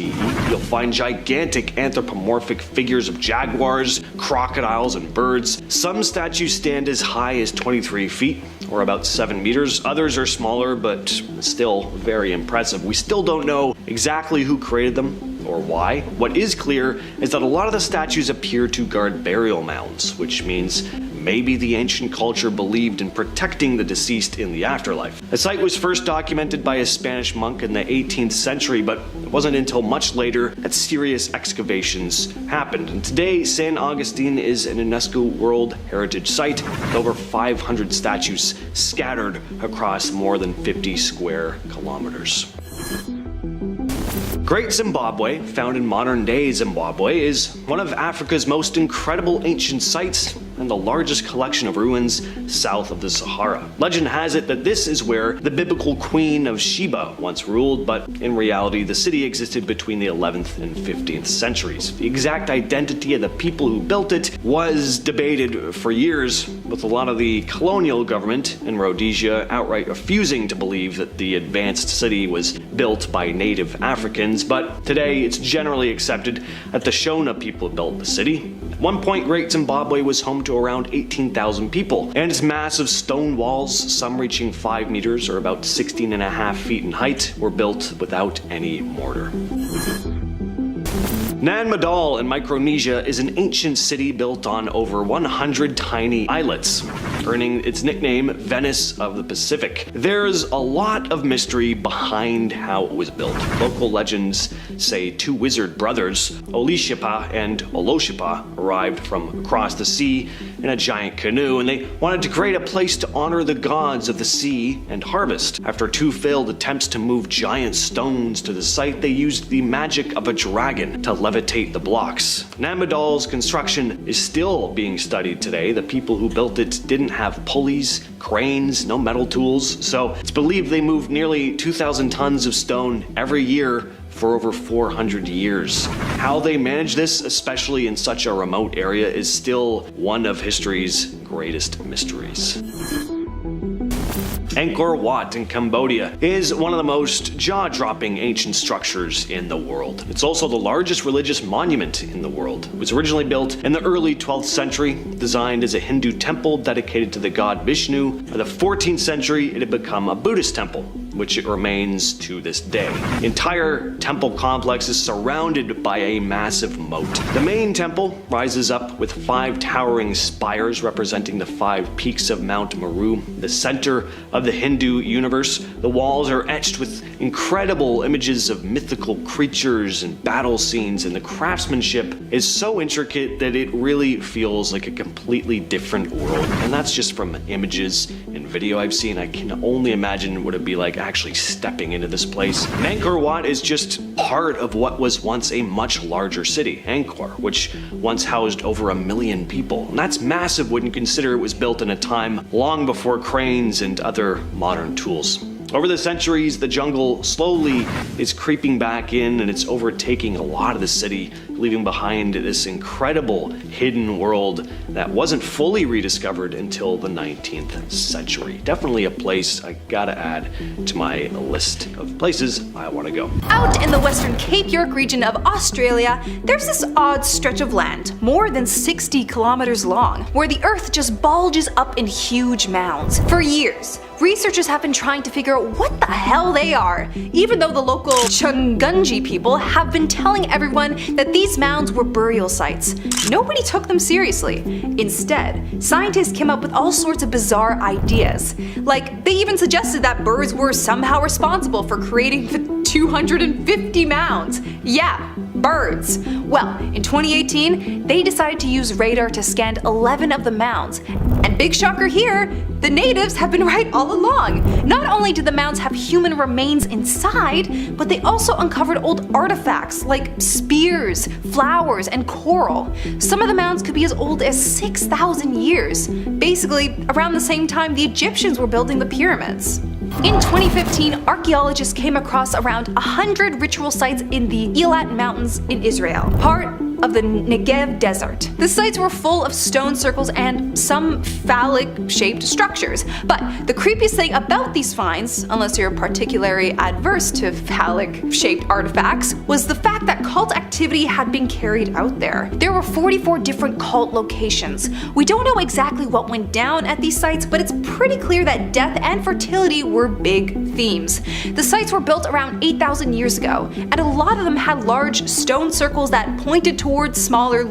You'll find gigantic anthropomorphic figures of jaguars, crocodiles, and birds. Some statues stand as high as 23 feet, or about 7 meters. Others are smaller, but still very impressive. We still don't know exactly who created them or why. What is clear is that a lot of the statues appear to guard burial mounds, which means maybe the ancient culture believed in protecting the deceased in the afterlife. The site was first documented by a Spanish monk in the 18th century, but it wasn't until much later that serious excavations happened. And today, San Agustin is an UNESCO World Heritage Site with over 500 statues scattered across more than 50 square kilometers. Great Zimbabwe, found in modern-day Zimbabwe, is one of Africa's most incredible ancient sites and the largest collection of ruins south of the Sahara. Legend has it that this is where the biblical Queen of Sheba once ruled, but in reality the city existed between the 11th and 15th centuries. The exact identity of the people who built it was debated for years, with a lot of the colonial government in Rhodesia outright refusing to believe that the advanced city was built by native Africans, but today it's generally accepted that the Shona people built the city. At one point, Great Zimbabwe was home to around 18,000 people, and its massive stone walls, some reaching 5 meters or about 16.5 feet in height, were built without any mortar. Nan Madol in Micronesia is an ancient city built on over 100 tiny islets, earning its nickname Venice of the Pacific. There's a lot of mystery behind how it was built. Local legends say two wizard brothers, Olishipa and Oloshipa, arrived from across the sea in a giant canoe, and they wanted to create a place to honor the gods of the sea and harvest. After two failed attempts to move giant stones to the site, they used the magic of a dragon to levitate the blocks. Nan Madol's construction is still being studied today. The people who built it didn't have pulleys, cranes, no metal tools, so it's believed they moved nearly 2,000 tons of stone every year for over 400 years. How they manage this, especially in such a remote area, is still one of history's greatest mysteries. Angkor Wat in Cambodia is one of the most jaw-dropping ancient structures in the world. It's also the largest religious monument in the world. It was originally built in the early 12th century, designed as a Hindu temple dedicated to the god Vishnu. By the 14th century, it had become a Buddhist temple, which it remains to this day. The entire temple complex is surrounded by a massive moat. The main temple rises up with 5 towering spires representing the 5 peaks of Mount Meru, the center of the Hindu universe. The walls are etched with incredible images of mythical creatures and battle scenes, and the craftsmanship is so intricate that it really feels like a completely different world. And that's just from images and video I've seen, I can only imagine what it'd be like actually stepping into this place. And Angkor Wat is just part of what was once a much larger city, Angkor, which once housed over 1 million people. And that's massive when you consider it was built in a time long before cranes and other modern tools. Over the centuries, the jungle slowly is creeping back in and it's overtaking a lot of the city, leaving behind this incredible hidden world that wasn't fully rediscovered until the 19th century. Definitely a place I gotta add to my list of places I want to go. Out in the western Cape York region of Australia, there's this odd stretch of land, more than 60 kilometers long, where the earth just bulges up in huge mounds. For years, researchers have been trying to figure out what the hell they are, even though the local Chungunji people have been telling everyone that these mounds were burial sites. Nobody took them seriously. Instead, scientists came up with all sorts of bizarre ideas. Like, they even suggested that birds were somehow responsible for creating the 250 mounds. Yeah, birds. Well, in 2018, they decided to use radar to scan 11 of the mounds. And big shocker here, the natives have been right all along. Not only did the mounds have human remains inside, but they also uncovered old artifacts like spears, flowers, and coral. Some of the mounds could be as old as 6,000 years. Basically, around the same time the Egyptians were building the pyramids. In 2015, archaeologists came across around 100 ritual sites in the Eilat Mountains in Israel, part of the Negev desert. The sites were full of stone circles and some phallic-shaped structures. But the creepiest thing about these finds, unless you're particularly adverse to phallic-shaped artifacts, was the fact that cult activity had been carried out there. There were 44 different cult locations. We don't know exactly what went down at these sites, but it's pretty clear that death and fertility were big themes. The sites were built around 8,000 years ago, and a lot of them had large stone circles that pointed towards smaller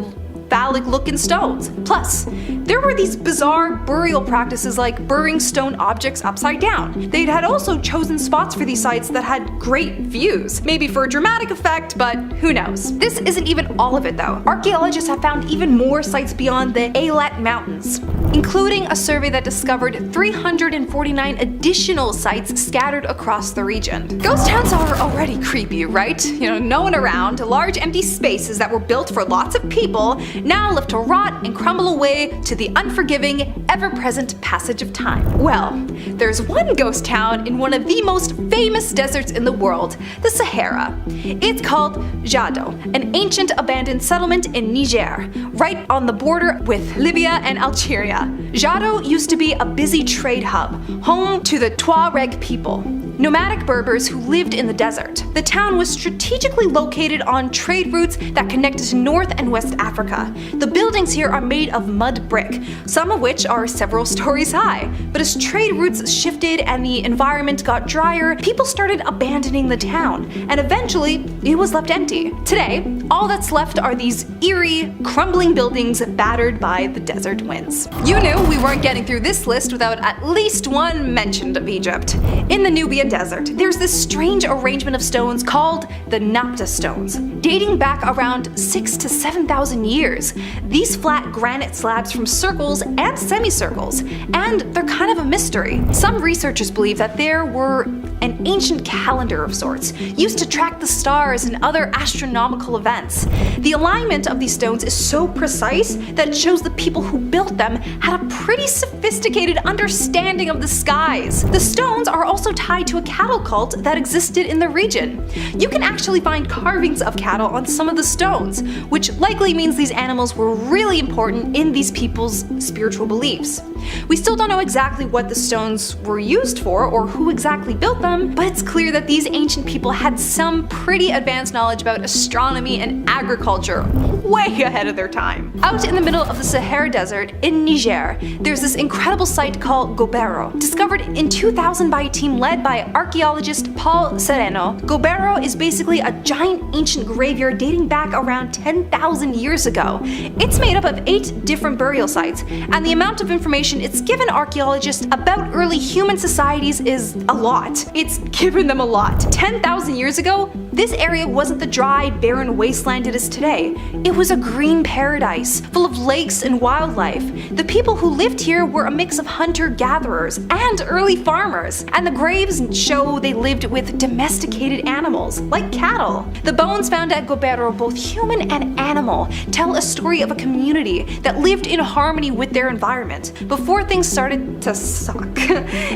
phallic-looking stones. Plus, there were these bizarre burial practices like burying stone objects upside down. They had also chosen spots for these sites that had great views. Maybe for a dramatic effect, but who knows. This isn't even all of it though. Archaeologists have found even more sites beyond the Eilat Mountains, including a survey that discovered 349 additional sites scattered across the region. Ghost towns are already creepy, right? No one around, large empty spaces that were built for lots of people, now left to rot and crumble away to the unforgiving, ever-present passage of time. Well, there's one ghost town in one of the most famous deserts in the world, the Sahara. It's called Jado, an ancient abandoned settlement in Niger, right on the border with Libya and Algeria. Jado used to be a busy trade hub, home to the Tuareg people, nomadic Berbers who lived in the desert. The town was strategically located on trade routes that connected to North and West Africa. The buildings here are made of mud brick, some of which are several stories high. But as trade routes shifted and the environment got drier, people started abandoning the town, and eventually it was left empty. Today, all that's left are these eerie, crumbling buildings battered by the desert winds. You knew we weren't getting through this list without at least one mention of Egypt. In the Nubian desert, there's this strange arrangement of stones called the Napta stones, dating back around 6,000 to 7,000 years. These flat granite slabs from circles and semicircles, and they're kind of a mystery. Some researchers believe that there were an ancient calendar of sorts, used to track the stars and other astronomical events. The alignment of these stones is so precise that it shows the people who built them had a pretty sophisticated understanding of the skies. The stones are also tied to a cattle cult that existed in the region. You can actually find carvings of cattle on some of the stones, which likely means these animals were really important in these people's spiritual beliefs. We still don't know exactly what the stones were used for or who exactly built them, but it's clear that these ancient people had some pretty advanced knowledge about astronomy and agriculture, way ahead of their time. Out in the middle of the Sahara Desert in Niger, there's this incredible site called Gobero. Discovered in 2000 by a team led by archaeologist Paul Sereno, Gobero is basically a giant ancient graveyard dating back around 10,000 years ago. It's made up of 8 different burial sites, and the amount of information it's given archaeologists about early human societies is a lot. It's given them a lot. 10,000 years ago, this area wasn't the dry, barren wasteland it is today. It was a green paradise, full of lakes and wildlife. The people who lived here were a mix of hunter-gatherers and early farmers, and the graves show they lived with domesticated animals, like cattle. The bones found at Gobero, both human and animal, tell a story of a community that lived in harmony with their environment before things started to suck.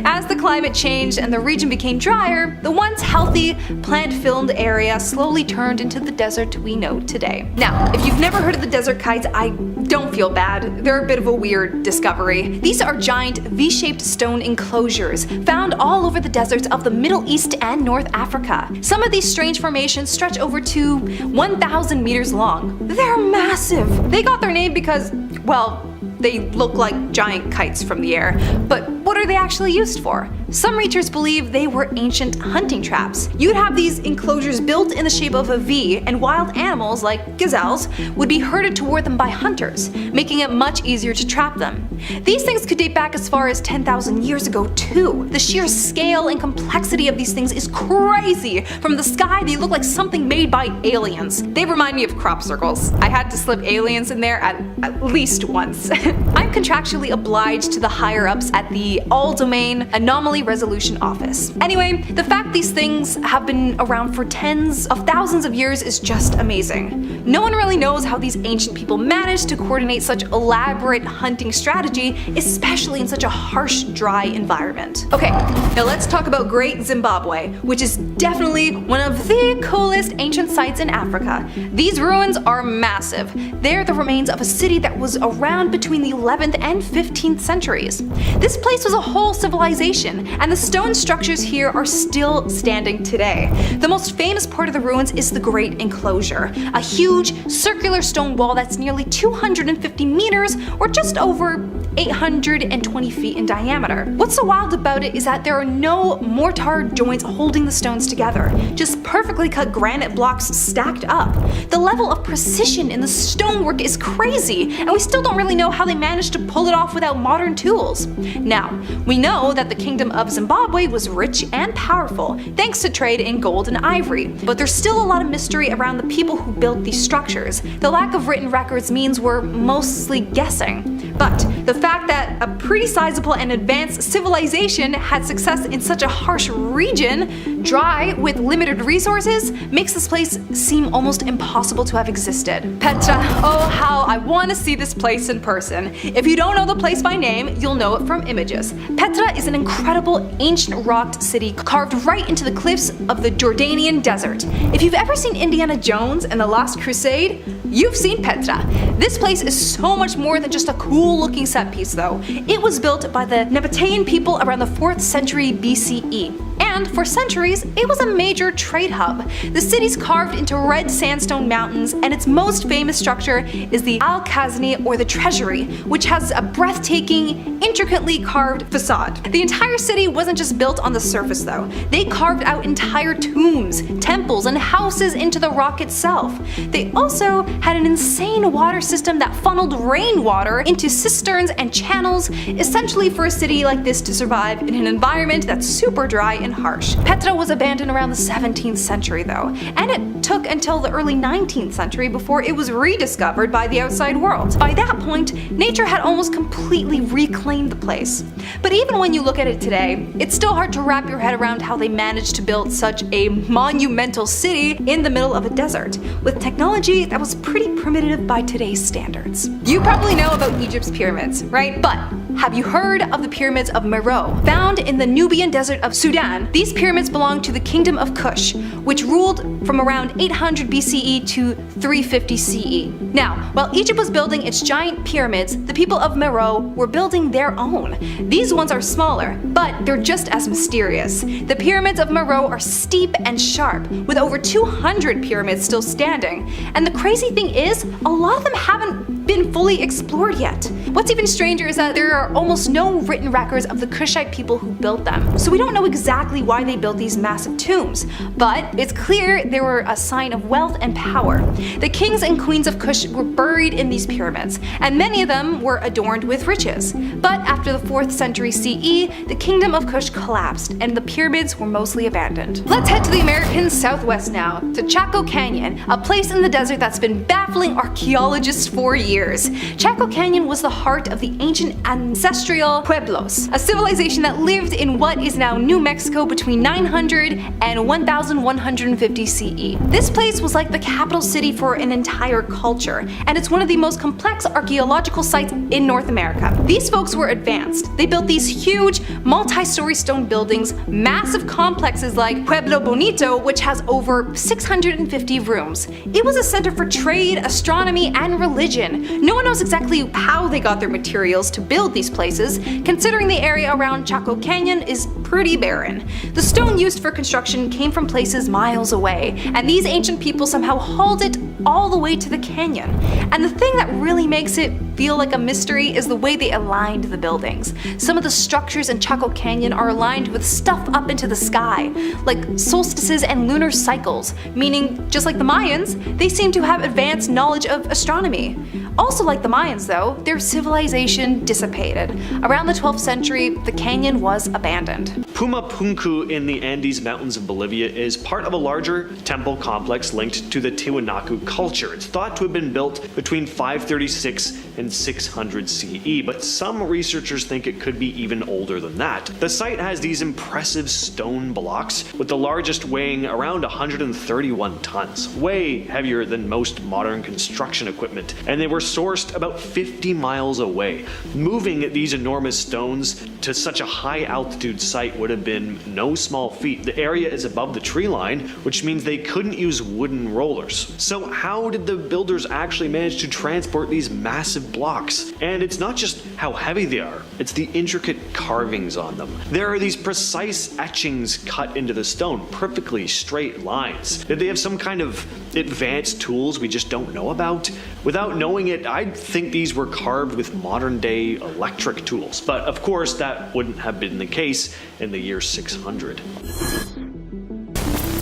As the climate changed and the region became drier, the once healthy, plant-filled area slowly turned into the desert we know today. Now, if you've never heard of the desert kites, I don't feel bad. They're a bit of a weird discovery. These are giant V-shaped stone enclosures found all over the deserts of the Middle East and North Africa. Some of these strange formations stretch over to 1,000 meters long. They're massive. They got their name because, well, they look like giant kites from the air. But what are they actually used for? Some researchers believe they were ancient hunting traps. You'd have these enclosures built in the shape of a V, and wild animals like gazelles would be herded toward them by hunters, making it much easier to trap them. These things could date back as far as 10,000 years ago too. The sheer scale and complexity of these things is crazy. From the sky, they look like something made by aliens. They remind me of crop circles. I had to slip aliens in there at least once. I'm contractually obliged to the higher-ups at the All-Domain Anomaly Resolution Office. Anyway, the fact these things have been around for tens of thousands of years is just amazing. No one really knows how these ancient people managed to coordinate such elaborate hunting strategy, especially in such a harsh, dry environment. Okay, now let's talk about Great Zimbabwe, which is definitely one of the coolest ancient sites in Africa. These ruins are massive. They're the remains of a city that was around between the 11th and 15th centuries. This place was a whole civilization, and the stone structures here are still standing today. The most famous part of the ruins is the Great Enclosure, a huge circular stone wall that's nearly 250 meters, or just over 820 feet in diameter. What's so wild about it is that there are no mortar joints holding the stones together, just perfectly cut granite blocks stacked up. The level of precision in the stonework is crazy, and we still don't really know how they managed to pull it off without modern tools. Now, we know that the Kingdom of Zimbabwe was rich and powerful, thanks to trade in gold and ivory, but there's still a lot of mystery around the people who built these structures. The lack of written records means we're mostly guessing. But the fact that a pretty sizable and advanced civilization had success in such a harsh region, dry with limited resources, makes this place seem almost impossible to have existed. Petra, oh how I want to see this place in person. If you don't know the place by name, you'll know it from images. Petra is an incredible ancient rocked city carved right into the cliffs of the Jordanian desert. If you've ever seen Indiana Jones and the Last Crusade, you've seen Petra. This place is so much more than just a cool looking set piece though. It was built by the Nabatean people around the 4th century BCE. And for centuries, it was a major trade hub. The city's carved into red sandstone mountains, and its most famous structure is the Al-Khazni, or the Treasury, which has a breathtaking, intricately carved facade. The entire city wasn't just built on the surface though. They carved out entire tombs, temples, and houses into the rock itself. They also had an insane water system that funneled rainwater into cisterns and channels, essentially for a city like this to survive in an environment that's super dry and harsh. Petra was abandoned around the 17th century though, and it took until the early 19th century before it was rediscovered by the outside world. By that point, nature had almost completely reclaimed the place. But even when you look at it today, it's still hard to wrap your head around how they managed to build such a monumental city in the middle of a desert, with technology that was pretty primitive by today's standards. You probably know about Egypt's pyramids, right? But have you heard of the pyramids of Meroe? Found in the Nubian desert of Sudan, these pyramids belong to the Kingdom of Kush, which ruled from around 800 BCE to 350 CE. Now, while Egypt was building its giant pyramids, the people of Meroe were building their own. These ones are smaller, but they're just as mysterious. The pyramids of Meroe are steep and sharp, with over 200 pyramids still standing. And the crazy thing is, a lot of them haven't been been fully explored yet. What's even stranger is that there are almost no written records of the Kushite people who built them, so we don't know exactly why they built these massive tombs, but it's clear they were a sign of wealth and power. The kings and queens of Kush were buried in these pyramids, and many of them were adorned with riches. But after the 4th century CE, the kingdom of Kush collapsed, and the pyramids were mostly abandoned. Let's head to the American Southwest now, to Chaco Canyon, a place in the desert that's been baffling archaeologists for years. Chaco Canyon was the heart of the ancient ancestral Pueblos, a civilization that lived in what is now New Mexico between 900 and 1150 CE. This place was like the capital city for an entire culture, and it's one of the most complex archaeological sites in North America. These folks were advanced. They built these huge, multi-story stone buildings, massive complexes like Pueblo Bonito, which has over 650 rooms. It was a center for trade, astronomy, and religion. No one knows exactly how they got their materials to build these places, considering the area around Chaco Canyon is pretty barren. The stone used for construction came from places miles away, and these ancient people somehow hauled it all the way to the canyon. And the thing that really makes it feel like a mystery is the way they aligned the buildings. Some of the structures in Chaco Canyon are aligned with stuff up into the sky, like solstices and lunar cycles, meaning, just like the Mayans, they seem to have advanced knowledge of astronomy. Also like the Mayans though, their civilization dissipated. Around the 12th century, the canyon was abandoned. Pumapunku in the Andes Mountains of Bolivia is part of a larger temple complex linked to the Tiwanaku culture. It's thought to have been built between 536 and 600 CE, but some researchers think it could be even older than that. The site has these impressive stone blocks, with the largest weighing around 131 tons, way heavier than most modern construction equipment, and they were sourced about 50 miles away. Moving these enormous stones to such a high altitude site would have been no small feat. The area is above the tree line, which means they couldn't use wooden rollers. So how did the builders actually manage to transport these massive blocks? And it's not just how heavy they are, it's the intricate carvings on them. There are these precise etchings cut into the stone, perfectly straight lines. Did they have some kind of advanced tools we just don't know about? Without knowing it, I'd think these were carved with modern day electric tools, but of course that wouldn't have been the case in the year 600.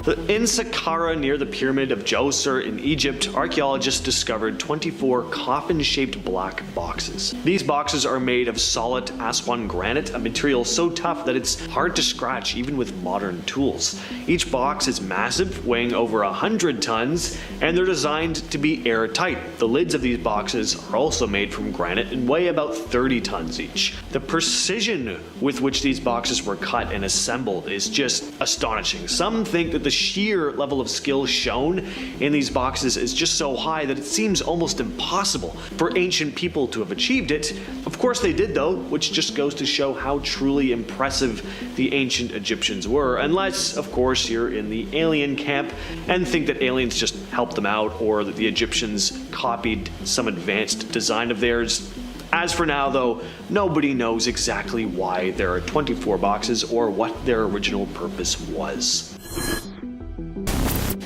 In Saqqara, near the Pyramid of Djoser in Egypt, archaeologists discovered 24 coffin-shaped black boxes. These boxes are made of solid Aswan granite, a material so tough that it's hard to scratch even with modern tools. Each box is massive, weighing over 100 tons, and they're designed to be airtight. The lids of these boxes are also made from granite and weigh about 30 tons each. The precision with which these boxes were cut and assembled is just astonishing. Some think that the sheer level of skill shown in these boxes is just so high that it seems almost impossible for ancient people to have achieved it. Of course they did though, which just goes to show how truly impressive the ancient Egyptians were, unless of course you're in the alien camp and think that aliens just helped them out or that the Egyptians copied some advanced design of theirs. As for now though, nobody knows exactly why there are 24 boxes or what their original purpose was.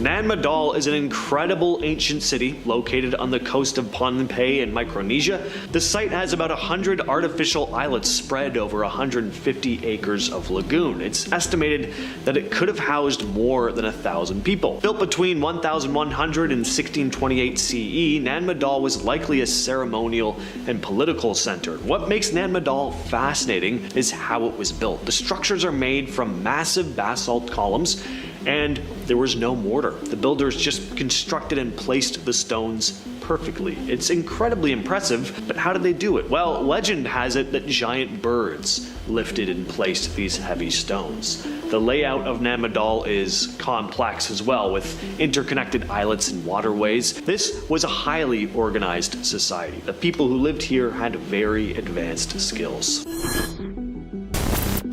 Nan Madol is an incredible ancient city located on the coast of Phnom Penh in Micronesia. The site has about 100 artificial islets spread over 150 acres of lagoon. It's estimated that it could have housed more than 1,000 people. Built between 1100 and 1628 CE, Nan Madol was likely a ceremonial and political center. What makes Nan Madol fascinating is how it was built. The structures are made from massive basalt columns, and there was no mortar. The builders just constructed and placed the stones perfectly. It's incredibly impressive, but how did they do it? Well, legend has it that giant birds lifted and placed these heavy stones. The layout of Nan Madol is complex as well, with interconnected islets and waterways. This was a highly organized society. The people who lived here had very advanced skills.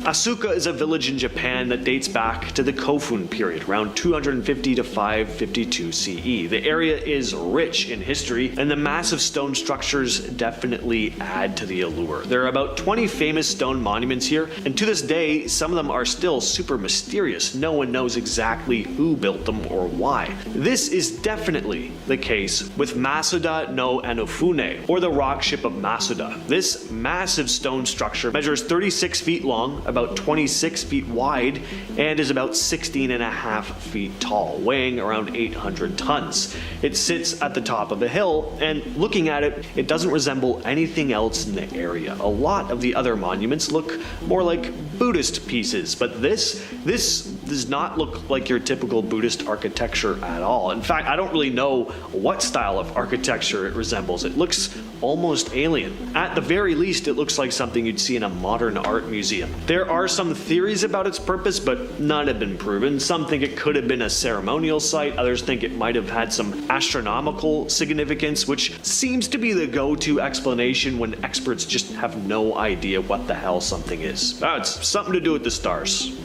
Asuka is a village in Japan that dates back to the Kofun period, around 250 to 552 CE. The area is rich in history, and the massive stone structures definitely add to the allure. There are about 20 famous stone monuments here, and to this day, some of them are still super mysterious. No one knows exactly who built them or why. This is definitely the case with Masuda no Anofune, or the rock ship of Masuda. This massive stone structure measures 36 feet long, about 26 feet wide, and is about 16.5 feet tall, weighing around 800 tons. It sits at the top of a hill, and looking at it, it doesn't resemble anything else in the area. A lot of the other monuments look more like Buddhist pieces, but this does not look like your typical Buddhist architecture at all. In fact, I don't really know what style of architecture it resembles. It looks almost alien. At the very least, it looks like something you'd see in a modern art museum. There are some theories about its purpose, but none have been proven. Some think it could have been a ceremonial site, others think it might have had some astronomical significance, which seems to be the go-to explanation when experts just have no idea what the hell something is. It's something to do with the stars.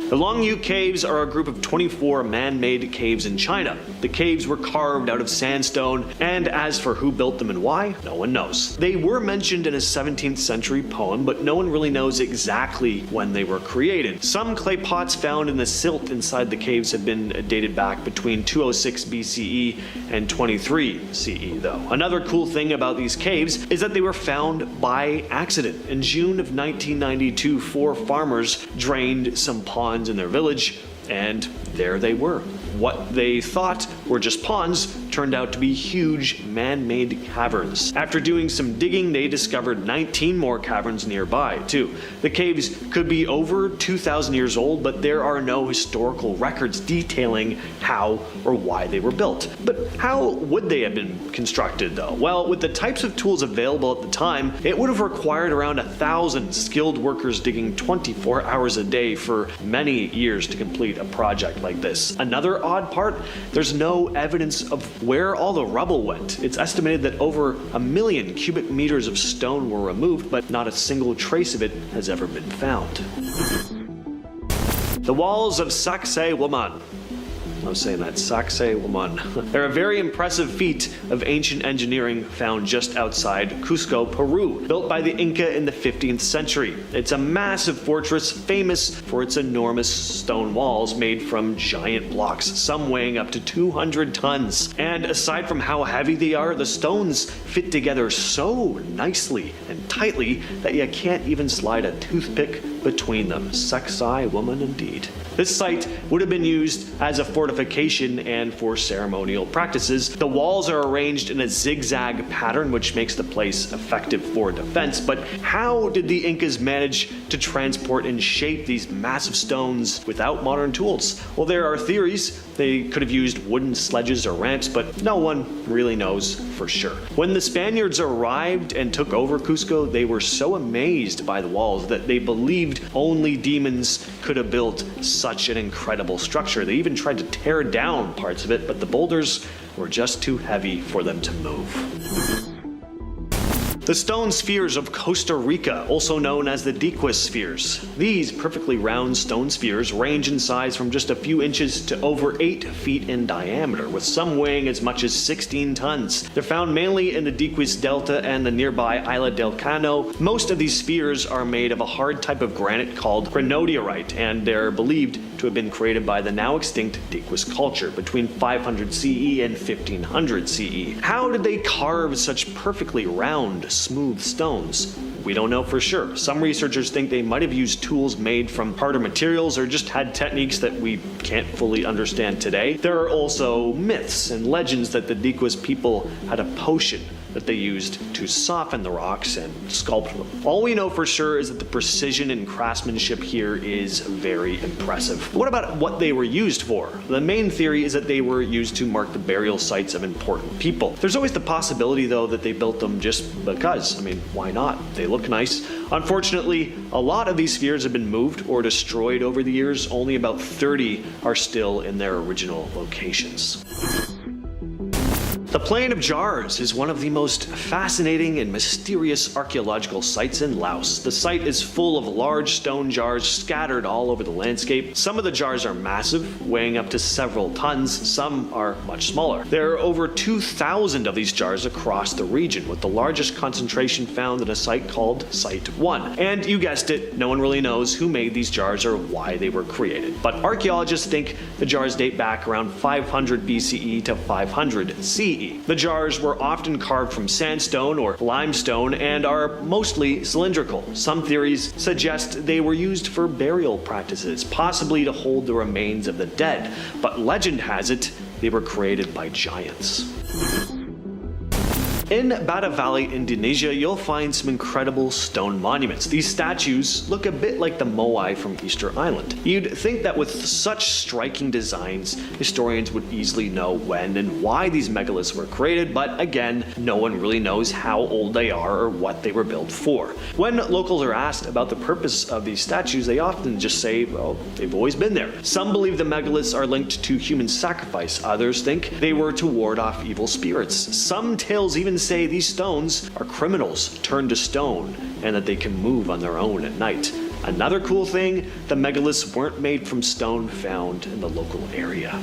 The Longyu Caves are a group of 24 man-made caves in China. The caves were carved out of sandstone, and as for who built them and why, no one knows. They were mentioned in a 17th century poem, but no one really knows exactly when they were created. Some clay pots found in the silt inside the caves have been dated back between 206 BCE and 23 CE though. Another cool thing about these caves is that they were found by accident. In June of 1992, 4 farmers drained some ponds in their village, and there they were. What they thought were just ponds turned out to be huge man-made caverns. After doing some digging, they discovered 19 more caverns nearby too. The caves could be over 2,000 years old, but there are no historical records detailing how or why they were built. But how would they have been constructed though? Well, with the types of tools available at the time, it would have required around 1,000 skilled workers digging 24 hours a day for many years to complete a project like this. Another odd part, there's no evidence of where all the rubble went. It's estimated that over 1 million cubic meters of stone were removed, but not a single trace of it has ever been found. The walls of Sacsayhuaman. I was saying that, Sacsayhuaman. They're a very impressive feat of ancient engineering found just outside Cusco, Peru, built by the Inca in the 15th century. It's a massive fortress famous for its enormous stone walls made from giant blocks, some weighing up to 200 tons. And aside from how heavy they are, the stones fit together so nicely and tightly that you can't even slide a toothpick between them. Sacsayhuaman indeed. This site would have been used as a fortification and for ceremonial practices. The walls are arranged in a zigzag pattern, which makes the place effective for defense. But how did the Incas manage to transport and shape these massive stones without modern tools? Well, there are theories. They could have used wooden sledges or ramps, but no one really knows for sure. When the Spaniards arrived and took over Cusco, they were so amazed by the walls that they believed only demons could have built such an incredible structure. They even tried to tear down parts of it, but the boulders were just too heavy for them to move. The stone spheres of Costa Rica, also known as the Diquis spheres. These perfectly round stone spheres range in size from just a few inches to over 8 feet in diameter, with some weighing as much as 16 tons. They're found mainly in the Diquis Delta and the nearby Isla del Cano. Most of these spheres are made of a hard type of granite called granodiorite, and they're believed to have been created by the now extinct Diquis culture between 500 CE and 1500 CE. How did they carve such perfectly round, smooth stones? We don't know for sure. Some researchers think they might have used tools made from harder materials or just had techniques that we can't fully understand today. There are also myths and legends that the Diquis people had a potion that they used to soften the rocks and sculpt them. All we know for sure is that the precision and craftsmanship here is very impressive. What about what they were used for? The main theory is that they were used to mark the burial sites of important people. There's always the possibility though that they built them just because. I mean, why not? They look nice. Unfortunately, a lot of these spheres have been moved or destroyed over the years. Only about 30 are still in their original locations. The Plain of Jars is one of the most fascinating and mysterious archaeological sites in Laos. The site is full of large stone jars scattered all over the landscape. Some of the jars are massive, weighing up to several tons, some are much smaller. There are over 2,000 of these jars across the region, with the largest concentration found in a site called Site 1. And you guessed it, no one really knows who made these jars or why they were created. But archaeologists think the jars date back around 500 BCE to 500 CE. The jars were often carved from sandstone or limestone and are mostly cylindrical. Some theories suggest they were used for burial practices, possibly to hold the remains of the dead, but legend has it they were created by giants. In Bata Valley, Indonesia, you'll find some incredible stone monuments. These statues look a bit like the moai from Easter Island. You'd think that with such striking designs, historians would easily know when and why these megaliths were created, but again, no one really knows how old they are or what they were built for. When locals are asked about the purpose of these statues, they often just say, well, they've always been there. Some believe the megaliths are linked to human sacrifice, others think they were to ward off evil spirits. Some tales even say these stones are criminals turned to stone and that they can move on their own at night. Another cool thing, the megaliths weren't made from stone found in the local area.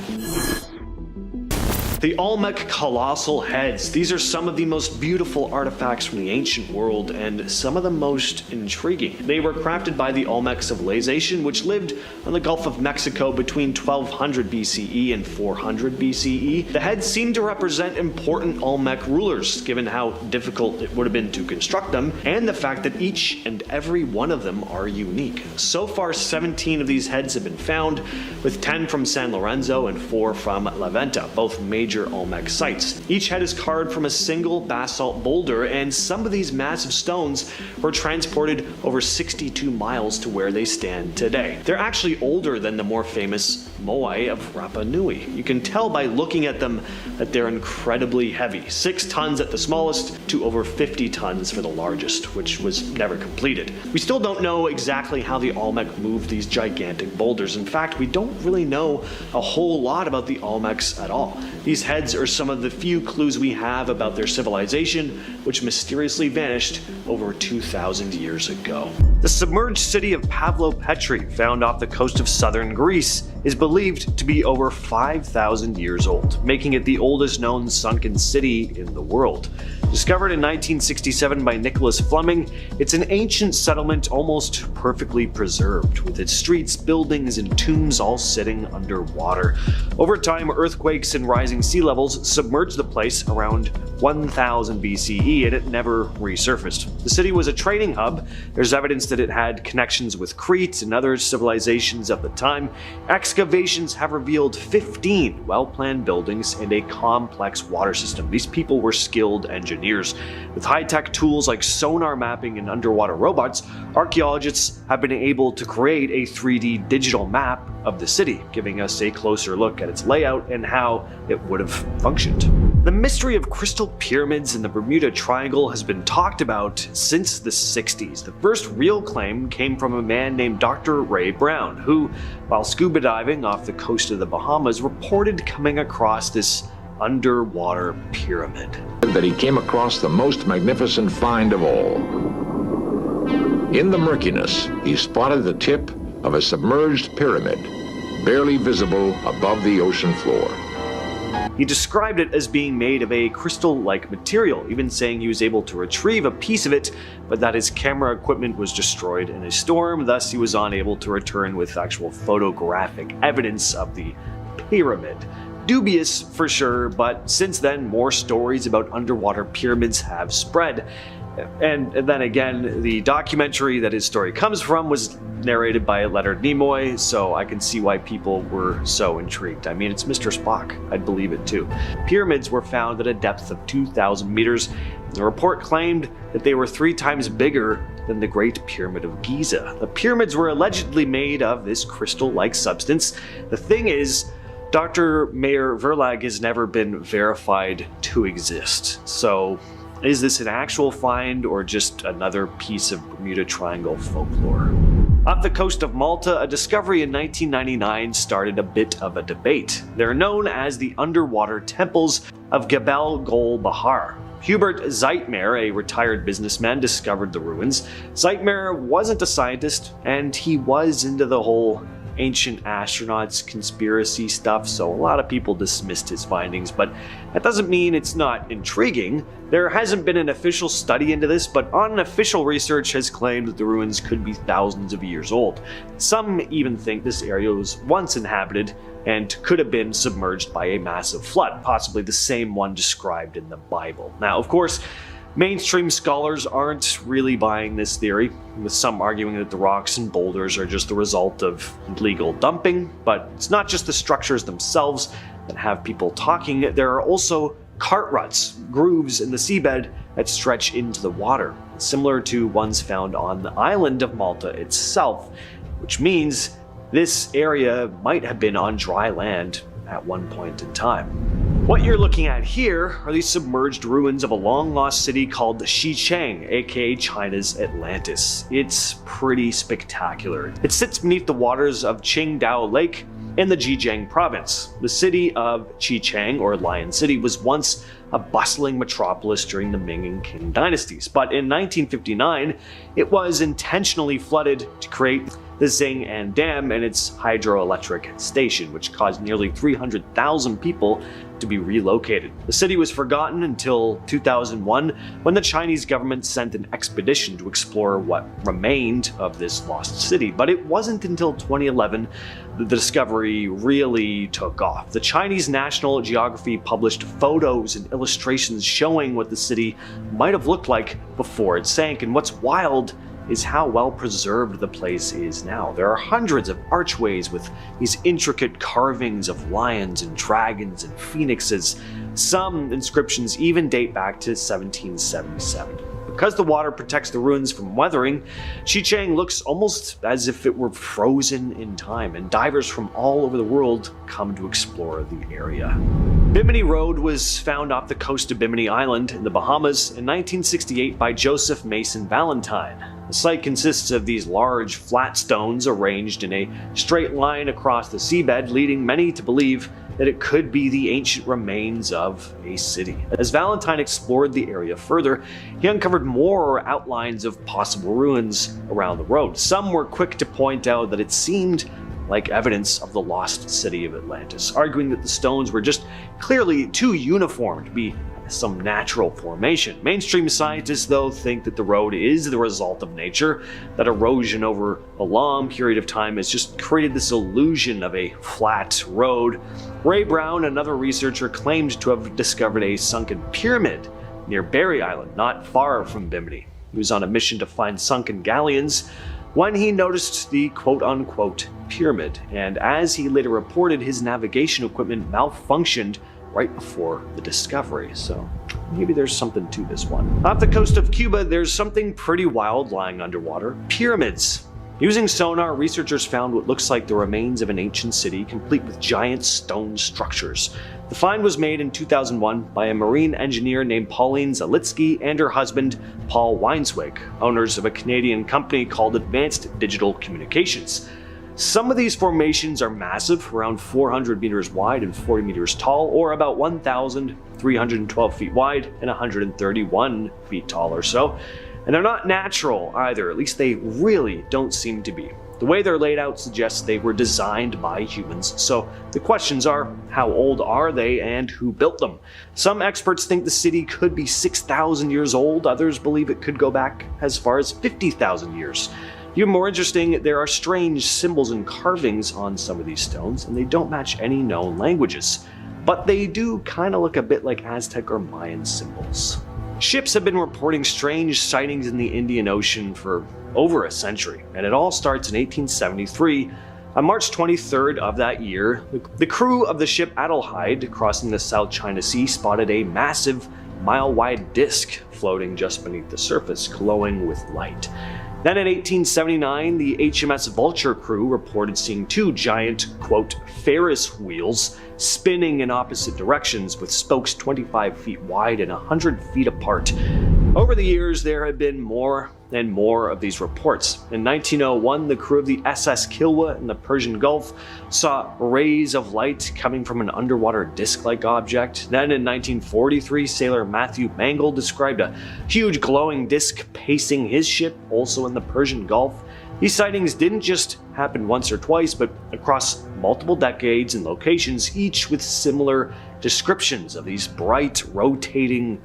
The Olmec colossal heads. These are some of the most beautiful artifacts from the ancient world and some of the most intriguing. They were crafted by the Olmec civilization, which lived on the Gulf of Mexico between 1200 BCE and 400 BCE. The heads seem to represent important Olmec rulers, given how difficult it would have been to construct them, and the fact that each and every one of them are unique. So far, 17 of these heads have been found, with 10 from San Lorenzo and 4 from La Venta, both major Olmec sites. Each head is carved from a single basalt boulder, and some of these massive stones were transported over 62 miles to where they stand today. They're actually older than the more famous moai of Rapa Nui. You can tell by looking at them that they're incredibly heavy, 6 tons at the smallest to over 50 tons for the largest, which was never completed. We still don't know exactly how the Olmec moved these gigantic boulders. In fact, we don't really know a whole lot about the Olmecs at all. These heads are some of the few clues we have about their civilization, which mysteriously vanished over 2,000 years ago. The submerged city of Pavlopetri, found off the coast of southern Greece, is believed to be over 5,000 years old, making it the oldest known sunken city in the world. Discovered in 1967 by Nicholas Fleming, it's an ancient settlement almost perfectly preserved, with its streets, buildings, and tombs all sitting underwater. Over time, earthquakes and rising sea levels submerged the place around 1000 BCE, and it never resurfaced. The city was a trading hub. There's evidence that it had connections with Crete and other civilizations of the time. Excavations have revealed 15 well-planned buildings and a complex water system. These people were skilled engineers. With high-tech tools like sonar mapping and underwater robots, archaeologists have been able to create a 3D digital map of the city, giving us a closer look at its layout and how it would have functioned. The mystery of crystal pyramids in the Bermuda Triangle has been talked about since the 60s. The first real claim came from a man named Dr. Ray Brown, who, while scuba diving off the coast of the Bahamas, reported coming across this underwater pyramid. That he came across the most magnificent find of all. In the murkiness, he spotted the tip of a submerged pyramid, barely visible above the ocean floor. He described it as being made of a crystal-like material, even saying he was able to retrieve a piece of it, but that his camera equipment was destroyed in a storm, thus he was unable to return with actual photographic evidence of the pyramid. Dubious for sure, but since then more stories about underwater pyramids have spread. And then again, the documentary that his story comes from was narrated by Leonard Nimoy, so I can see why people were so intrigued. I mean, it's Mr. Spock. I'd believe it too. Pyramids were found at a depth of 2,000 meters. The report claimed that they were 3 times bigger than the Great Pyramid of Giza. The pyramids were allegedly made of this crystal-like substance. The thing is, Dr. Mayer Verlag has never been verified to exist. So, is this an actual find or just another piece of Bermuda Triangle folklore? Off the coast of Malta, a discovery in 1999 started a bit of a debate. They're known as the underwater temples of Gebel Gol Bahar. Hubert Zeitmer, a retired businessman, discovered the ruins. Zeitmer wasn't a scientist, and he was into the whole ancient astronauts conspiracy stuff, so a lot of people dismissed his findings, but that doesn't mean it's not intriguing. There hasn't been an official study into this, but unofficial research has claimed that the ruins could be thousands of years old. Some even think this area was once inhabited and could have been submerged by a massive flood, possibly the same one described in the Bible. Now, of course, mainstream scholars aren't really buying this theory, with some arguing that the rocks and boulders are just the result of illegal dumping. But it's not just the structures themselves that have people talking, there are also cart ruts, grooves in the seabed that stretch into the water, similar to ones found on the island of Malta itself, which means this area might have been on dry land at one point in time. What you're looking at here are the submerged ruins of a long-lost city called Xichang, aka China's Atlantis. It's pretty spectacular. It sits beneath the waters of Qingdao Lake in the Zhejiang province. The city of Xichang, or Lion City, was once a bustling metropolis during the Ming and Qing dynasties, but in 1959 it was intentionally flooded to create the Xing'an Dam and its hydroelectric station, which caused nearly 300,000 people to be relocated. The city was forgotten until 2001, when the Chinese government sent an expedition to explore what remained of this lost city. But it wasn't until 2011 that the discovery really took off. The Chinese National Geography published photos and illustrations showing what the city might have looked like before it sank, and what's wild is how well preserved the place is now. There are hundreds of archways with these intricate carvings of lions and dragons and phoenixes. Some inscriptions even date back to 1777. Because the water protects the ruins from weathering, Xichang looks almost as if it were frozen in time, and divers from all over the world come to explore the area. Bimini Road was found off the coast of Bimini Island in the Bahamas in 1968 by Joseph Mason Valentine. The site consists of these large, flat stones arranged in a straight line across the seabed, leading many to believe that it could be the ancient remains of a city. As Valentine explored the area further, he uncovered more outlines of possible ruins around the road. Some were quick to point out that it seemed like evidence of the lost city of Atlantis, arguing that the stones were just clearly too uniform to be some natural formation. Mainstream scientists, though, think that the road is the result of nature, that erosion over a long period of time has just created this illusion of a flat road. Ray Brown, another researcher, claimed to have discovered a sunken pyramid near Berry Island, not far from Bimini. He was on a mission to find sunken galleons when he noticed the quote-unquote pyramid, and as he later reported, his navigation equipment malfunctioned right before the discovery, so maybe there's something to this one. Off the coast of Cuba, there's something pretty wild lying underwater: pyramids. Using sonar, researchers found what looks like the remains of an ancient city, complete with giant stone structures. The find was made in 2001 by a marine engineer named Pauline Zalitsky and her husband, Paul Weinswig, owners of a Canadian company called Advanced Digital Communications. Some of these formations are massive, around 400 meters wide and 40 meters tall, or about 1,312 feet wide and 131 feet tall or so. And they're not natural either, at least they really don't seem to be. The way they're laid out suggests they were designed by humans, so the questions are, how old are they and who built them? Some experts think the city could be 6,000 years old, others believe it could go back as far as 50,000 years. Even more interesting, there are strange symbols and carvings on some of these stones, and they don't match any known languages. But they do kind of look a bit like Aztec or Mayan symbols. Ships have been reporting strange sightings in the Indian Ocean for over a century, and it all starts in 1873. On March 23rd of that year, the crew of the ship Adelheid, crossing the South China Sea, spotted a massive, mile-wide disc floating just beneath the surface, glowing with light. Then in 1879, the HMS Vulture crew reported seeing two giant, quote, Ferris wheels spinning in opposite directions with spokes 25 feet wide and 100 feet apart. Over the years, there have been more and more of these reports. In 1901, the crew of the SS Kilwa in the Persian Gulf saw rays of light coming from an underwater disc-like object. Then in 1943, sailor Matthew Mangle described a huge glowing disc pacing his ship, also in the Persian Gulf. These sightings didn't just happen once or twice, but across multiple decades and locations, each with similar descriptions of these bright, rotating,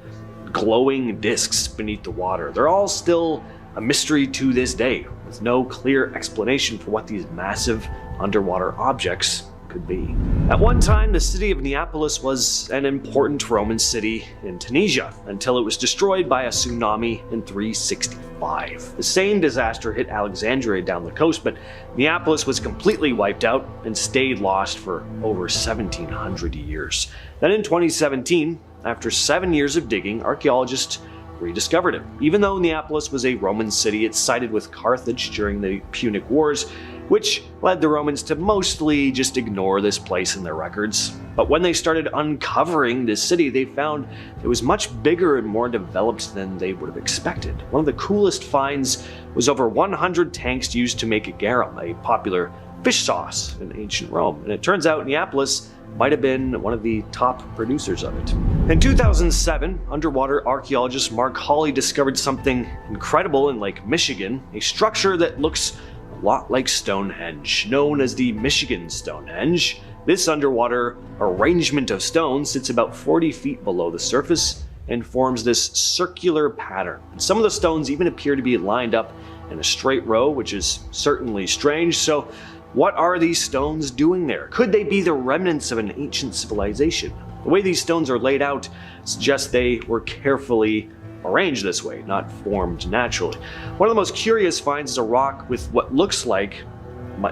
glowing discs beneath the water. They're all still a mystery to this day, with no clear explanation for what these massive underwater objects could be. At one time, the city of Neapolis was an important Roman city in Tunisia, until it was destroyed by a tsunami in 365. The same disaster hit Alexandria down the coast, but Neapolis was completely wiped out and stayed lost for over 1700 years. Then in 2017, after 7 years of digging, archaeologists rediscovered it. Even though Neapolis was a Roman city, it sided with Carthage during the Punic Wars, which led the Romans to mostly just ignore this place in their records. But when they started uncovering this city, they found it was much bigger and more developed than they would have expected. One of the coolest finds was over 100 tanks used to make garum, a popular fish sauce in ancient Rome. And it turns out Neapolis might have been one of the top producers of it. In 2007, underwater archaeologist Mark Hawley discovered something incredible in Lake Michigan, a structure that looks a lot like Stonehenge, known as the Michigan Stonehenge. This underwater arrangement of stones sits about 40 feet below the surface and forms this circular pattern. And some of the stones even appear to be lined up in a straight row, which is certainly strange. So what are these stones doing there? Could they be the remnants of an ancient civilization? The way these stones are laid out suggests they were carefully arranged this way, not formed naturally. One of the most curious finds is a rock with what looks like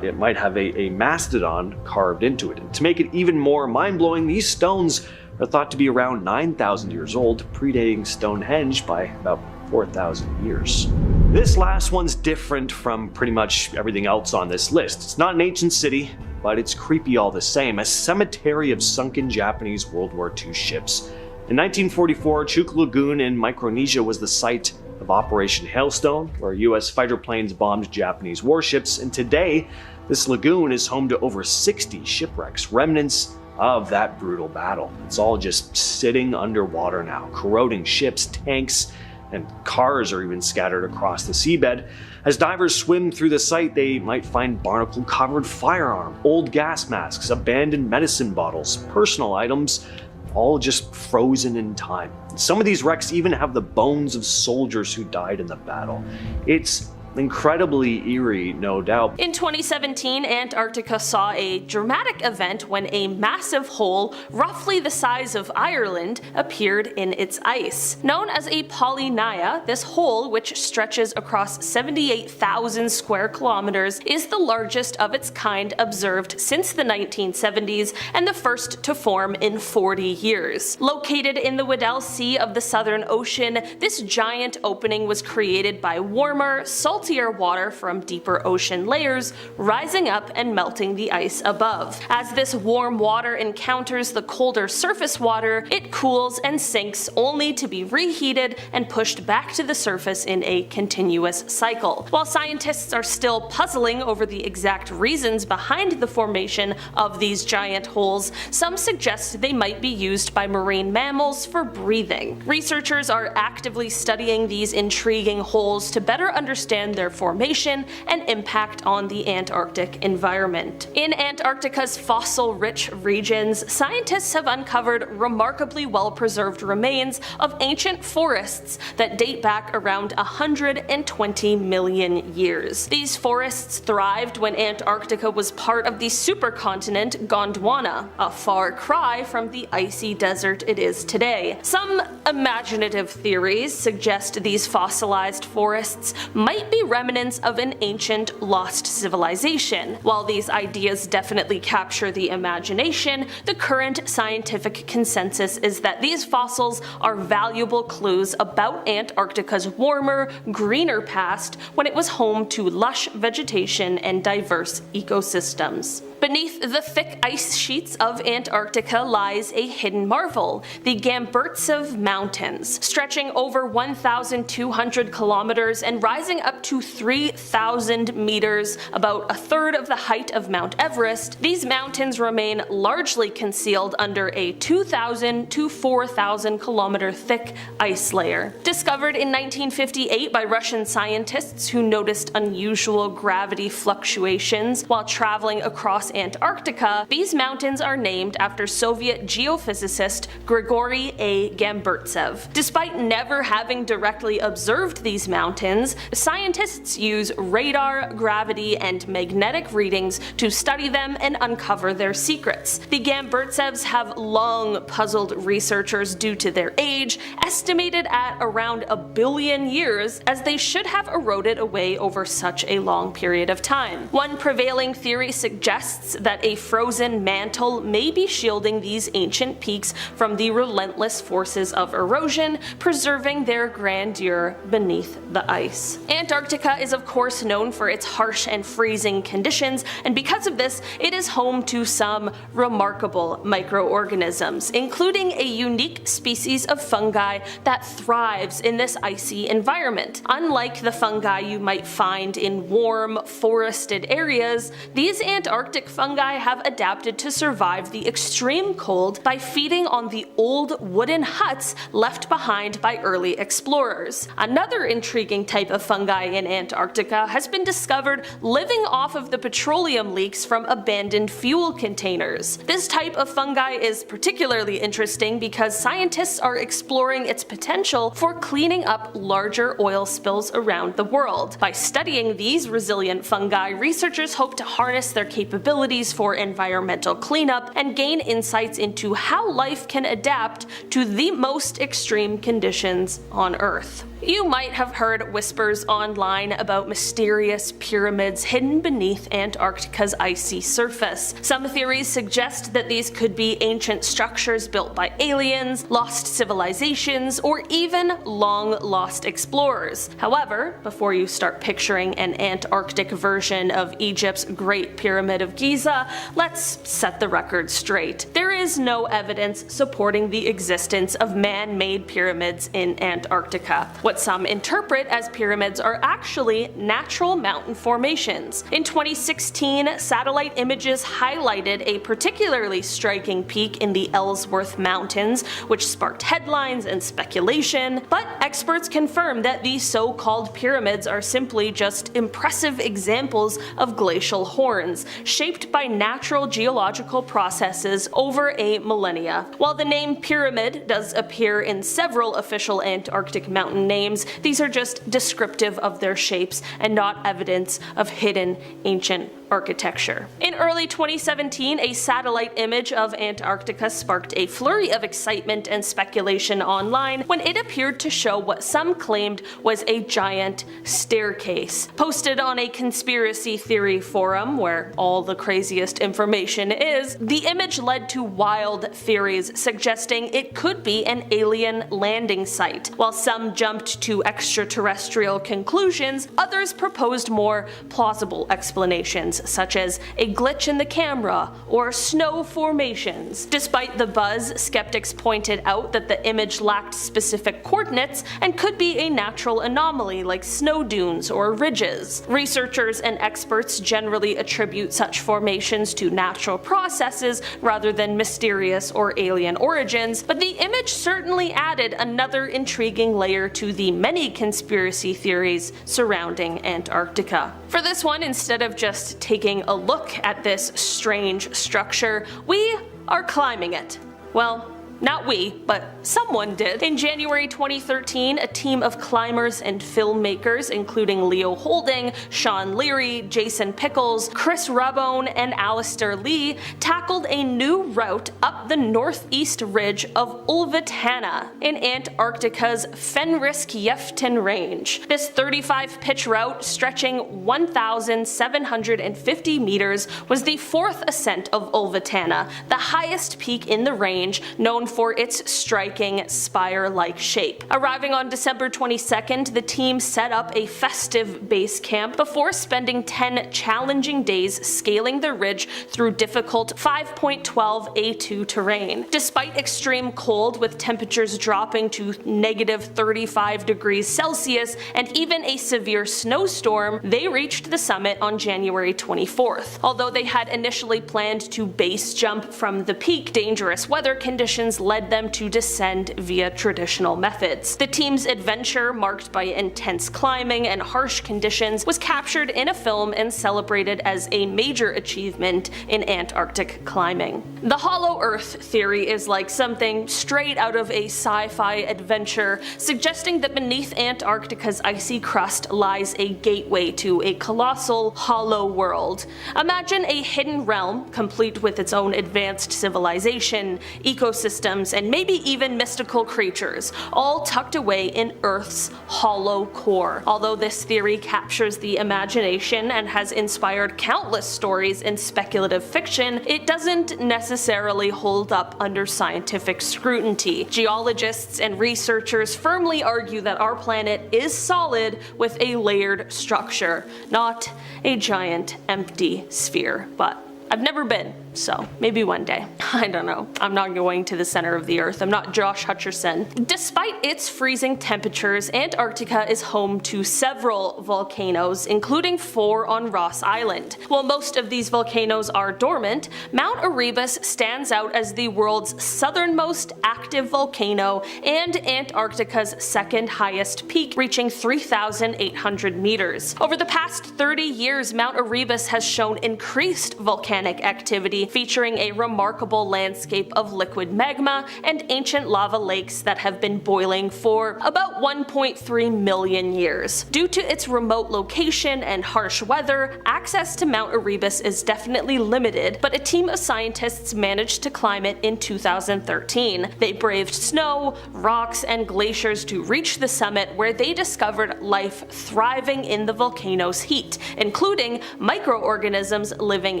it might have a mastodon carved into it. And to make it even more mind-blowing, these stones are thought to be around 9,000 years old, predating Stonehenge by about 4,000 years. This last one's different from pretty much everything else on this list. It's not an ancient city, but it's creepy all the same. A cemetery of sunken Japanese World War II ships. In 1944, Chuuk Lagoon in Micronesia was the site of Operation Hailstone, where US fighter planes bombed Japanese warships, and today, this lagoon is home to over 60 shipwrecks, remnants of that brutal battle. It's all just sitting underwater now, corroding ships, tanks, and cars are even scattered across the seabed. As divers swim through the site, they might find barnacle-covered firearm, old gas masks, abandoned medicine bottles, personal items, all just frozen in time. Some of these wrecks even have the bones of soldiers who died in the battle. It's incredibly eerie, no doubt. In 2017, Antarctica saw a dramatic event when a massive hole, roughly the size of Ireland, appeared in its ice. Known as a polynya, this hole, which stretches across 78,000 square kilometers, is the largest of its kind observed since the 1970s and the first to form in 40 years. Located in the Weddell Sea of the Southern Ocean, this giant opening was created by warmer, saltier water from deeper ocean layers rising up and melting the ice above. As this warm water encounters the colder surface water, it cools and sinks only to be reheated and pushed back to the surface in a continuous cycle. While scientists are still puzzling over the exact reasons behind the formation of these giant holes, some suggest they might be used by marine mammals for breathing. Researchers are actively studying these intriguing holes to better understand their formation and impact on the Antarctic environment. In Antarctica's fossil-rich regions, scientists have uncovered remarkably well-preserved remains of ancient forests that date back around 120 million years. These forests thrived when Antarctica was part of the supercontinent Gondwana, a far cry from the icy desert it is today. Some imaginative theories suggest these fossilized forests might be be remnants of an ancient lost civilization. While these ideas definitely capture the imagination, the current scientific consensus is that these fossils are valuable clues about Antarctica's warmer, greener past when it was home to lush vegetation and diverse ecosystems. Beneath the thick ice sheets of Antarctica lies a hidden marvel, the Gamburtsev Mountains. Stretching over 1,200 kilometers and rising up to 3,000 meters, about a third of the height of Mount Everest, these mountains remain largely concealed under a 2,000 to 4,000 kilometer thick ice layer. Discovered in 1958 by Russian scientists who noticed unusual gravity fluctuations while traveling across Antarctica, these mountains are named after Soviet geophysicist Grigory A. Gamburtsev. Despite never having directly observed these mountains, scientists use radar, gravity, and magnetic readings to study them and uncover their secrets. The Gamburtsevs have long puzzled researchers due to their age, estimated at around 1 billion years, as they should have eroded away over such a long period of time. One prevailing theory suggests that a frozen mantle may be shielding these ancient peaks from the relentless forces of erosion, preserving their grandeur beneath the ice. Antarctica is of course known for its harsh and freezing conditions, and because of this, it is home to some remarkable microorganisms, including a unique species of fungi that thrives in this icy environment. Unlike the fungi you might find in warm, forested areas, these Antarctic fungi have adapted to survive the extreme cold by feeding on the old wooden huts left behind by early explorers. Another intriguing type of fungi in Antarctica has been discovered living off of the petroleum leaks from abandoned fuel containers. This type of fungi is particularly interesting because scientists are exploring its potential for cleaning up larger oil spills around the world. By studying these resilient fungi, researchers hope to harness their capabilities for environmental cleanup and gain insights into how life can adapt to the most extreme conditions on Earth. You might have heard whispers online about mysterious pyramids hidden beneath Antarctica's icy surface. Some theories suggest that these could be ancient structures built by aliens, lost civilizations, or even long-lost explorers. However, before you start picturing an Antarctic version of Egypt's Great Pyramid of Giza, let's set the record straight. There is no evidence supporting the existence of man-made pyramids in Antarctica. What some interpret as pyramids are actually natural mountain formations. In 2016, satellite images highlighted a particularly striking peak in the Ellsworth Mountains, which sparked headlines and speculation, but experts confirm that these so-called pyramids are simply just impressive examples of glacial horns, shaped by natural geological processes over a millennia. While the name pyramid does appear in several official Antarctic mountain names, these are just descriptive of their shapes and not evidence of hidden ancient architecture. In early 2017, a satellite image of Antarctica sparked a flurry of excitement and speculation online when it appeared to show what some claimed was a giant staircase. Posted on a conspiracy theory forum where all the craziest information is, the image led to wild theories suggesting it could be an alien landing site. While some jumped to extraterrestrial conclusions, others proposed more plausible explanations, such as a glitch in the camera or snow formations. Despite the buzz, skeptics pointed out that the image lacked specific coordinates and could be a natural anomaly like snow dunes or ridges. Researchers and experts generally attribute such formations to natural processes rather than mysterious or alien origins, but the image certainly added another intriguing layer to the many conspiracy theories surrounding Antarctica. For this one, instead of just taking a look at this strange structure, we are climbing it. Well, Not we, but someone did. In January 2013, a team of climbers and filmmakers, including Leo Holding, Sean Leary, Jason Pickles, Chris Rabone, and Alistair Lee, tackled a new route up the northeast ridge of Ulvitana in Antarctica's Fenriskjeften Range. This 35-pitch route, stretching 1,750 meters, was the fourth ascent of Ulvitana, the highest peak in the range, known for its striking spire-like shape. Arriving on December 22nd, the team set up a festive base camp before spending 10 challenging days scaling the ridge through difficult 5.12 A2 terrain. Despite extreme cold, with temperatures dropping to -35 degrees Celsius and even a severe snowstorm, they reached the summit on January 24th. Although they had initially planned to base jump from the peak, dangerous weather conditions led them to descend via traditional methods. The team's adventure, marked by intense climbing and harsh conditions, was captured in a film and celebrated as a major achievement in Antarctic climbing. The Hollow Earth theory is like something straight out of a sci-fi adventure, suggesting that beneath Antarctica's icy crust lies a gateway to a colossal, hollow world. Imagine a hidden realm, complete with its own advanced civilization, ecosystems, and maybe even mystical creatures, all tucked away in Earth's hollow core. Although this theory captures the imagination and has inspired countless stories in speculative fiction, it doesn't necessarily hold up under scientific scrutiny. Geologists and researchers firmly argue that our planet is solid with a layered structure, not a giant empty sphere. But I've never been, so maybe one day. I don't know. I'm not going to the center of the earth. I'm not Josh Hutcherson. Despite its freezing temperatures, Antarctica is home to several volcanoes, including 4 on Ross Island. While most of these volcanoes are dormant, Mount Erebus stands out as the world's southernmost active volcano and Antarctica's second highest peak, reaching 3,800 meters. Over the past 30 years, Mount Erebus has shown increased volcanic activity, featuring a remarkable landscape of liquid magma and ancient lava lakes that have been boiling for about 1.3 million years. Due to its remote location and harsh weather, access to Mount Erebus is definitely limited, but a team of scientists managed to climb it in 2013. They braved snow, rocks, and glaciers to reach the summit, where they discovered life thriving in the volcano's heat, including microorganisms living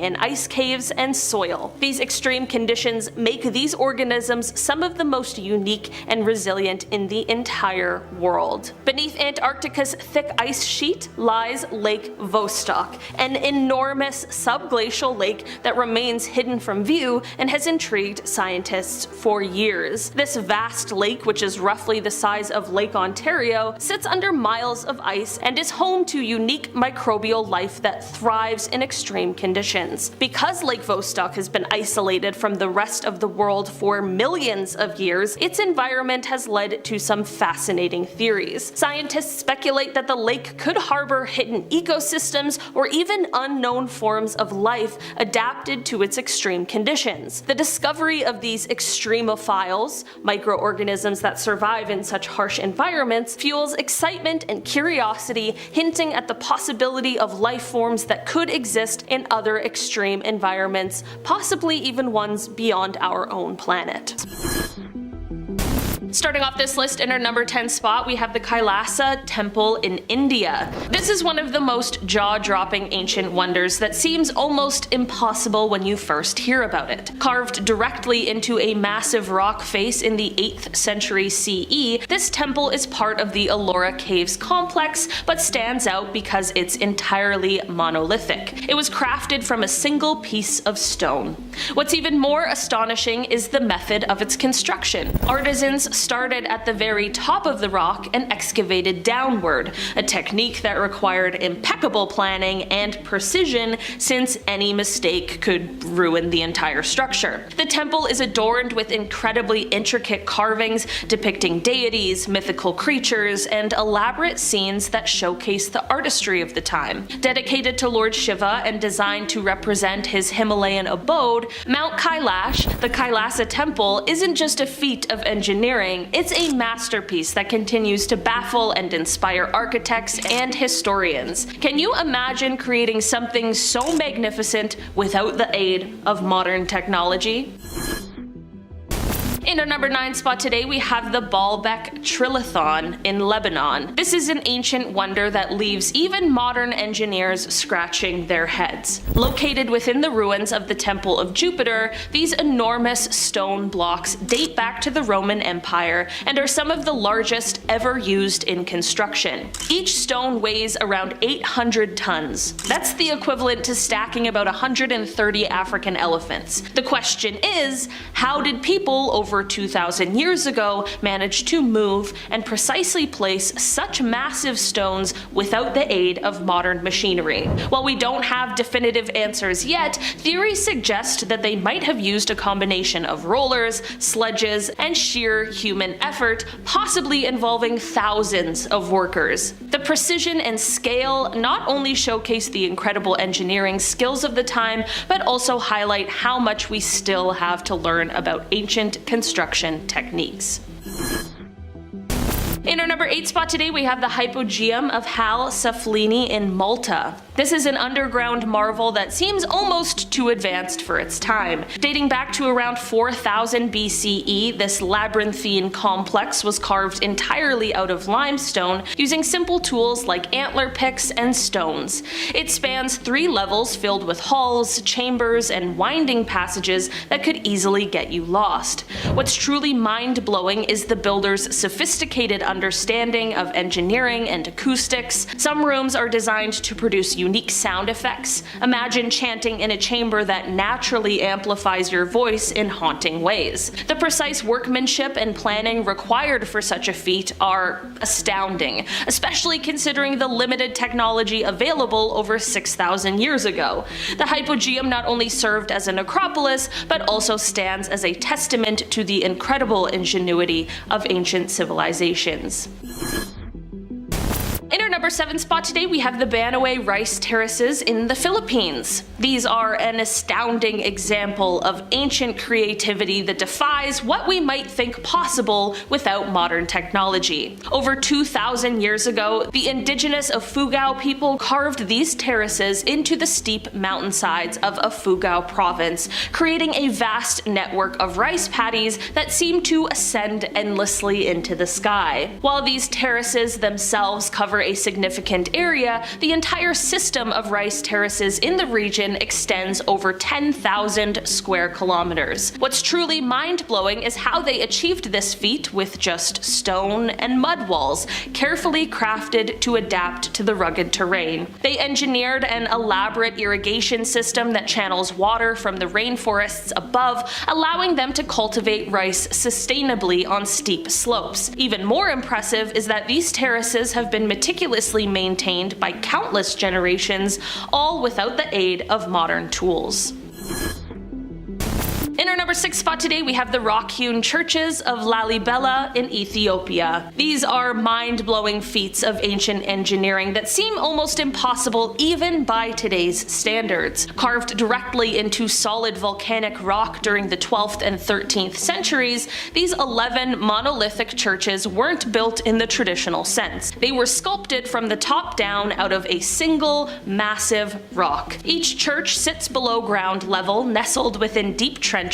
in ice caves and soil. These extreme conditions make these organisms some of the most unique and resilient in the entire world. Beneath Antarctica's thick ice sheet lies Lake Vostok, an enormous subglacial lake that remains hidden from view and has intrigued scientists for years. This vast lake, which is roughly the size of Lake Ontario, sits under miles of ice and is home to unique microbial life that thrives in extreme conditions. Because Lake Vostok has been isolated from the rest of the world for millions of years, its environment has led to some fascinating theories. Scientists speculate that the lake could harbor hidden ecosystems or even unknown forms of life adapted to its extreme conditions. The discovery of these extremophiles, microorganisms that survive in such harsh environments, fuels excitement and curiosity, hinting at the possibility of life forms that could exist in other extreme environments, possibly even ones beyond our own planet. Starting off this list in our number 10 spot, we have the Kailasa Temple in India. This is one of the most jaw-dropping ancient wonders that seems almost impossible when you first hear about it. Carved directly into a massive rock face in the 8th century CE, this temple is part of the Ellora Caves complex, but stands out because it's entirely monolithic. It was crafted from a single piece of stone. What's even more astonishing is the method of its construction. Artisans started at the very top of the rock and excavated downward, a technique that required impeccable planning and precision since any mistake could ruin the entire structure. The temple is adorned with incredibly intricate carvings depicting deities, mythical creatures, and elaborate scenes that showcase the artistry of the time. Dedicated to Lord Shiva and designed to represent his Himalayan abode, Mount Kailash, the Kailasa temple, isn't just a feat of engineering, it's a masterpiece that continues to baffle and inspire architects and historians. Can you imagine creating something so magnificent without the aid of modern technology? In our number 9 spot today, we have the Baalbek Trilithon in Lebanon. This is an ancient wonder that leaves even modern engineers scratching their heads. Located within the ruins of the Temple of Jupiter, these enormous stone blocks date back to the Roman Empire and are some of the largest ever used in construction. Each stone weighs around 800 tons. That's the equivalent to stacking about 130 African elephants. The question is, how did people over 2,000 years ago managed to move and precisely place such massive stones without the aid of modern machinery? While we don't have definitive answers yet, theories suggest that they might have used a combination of rollers, sledges, and sheer human effort, possibly involving thousands of workers. The precision and scale not only showcase the incredible engineering skills of the time, but also highlight how much we still have to learn about ancient construction techniques. In our number 8 spot today, we have the Hypogeum of Hal Saflieni in Malta. This is an underground marvel that seems almost too advanced for its time. Dating back to around 4000 BCE, this labyrinthine complex was carved entirely out of limestone using simple tools like antler picks and stones. It spans 3 levels filled with halls, chambers, and winding passages that could easily get you lost. What's truly mind-blowing is the builder's sophisticated understanding of engineering and acoustics. Some rooms are designed to produce unique sound effects. Imagine chanting in a chamber that naturally amplifies your voice in haunting ways. The precise workmanship and planning required for such a feat are astounding, especially considering the limited technology available over 6,000 years ago. The Hypogeum not only served as an acropolis, but also stands as a testament to the incredible ingenuity of ancient civilizations. In our number 7 spot today, we have the Banaway rice terraces in the Philippines. These are an astounding example of ancient creativity that defies what we might think possible without modern technology. Over 2,000 years ago, the indigenous Ifugao people carved these terraces into the steep mountainsides of Ifugao province, creating a vast network of rice paddies that seem to ascend endlessly into the sky. While these terraces themselves cover a significant area, the entire system of rice terraces in the region extends over 10,000 square kilometers. What's truly mind-blowing is how they achieved this feat with just stone and mud walls, carefully crafted to adapt to the rugged terrain. They engineered an elaborate irrigation system that channels water from the rainforests above, allowing them to cultivate rice sustainably on steep slopes. Even more impressive is that these terraces have been meticulously maintained by countless generations, all without the aid of modern tools. In our number 6 spot today, we have the rock-hewn churches of Lalibela in Ethiopia. These are mind-blowing feats of ancient engineering that seem almost impossible even by today's standards. Carved directly into solid volcanic rock during the 12th and 13th centuries, these 11 monolithic churches weren't built in the traditional sense. They were sculpted from the top down out of a single, massive rock. Each church sits below ground level, nestled within deep trenches,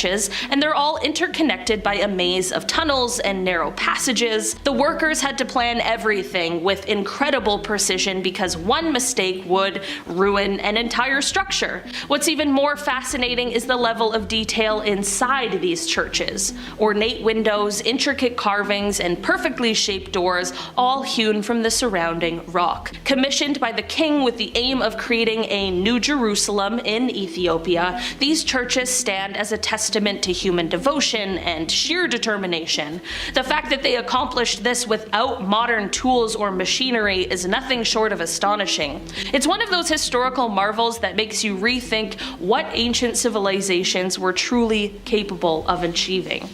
and they're all interconnected by a maze of tunnels and narrow passages. The workers had to plan everything with incredible precision because one mistake would ruin an entire structure. What's even more fascinating is the level of detail inside these churches. Ornate windows, intricate carvings, and perfectly shaped doors, all hewn from the surrounding rock. Commissioned by the king with the aim of creating a New Jerusalem in Ethiopia, these churches stand as a testament testament to human devotion and sheer determination. The fact that they accomplished this without modern tools or machinery is nothing short of astonishing. It's one of those historical marvels that makes you rethink what ancient civilizations were truly capable of achieving.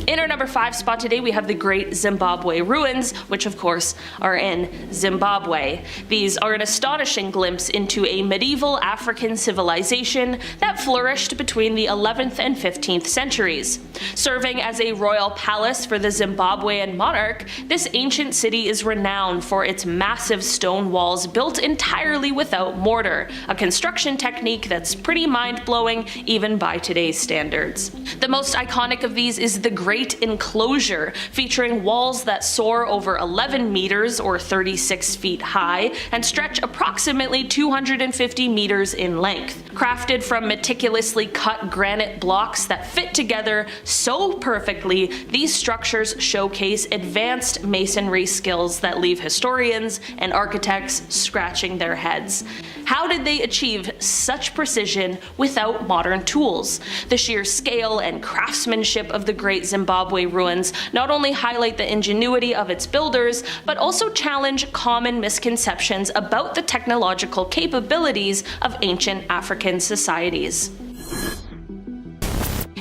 In our number 5 spot today, we have the Great Zimbabwe Ruins, which of course are in Zimbabwe. These are an astonishing glimpse into a medieval African civilization that flourished between the 11th and 15th centuries. Serving as a royal palace for the Zimbabwean monarch, this ancient city is renowned for its massive stone walls built entirely without mortar, a construction technique that's pretty mind-blowing even by today's standards. The most iconic of these is the Great Enclosure, featuring walls that soar over 11 meters or 36 feet high and stretch approximately 250 meters in length. Crafted from meticulously cut granite blocks that fit together so perfectly, these structures showcase advanced masonry skills that leave historians and architects scratching their heads. How did they achieve such precision without modern tools? The sheer scale and craftsmanship of the Great Zimbabwe Ruins not only highlight the ingenuity of its builders, but also challenge common misconceptions about the technological capabilities of ancient African societies.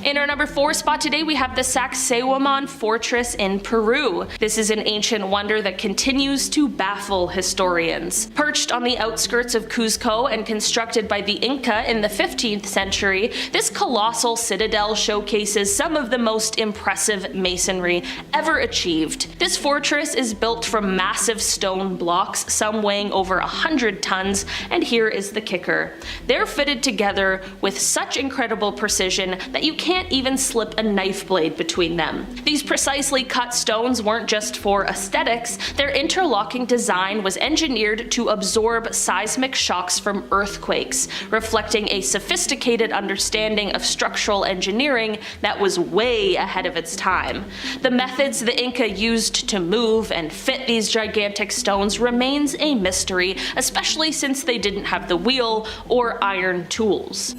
In our number 4 spot today, we have the Sacsayhuaman Fortress in Peru. This is an ancient wonder that continues to baffle historians. Perched on the outskirts of Cuzco and constructed by the Inca in the 15th century, this colossal citadel showcases some of the most impressive masonry ever achieved. This fortress is built from massive stone blocks, some weighing over 100 tons, and here is the kicker. They're fitted together with such incredible precision that you can't even slip a knife blade between them. These precisely cut stones weren't just for aesthetics, their interlocking design was engineered to absorb seismic shocks from earthquakes, reflecting a sophisticated understanding of structural engineering that was way ahead of its time. The methods the Inca used to move and fit these gigantic stones remains a mystery, especially since they didn't have the wheel or iron tools.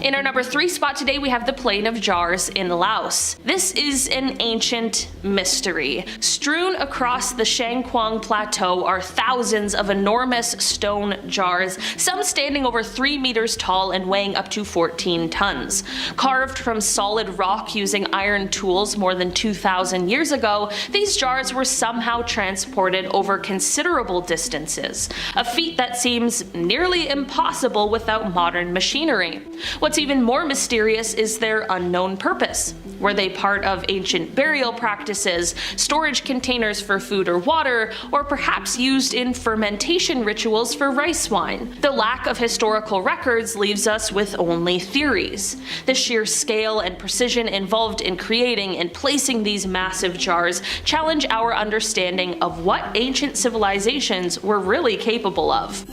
In our number 3 spot today, we have the Plain of Jars in Laos. This is an ancient mystery. Strewn across the Shangquang Plateau are thousands of enormous stone jars, some standing over 3 meters tall and weighing up to 14 tons. Carved from solid rock using iron tools more than 2,000 years ago, these jars were somehow transported over considerable distances, a feat that seems nearly impossible without modern machinery. What's even more mysterious is their unknown purpose. Were they part of ancient burial practices, storage containers for food or water, or perhaps used in fermentation rituals for rice wine? The lack of historical records leaves us with only theories. The sheer scale and precision involved in creating and placing these massive jars challenge our understanding of what ancient civilizations were really capable of.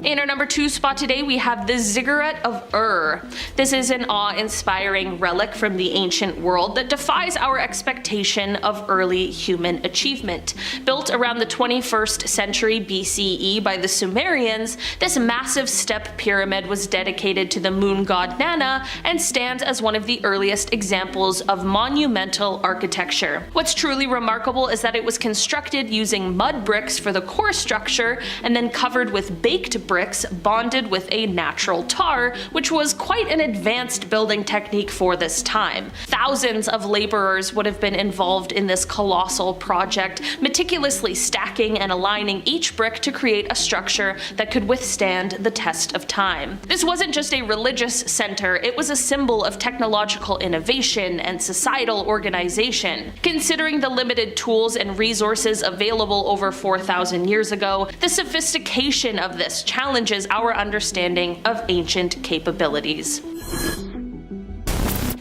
In our number 2 spot today, we have the Ziggurat of Ur. This is an awe-inspiring relic from the ancient world that defies our expectation of early human achievement. Built around the 21st century BCE by the Sumerians, this massive step pyramid was dedicated to the moon god Nana and stands as one of the earliest examples of monumental architecture. What's truly remarkable is that it was constructed using mud bricks for the core structure and then covered with baked bricks bonded with a natural tar, which was quite an advanced building technique for this time. Thousands of laborers would have been involved in this colossal project, meticulously stacking and aligning each brick to create a structure that could withstand the test of time. This wasn't just a religious center, it was a symbol of technological innovation and societal organization. Considering the limited tools and resources available over 4,000 years ago, the sophistication of this challenges our understanding of ancient capabilities.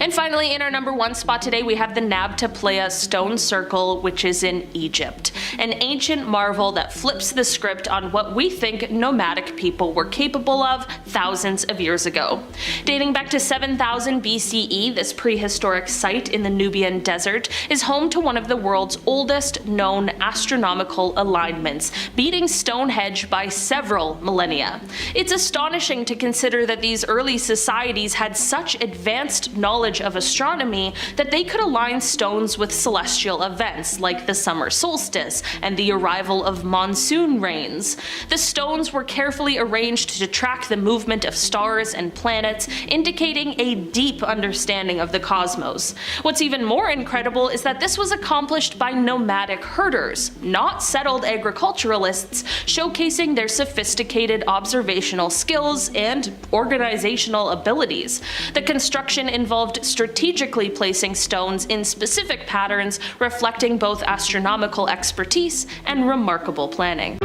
And finally, in our number 1 spot today, we have the Nabta stone circle, which is in Egypt. An ancient marvel that flips the script on what we think nomadic people were capable of thousands of years ago. Dating back to 7000 BCE, this prehistoric site in the Nubian desert is home to one of the world's oldest known astronomical alignments, beating Stonehenge by several millennia. It's astonishing to consider that these early societies had such advanced knowledge of astronomy that they could align stones with celestial events like the summer solstice and the arrival of monsoon rains. The stones were carefully arranged to track the movement of stars and planets, indicating a deep understanding of the cosmos. What's even more incredible is that this was accomplished by nomadic herders, not settled agriculturalists, showcasing their sophisticated observational skills and organizational abilities. The construction involved strategically placing stones in specific patterns, reflecting both astronomical expertise and remarkable planning.